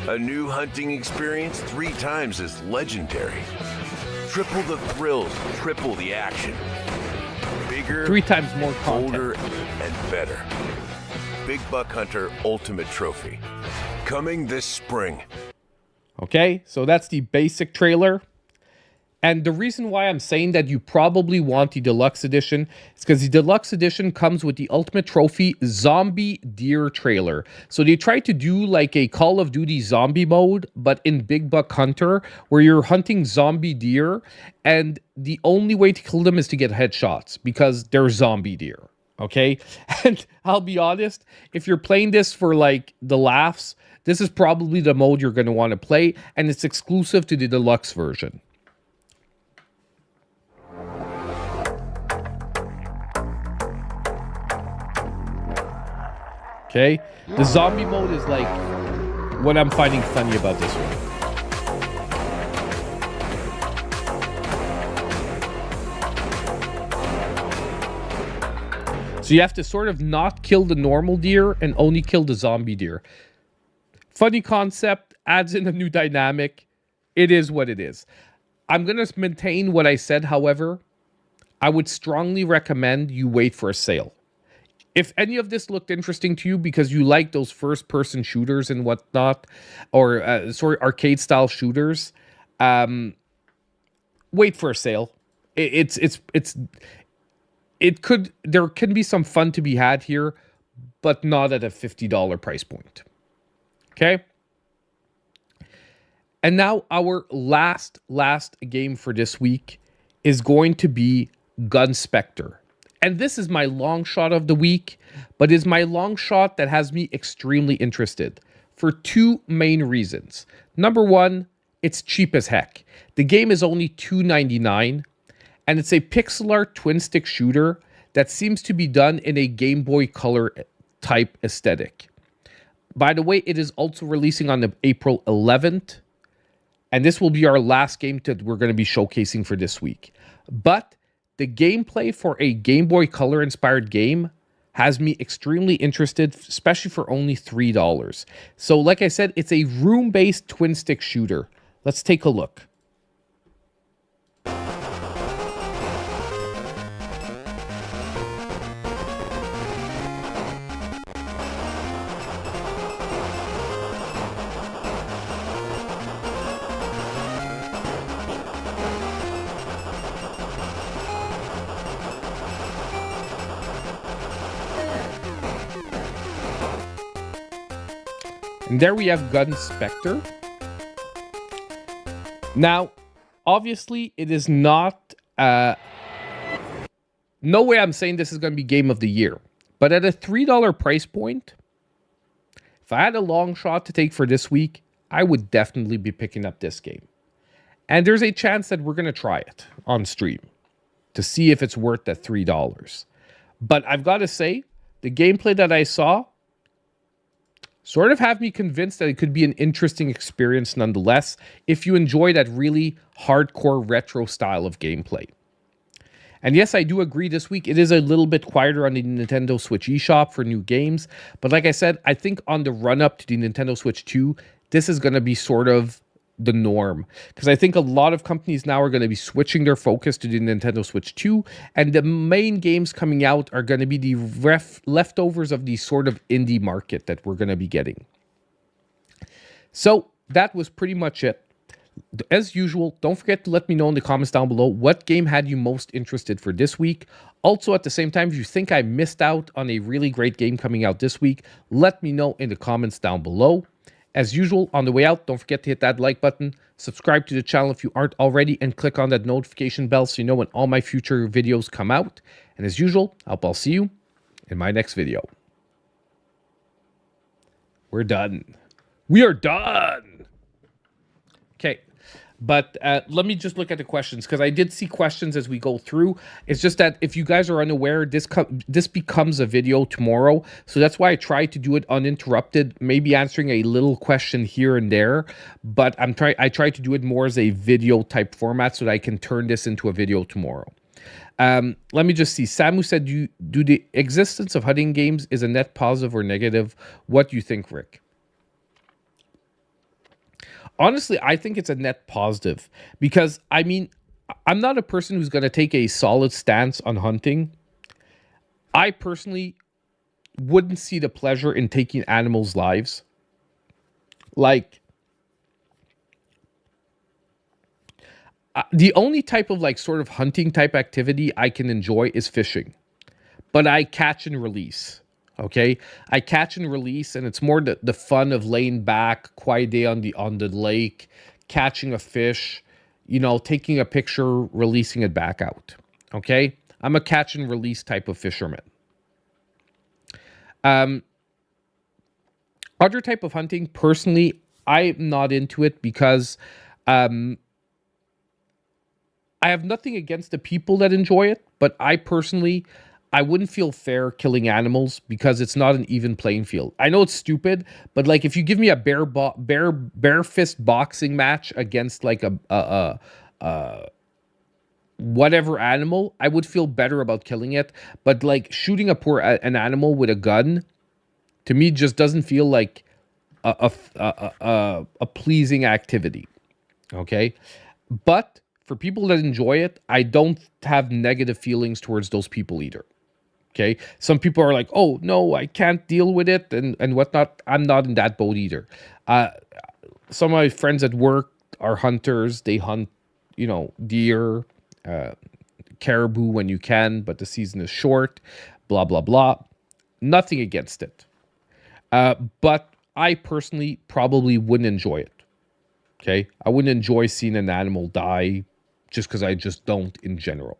A new hunting experience 3 times as legendary. Triple the thrills, triple the action. Bigger, 3 times more content. bolder, and better. Big Buck Hunter Ultimate Trophy. Coming this spring. Okay, so that's the basic trailer. And the reason why I'm saying that you probably want the deluxe edition is because the deluxe edition comes with the Ultimate Trophy Zombie Deer trailer. So they tried to do like a Call of Duty zombie mode, but in Big Buck Hunter, where you're hunting zombie deer, and the only way to kill them is to get headshots, because they're zombie deer. Okay, and I'll be honest, if you're playing this for like the laughs, this is probably the mode you're going to want to play, and it's exclusive to the deluxe version. Okay? The zombie mode is like what I'm finding funny about this one. So you have to sort of not kill the normal deer and only kill the zombie deer. Funny concept, adds in a new dynamic. It is what it is. I'm going to maintain what I said, however. I would strongly recommend you wait for a sale. If any of this looked interesting to you because you like those first-person shooters and whatnot, or arcade-style shooters, wait for a sale. There can be some fun to be had here, but not at a $50 price point. Okay? And now our last game for this week is going to be Gunspector. And this is my long shot of the week, but is my long shot that has me extremely interested for two main reasons. Number one, it's cheap as heck. The game is only $2.99, and it's a pixel art twin stick shooter that seems to be done in a Game Boy Color type aesthetic. By the way, it is also releasing on April 11th, and this will be our last game that we're going to be showcasing for this week. But the gameplay for a Game Boy Color inspired game has me extremely interested, especially for only $3. So like I said, it's a room-based twin stick shooter. Let's take a look. And there we have Gunspector. Now, obviously, it is not... no way I'm saying this is going to be Game of the Year. But at a $3 price point, if I had a long shot to take for this week, I would definitely be picking up this game. And there's a chance that we're going to try it on stream to see if it's worth that $3. But I've got to say, the gameplay that I saw sort of have me convinced that it could be an interesting experience nonetheless if you enjoy that really hardcore retro style of gameplay. And yes, I do agree this week it is a little bit quieter on the Nintendo Switch eShop for new games. But like I said, I think on the run-up to the Nintendo Switch 2, this is going to be sort of the norm. Because I think a lot of companies now are going to be switching their focus to the Nintendo Switch 2. And the main games coming out are going to be the leftovers of the sort of indie market that we're going to be getting. So that was pretty much it. As usual, don't forget to let me know in the comments down below what game had you most interested for this week. Also, at the same time, if you think I missed out on a really great game coming out this week, let me know in the comments down below. As usual, on the way out, don't forget to hit that like button, subscribe to the channel if you aren't already, and click on that notification bell so you know when all my future videos come out. And as usual, I'll see you in my next video. We're done. We are done. Okay. But let me just look at the questions, because I did see questions as we go through. It's just that if you guys are unaware, this becomes a video tomorrow. So that's why I tried to do it uninterrupted, maybe answering a little question here and there. But I try to do it more as a video type format so that I can turn this into a video tomorrow. Let me just see. Samu said, do the existence of hunting games is a net positive or negative? What do you think, Rick? Honestly, I think it's a net positive because, I mean, I'm not a person who's going to take a solid stance on hunting. I personally wouldn't see the pleasure in taking animals' lives. Like, the only type of, like, sort of hunting type activity I can enjoy is fishing. But I catch and release. Okay, I catch and release, and it's more the fun of laying back, quiet day on the lake, catching a fish, you know, taking a picture, releasing it back out. Okay, I'm a catch and release type of fisherman. Other type of hunting, personally, I'm not into it because I have nothing against the people that enjoy it, but I personally, I wouldn't feel fair killing animals because it's not an even playing field. I know it's stupid, but like if you give me a bare fist boxing match against like a whatever animal, I would feel better about killing it. But like shooting an animal with a gun, to me, just doesn't feel like a pleasing activity. Okay, but for people that enjoy it, I don't have negative feelings towards those people either. Okay, some people are like, "Oh no, I can't deal with it," and whatnot. I'm not in that boat either. Some of my friends at work are hunters. They hunt, deer, caribou when you can, but the season is short. Blah blah blah. Nothing against it, but I personally probably wouldn't enjoy it. Okay, I wouldn't enjoy seeing an animal die, just because I just don't in general.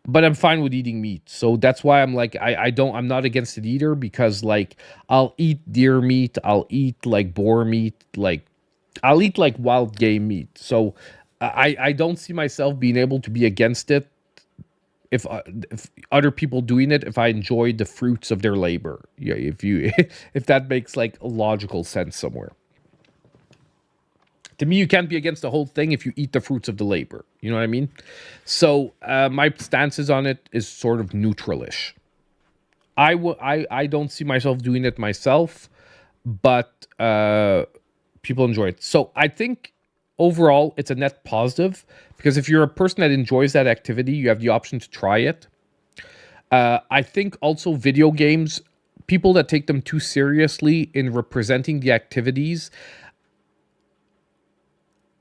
But I'm fine with eating meat. So that's why I'm like, I'm not against it either, because like I'll eat deer meat, I'll eat like boar meat, like I'll eat like wild game meat. So I don't see myself being able to be against it if other people doing it, if I enjoy the fruits of their labor. Yeah, if that makes like a logical sense somewhere. To me, you can't be against the whole thing if you eat the fruits of the labor. You know what I mean? So my stances on it is sort of neutral-ish. I don't see myself doing it myself, but people enjoy it. So I think overall it's a net positive, because if you're a person that enjoys that activity, you have the option to try it. I think also video games, people that take them too seriously in representing the activities,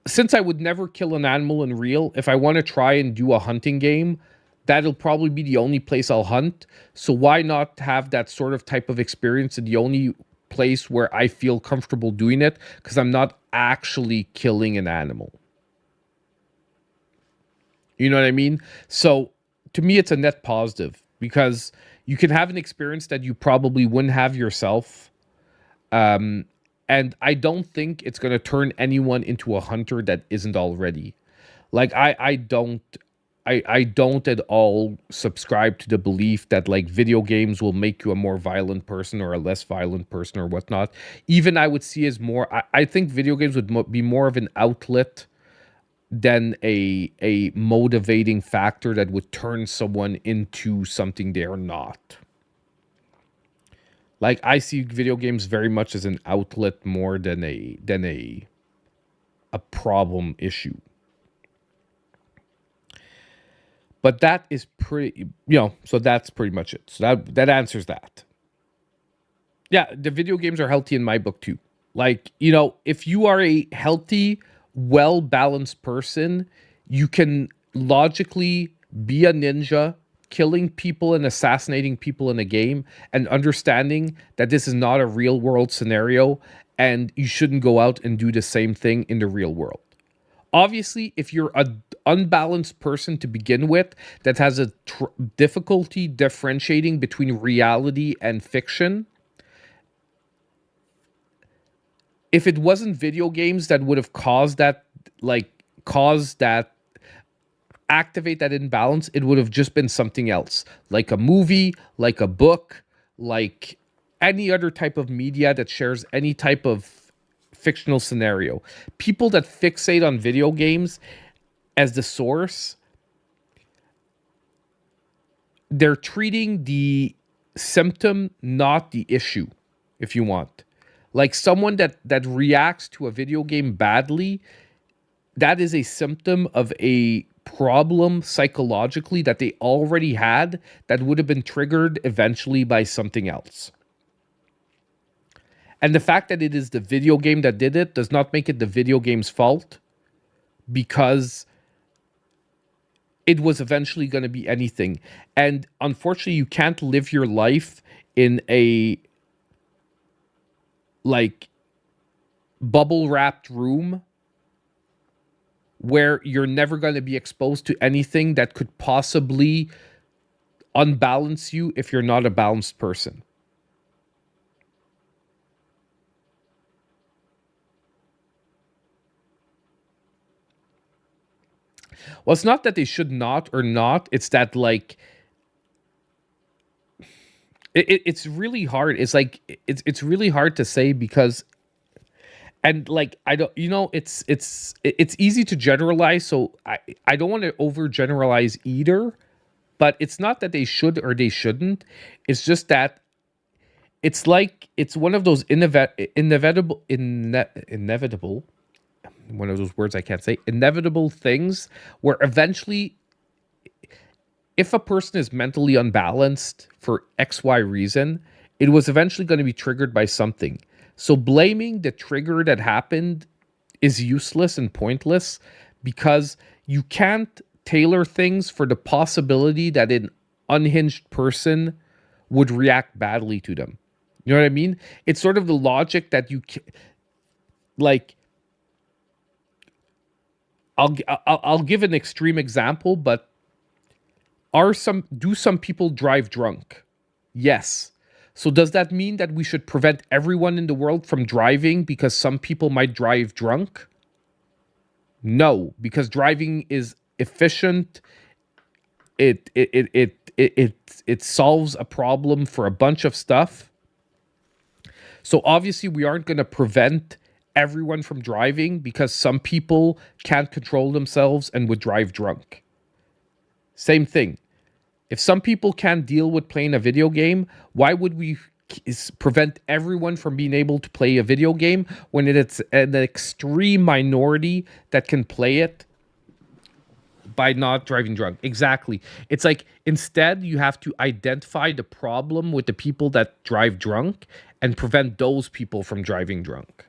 since I would never kill an animal in real, if I want to try and do a hunting game, that'll probably be the only place I'll hunt. So why not have that sort of type of experience in the only place where I feel comfortable doing it? Because I'm not actually killing an animal. You know what I mean? So to me, it's a net positive, because you can have an experience that you probably wouldn't have yourself. And I don't think it's going to turn anyone into a hunter that isn't already. Like, I don't at all subscribe to the belief that like video games will make you a more violent person or a less violent person or whatnot. Even I would see as more, I think video games would be more of an outlet than a motivating factor that would turn someone into something they're not. Like, I see video games very much as an outlet more than a problem issue. But that is pretty, so that's pretty much it. So that answers that. Yeah, the video games are healthy in my book too. Like, if you are a healthy, well-balanced person, you can logically be a ninja, killing people and assassinating people in a game, and understanding that this is not a real world scenario and you shouldn't go out and do the same thing in the real world. Obviously, if you're an unbalanced person to begin with that has a difficulty differentiating between reality and fiction, if it wasn't video games that would have activate that imbalance, it would have just been something else, like a movie, like a book, like any other type of media that shares any type of fictional scenario. People that fixate on video games as the source, they're treating the symptom, not the issue, if you want. Like someone that reacts to a video game badly, that is a symptom of a problem psychologically that they already had that would have been triggered eventually by something else. And the fact that it is the video game that did it does not make it the video game's fault, because it was eventually going to be anything. And unfortunately, you can't live your life in a bubble wrapped room where you're never going to be exposed to anything that could possibly unbalance you if you're not a balanced person. Well, it's not that they should not or not. It's that It's really hard. It's like it's really hard to say because, and like I don't, it's easy to generalize. So I don't want to overgeneralize either. But it's not that they should or they shouldn't. It's just that it's like it's one of those inevitable, one of those words I can't say, inevitable things where eventually, if a person is mentally unbalanced for XY reason, it was eventually going to be triggered by something. So blaming the trigger that happened is useless and pointless because you can't tailor things for the possibility that an unhinged person would react badly to them. You know what I mean? It's sort of the logic that like. I'll give an extreme example, but do some people drive drunk? Yes. So does that mean that we should prevent everyone in the world from driving because some people might drive drunk? No, because driving is efficient. It solves a problem for a bunch of stuff. So obviously we aren't going to prevent everyone from driving because some people can't control themselves and would drive drunk. Same thing. If some people can't deal with playing a video game, why would we prevent everyone from being able to play a video game when it's an extreme minority that can play it by not driving drunk? Exactly. It's like instead you have to identify the problem with the people that drive drunk and prevent those people from driving drunk.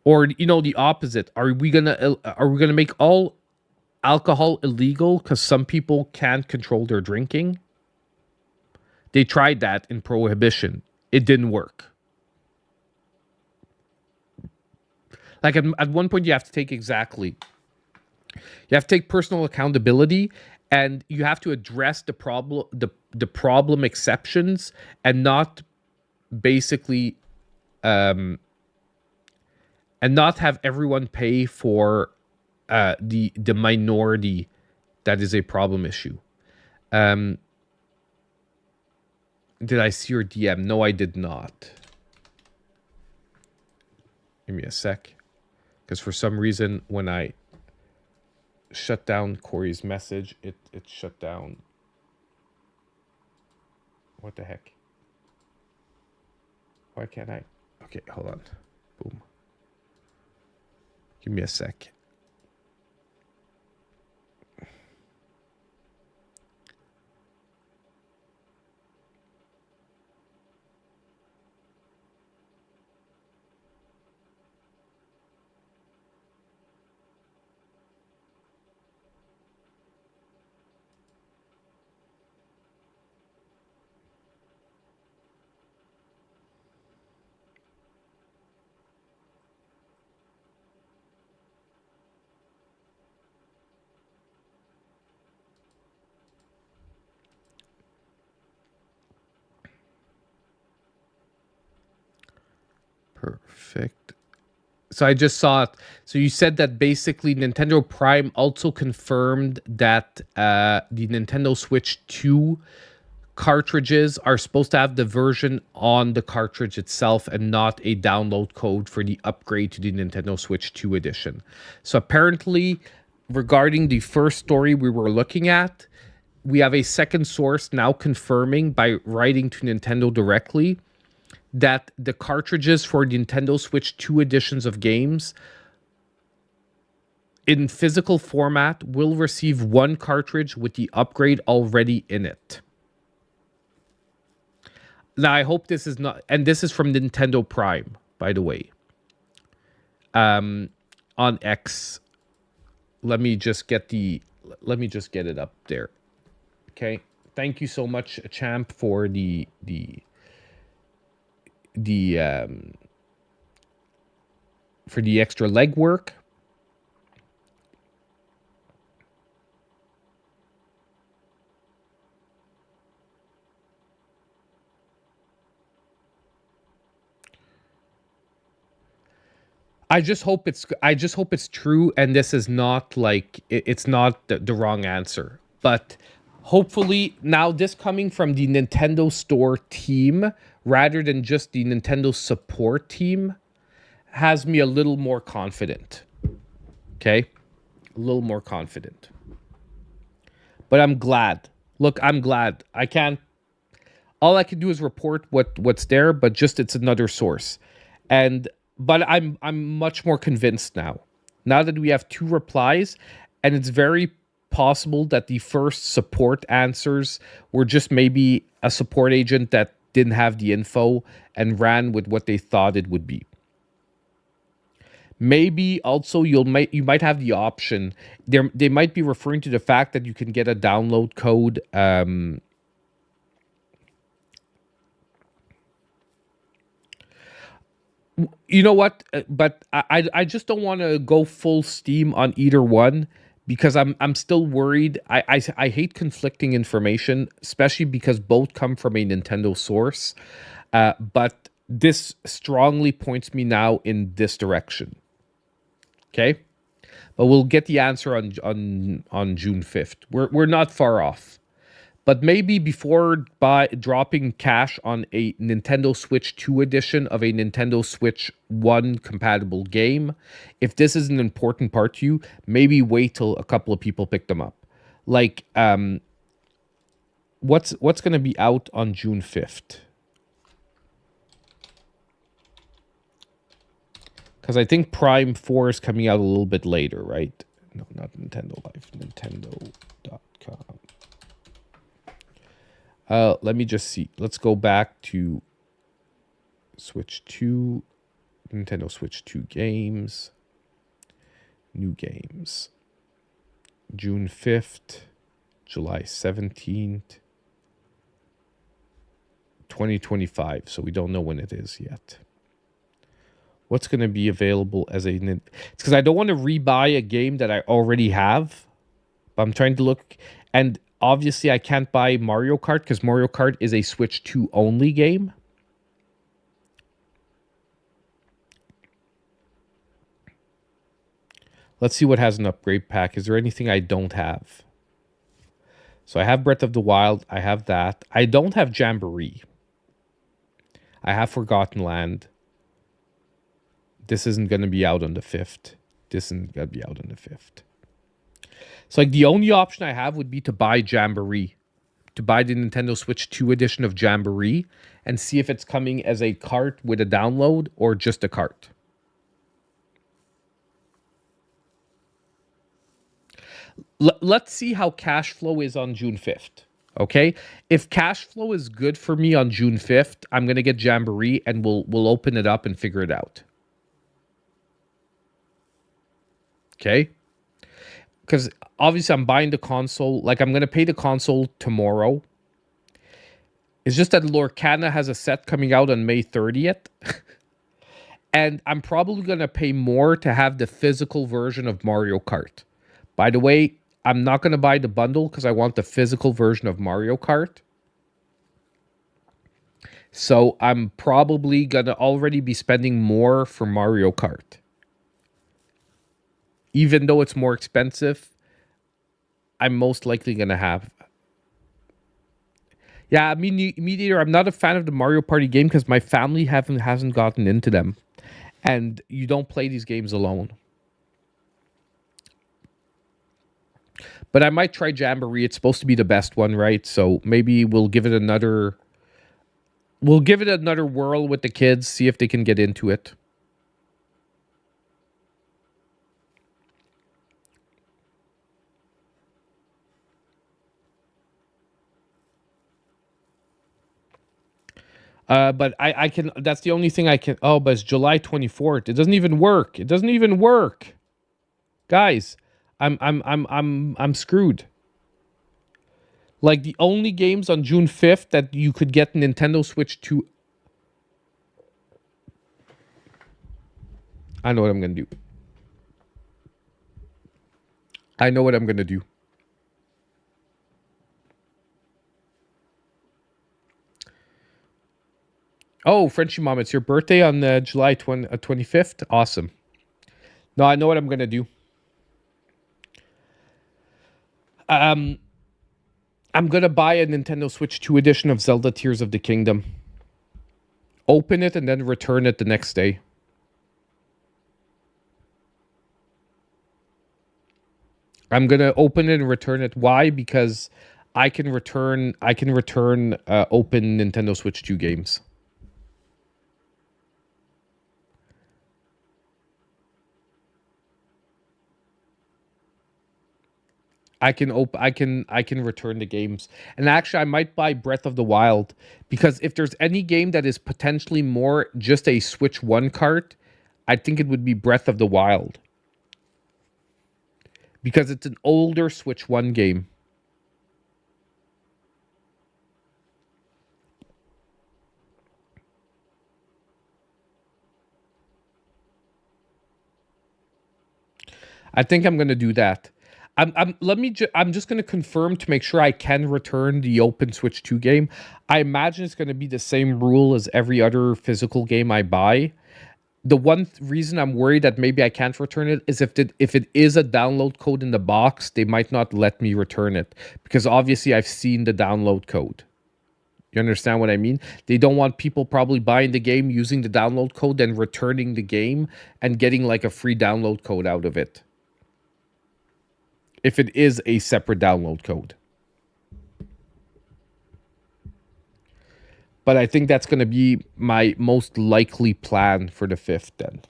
Or the opposite. Are we gonna make all alcohol illegal because some people can't control their drinking? They tried that in prohibition. It didn't work. Like at one point you have to take personal accountability, and you have to address the problem exceptions and not basically and not have everyone pay for the minority that is a problem issue. Did I see your DM? No, I did not. Give me a sec. Because for some reason, when I shut down Corey's message, it shut down. What the heck? Why can't I? Okay, hold on. Boom. Give me a sec. Perfect. So I just saw it. So you said that basically Nintendo Prime also confirmed that the Nintendo Switch 2 cartridges are supposed to have the version on the cartridge itself and not a download code for the upgrade to the Nintendo Switch 2 edition. So apparently, regarding the first story we were looking at, we have a second source now confirming by writing to Nintendo directly that the cartridges for Nintendo Switch 2 editions of games in physical format will receive one cartridge with the upgrade already in it. Now, I hope this is not, and this is from Nintendo Prime, by the way. On X, let me just get it up there. Okay. Thank you so much, Champ, for the extra legwork. I just hope it's true, and this is not like it's not the wrong answer. But hopefully now this coming from the Nintendo Store team rather than just the Nintendo support team has me a little more confident. Okay? A little more confident. But I'm glad. Look, I'm glad. All I can do is report what's there, but just it's another source. But I'm much more convinced now. Now that we have 2 replies, and it's very possible that the first support answers were just maybe a support agent that didn't have the info and ran with what they thought it would be. Maybe also you might have the option. They might be referring to the fact that you can get a download code. You know what? But I just don't want to go full steam on either one because I'm still worried. I hate conflicting information, especially because both come from a Nintendo source. But this strongly points me now in this direction. Okay, but we'll get the answer on June 5th. We're not far off. But maybe before dropping cash on a Nintendo Switch 2 edition of a Nintendo Switch 1 compatible game, if this is an important part to you, maybe wait till a couple of people pick them up. Like, what's going to be out on June 5th? Because I think Prime 4 is coming out a little bit later, right? No, not Nintendo Life. Nintendo.com. Let me just see. Let's go back to Switch 2, Nintendo Switch 2 games, new games, June 5th, July 17th, 2025. So we don't know when it is yet. What's going to be available as a... It's because I don't want to rebuy a game that I already have. But I'm trying to look... And obviously, I can't buy Mario Kart because Mario Kart is a Switch 2 only game. Let's see what has an upgrade pack. Is there anything I don't have? So I have Breath of the Wild. I have that. I don't have Jamboree. I have Forgotten Land. This isn't going to be out on the 5th. This isn't going to be out on the 5th. So like the only option I have would be to buy Jamboree. To buy the Nintendo Switch 2 edition of Jamboree and see if it's coming as a cart with a download or just a cart. Let's see how cash flow is on June 5th. Okay? If cash flow is good for me on June 5th, I'm going to get Jamboree and we'll open it up and figure it out. Okay? Because obviously I'm buying the console. Like, I'm going to pay the console tomorrow. It's just that Lorcana has a set coming out on May 30th. And I'm probably going to pay more to have the physical version of Mario Kart. By the way, I'm not going to buy the bundle because I want the physical version of Mario Kart. So I'm probably going to already be spending more for Mario Kart. Even though it's more expensive, I'm most likely going to have. Yeah, I mean, Mediator, I'm not a fan of the Mario Party game because my family hasn't gotten into them. And you don't play these games alone. But I might try Jamboree. It's supposed to be the best one, right? So maybe we'll give it another... We'll give it another whirl with the kids, see if they can get into it. But I can, that's the only thing I can, oh, but it's July 24th. It doesn't even work. It doesn't even work. Guys, I'm screwed. Like, the only games on June 5th that you could get Nintendo Switch 2. I know what I'm going to do. I know what I'm going to do. Oh, Frenchie Mom, it's your birthday on July 25th? Awesome. No, I know what I'm going to do. I'm going to buy a Nintendo Switch 2 edition of Zelda Tears of the Kingdom. Open it and then return it the next day. I'm going to open it and return it. Why? Because I can return open Nintendo Switch 2 games. I can return the games. And actually I might buy Breath of the Wild, because if there's any game that is potentially more just a Switch 1 cart, I think it would be Breath of the Wild. Because it's an older Switch 1 game. I think I'm going to do that. I'm just going to confirm to make sure I can return the Open Switch 2 game. I imagine it's going to be the same rule as every other physical game I buy. The one reason I'm worried that maybe I can't return it is if it is a download code in the box, they might not let me return it, because obviously I've seen the download code. You understand what I mean? They don't want people probably buying the game, using the download code, then returning the game and getting like a free download code out of it, if it is a separate download code. But I think that's going to be my most likely plan for the 5th then.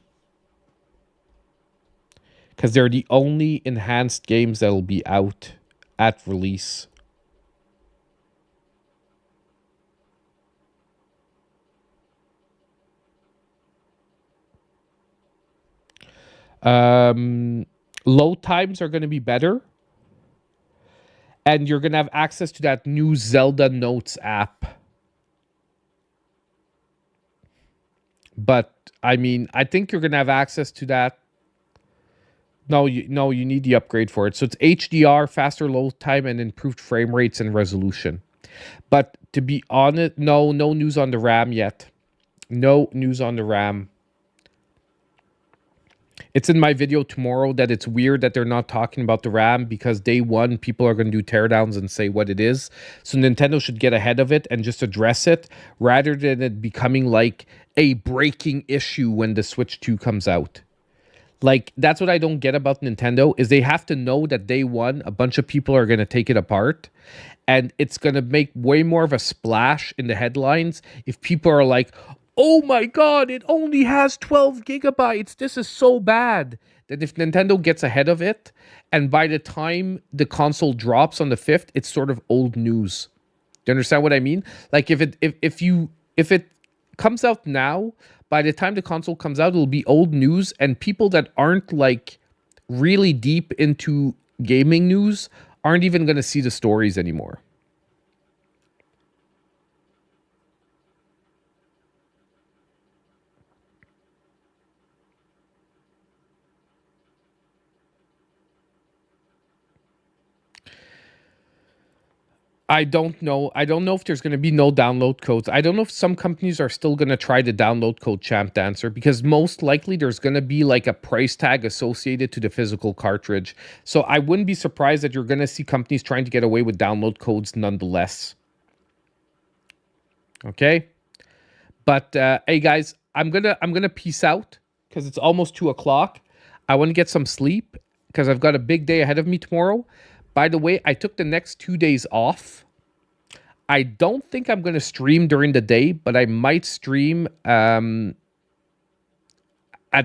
Because they're the only enhanced games that will be out at release. Load times are going to be better. And you're going to have access to that new Zelda Notes app. But, I mean, I think you're going to have access to that. No, you need the upgrade for it. So it's HDR, faster load time, and improved frame rates and resolution. But to be honest, no news on the RAM yet. No news on the RAM. It's in my video tomorrow that it's weird that they're not talking about the RAM, because day one, people are going to do teardowns and say what it is. So Nintendo should get ahead of it and just address it, rather than it becoming like a breaking issue when the Switch 2 comes out. Like, that's what I don't get about Nintendo, is they have to know that day one, a bunch of people are going to take it apart, and it's going to make way more of a splash in the headlines if people are like, oh my god, it only has 12 gigabytes. This is so bad. That if Nintendo gets ahead of it, and by the time the console drops on the 5th, it's sort of old news. Do you understand what I mean? Like, if it comes out now, by the time the console comes out, it'll be old news, and people that aren't like really deep into gaming news aren't even going to see the stories anymore. I don't know. I don't know if there's going to be no download codes. I don't know if some companies are still going to try the download code Champ Dancer, because most likely there's going to be like a price tag associated to the physical cartridge. So I wouldn't be surprised that you're going to see companies trying to get away with download codes nonetheless. Okay? But hey guys, I'm gonna peace out, because it's almost 2 o'clock. I want to get some sleep, because I've got a big day ahead of me tomorrow. By the way, I took the next 2 days off. I don't think I'm going to stream during the day, but I might stream at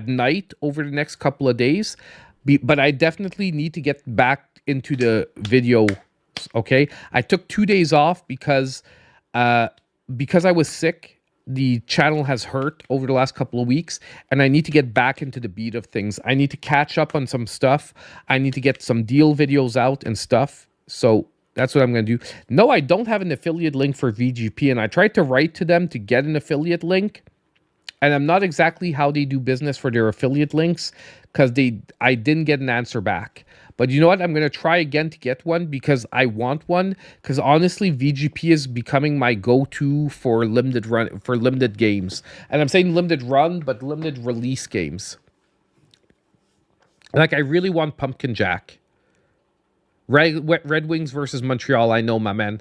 night over the next couple of days. But I definitely need to get back into the video, okay? I took 2 days off because I was sick. The channel has hurt over the last couple of weeks, and I need to get back into the beat of things. I need to catch up on some stuff. I need to get some deal videos out and stuff. So that's what I'm going to do. No, I don't have an affiliate link for VGP, and I tried to write to them to get an affiliate link, and I'm not exactly how they do business for their affiliate links, because I didn't get an answer back. But you know what? I'm going to try again to get one, because I want one. Because honestly, VGP is becoming my go-to for limited games. And I'm saying limited run, but limited release games. Like, I really want Pumpkin Jack. Red Wings versus Montreal. I know, my man.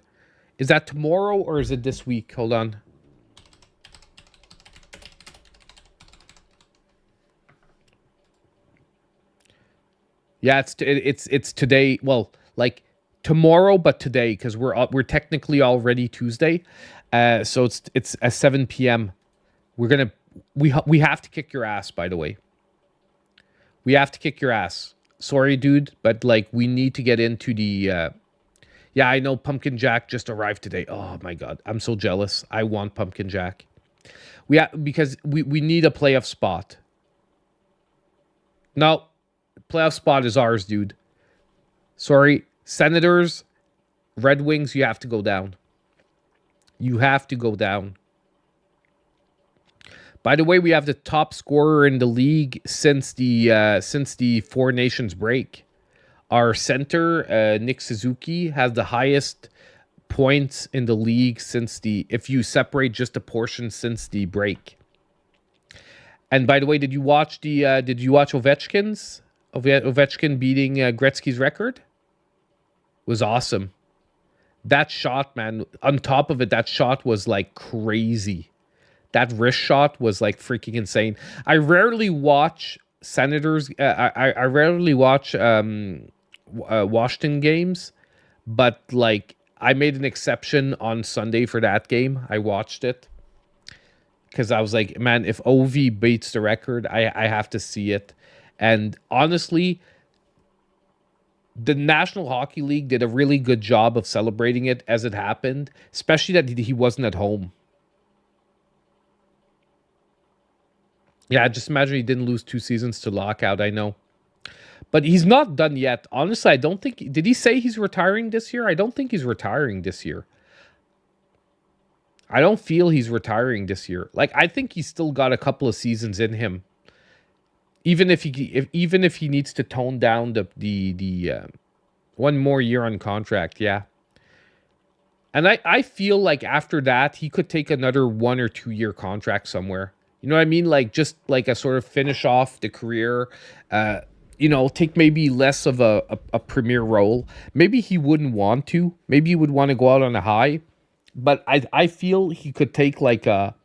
Is that tomorrow or is it this week? Hold on. Yeah, it's today. Well, like tomorrow, but today because we're technically already Tuesday. So it's at 7 p.m. We have to kick your ass. By the way, we have to kick your ass. Sorry, dude, but like we need to get into the. Yeah, I know Pumpkin Jack just arrived today. Oh my god, I'm so jealous. I want Pumpkin Jack. Because we need a playoff spot. No, playoff spot is ours, dude. Sorry, Senators, Red Wings. You have to go down. You have to go down. By the way, we have the top scorer in the league since the Four Nations break. Our center, Nick Suzuki, has the highest points in the league since if you separate just the portion since the break. And by the way, did you watch Ovechkin's? Ovechkin beating Gretzky's record? Was awesome. That shot, man. On top of it, that shot was like crazy. That wrist shot was like freaking insane. I rarely watch Senators. I rarely watch Washington games, but like I made an exception on Sunday for that game. I watched it because I was like, man, if OV beats the record, I have to see it. And honestly, the National Hockey League did a really good job of celebrating it as it happened, especially that he wasn't at home. Yeah, just imagine he didn't lose 2 seasons to lockout, I know. But he's not done yet. Honestly, I don't think... Did he say he's retiring this year? I don't think he's retiring this year. I don't feel he's retiring this year. Like, I think he's still got a couple of seasons in him. Even if he needs to tone down the one more year on contract, yeah. And I feel like after that, he could take another 1 or 2 year contract somewhere. You know what I mean? Like, just like a sort of finish off the career, take maybe less of a premier role. Maybe he wouldn't want to. Maybe he would want to go out on a high. But I feel he could take like a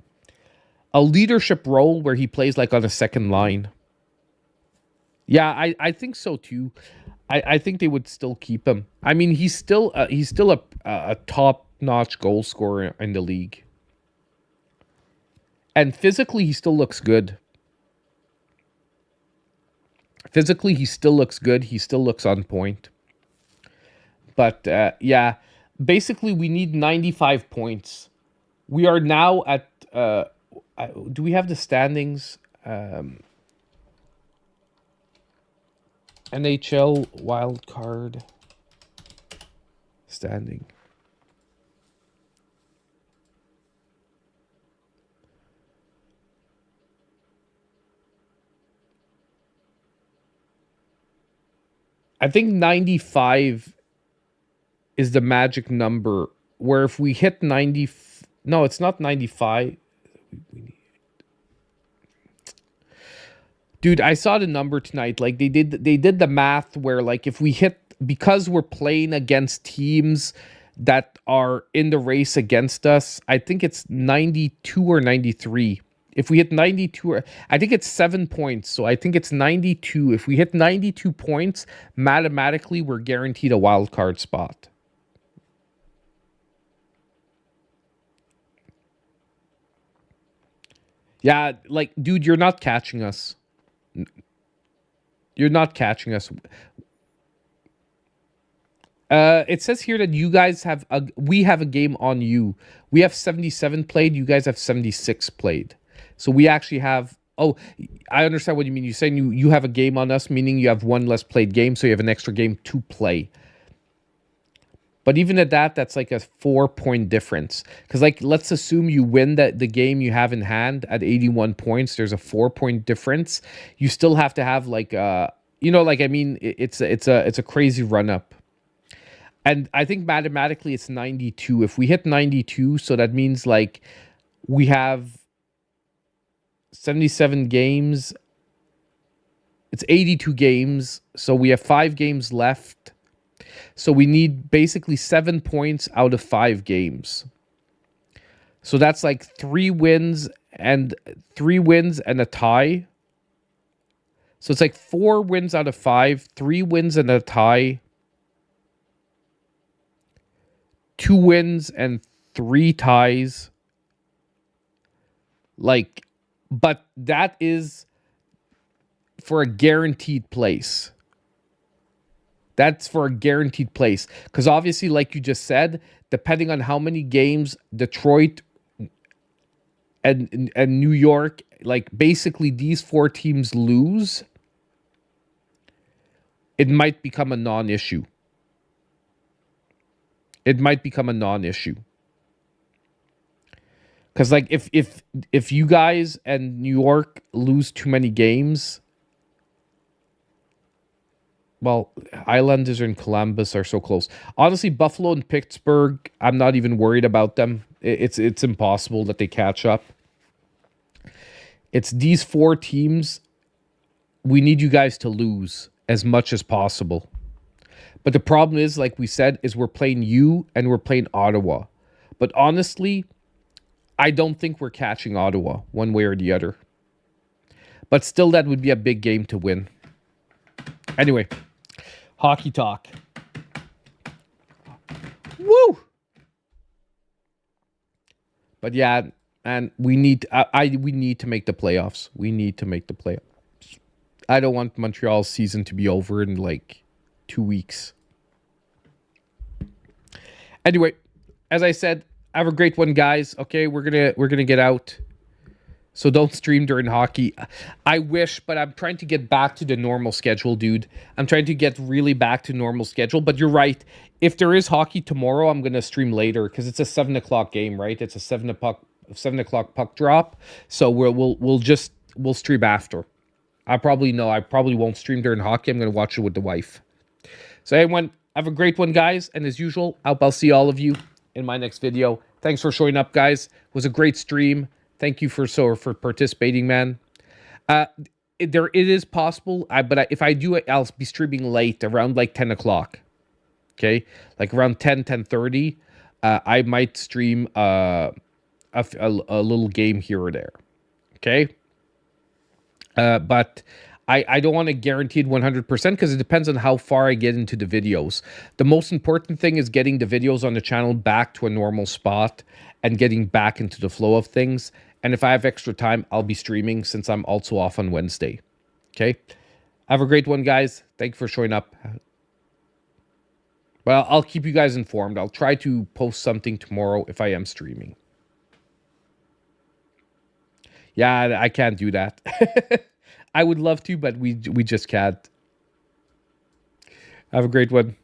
leadership role where he plays like on a second line. Yeah, I think so too. I think they would still keep him. I mean, he's still a top-notch goal scorer in the league. And physically, he still looks good. Physically, he still looks good. He still looks on point. But, yeah, basically, we need 95 points. We are now at... do we have the standings? NHL wildcard standing. I think 95 is the magic number where if we hit 90, no, it's not 95. Dude, I saw the number tonight. Like they did the math where like if we hit, because we're playing against teams that are in the race against us, I think it's 92 or 93. If we hit 92, I think it's 7 points. So I think it's 92. If we hit 92 points, mathematically, we're guaranteed a wild card spot. Yeah, like, dude, you're not catching us. You're not catching us. It says here that you guys we have a game on you. We have 77 played. You guys have 76 played. So we actually have... Oh, I understand what you mean. You're saying you have a game on us, meaning you have 1 less played game, so you have an extra game to play. But even at that, that's like a 4-point difference. Because, like, let's assume you win the game you have in hand at 81 points. There's a 4-point difference. You still have to have, like, it's a crazy run-up. And I think mathematically it's 92. If we hit 92, so that means, like, we have 77 games. It's 82 games. So we have 5 games left. So we need basically 7 points out of 5 games. So that's like 3 wins and a tie. So it's like 4 wins out of 5, 3 wins and a tie, 2 wins and 3 ties. Like, but that is for a guaranteed place. That's for a guaranteed place. Because obviously, like you just said, depending on how many games Detroit and New York, like basically these 4 teams lose, it might become a non-issue. It might become a non-issue. Because like if you guys and New York lose too many games, well, Islanders and Columbus are so close. Honestly, Buffalo and Pittsburgh, I'm not even worried about them. It's impossible that they catch up. It's these 4 teams. We need you guys to lose as much as possible. But the problem is, like we said, is we're playing you and we're playing Ottawa. But honestly, I don't think we're catching Ottawa one way or the other. But still, that would be a big game to win. Anyway, hockey talk. Woo! But yeah, and we need we need to make the playoffs. We need to make the playoffs. I don't want Montreal's season to be over in like 2 weeks. Anyway, as I said, have a great one, guys. Okay, we're gonna get out. So don't stream during hockey. I wish, but I'm trying to get back to the normal schedule, dude. I'm trying to get really back to normal schedule. But you're right. If there is hockey tomorrow, I'm gonna stream later because it's a 7 o'clock game, right? It's a 7 o'clock puck drop. So we'll stream after. I probably won't stream during hockey. I'm gonna watch it with the wife. So everyone, have a great one, guys. And as usual, I'll see all of you in my next video. Thanks for showing up, guys. It was a great stream. Thank you for participating, man. It is possible, but if I do it, I'll be streaming late, around like 10 o'clock. Okay? Like around 10:30, I might stream a little game here or there. Okay? But I don't want to guarantee it 100% because it depends on how far I get into the videos. The most important thing is getting the videos on the channel back to a normal spot and getting back into the flow of things. And if I have extra time, I'll be streaming since I'm also off on Wednesday. Okay? Have a great one, guys. Thank you for showing up. Well, I'll keep you guys informed. I'll try to post something tomorrow if I am streaming. Yeah, I can't do that. I would love to, but we just can't. Have a great one.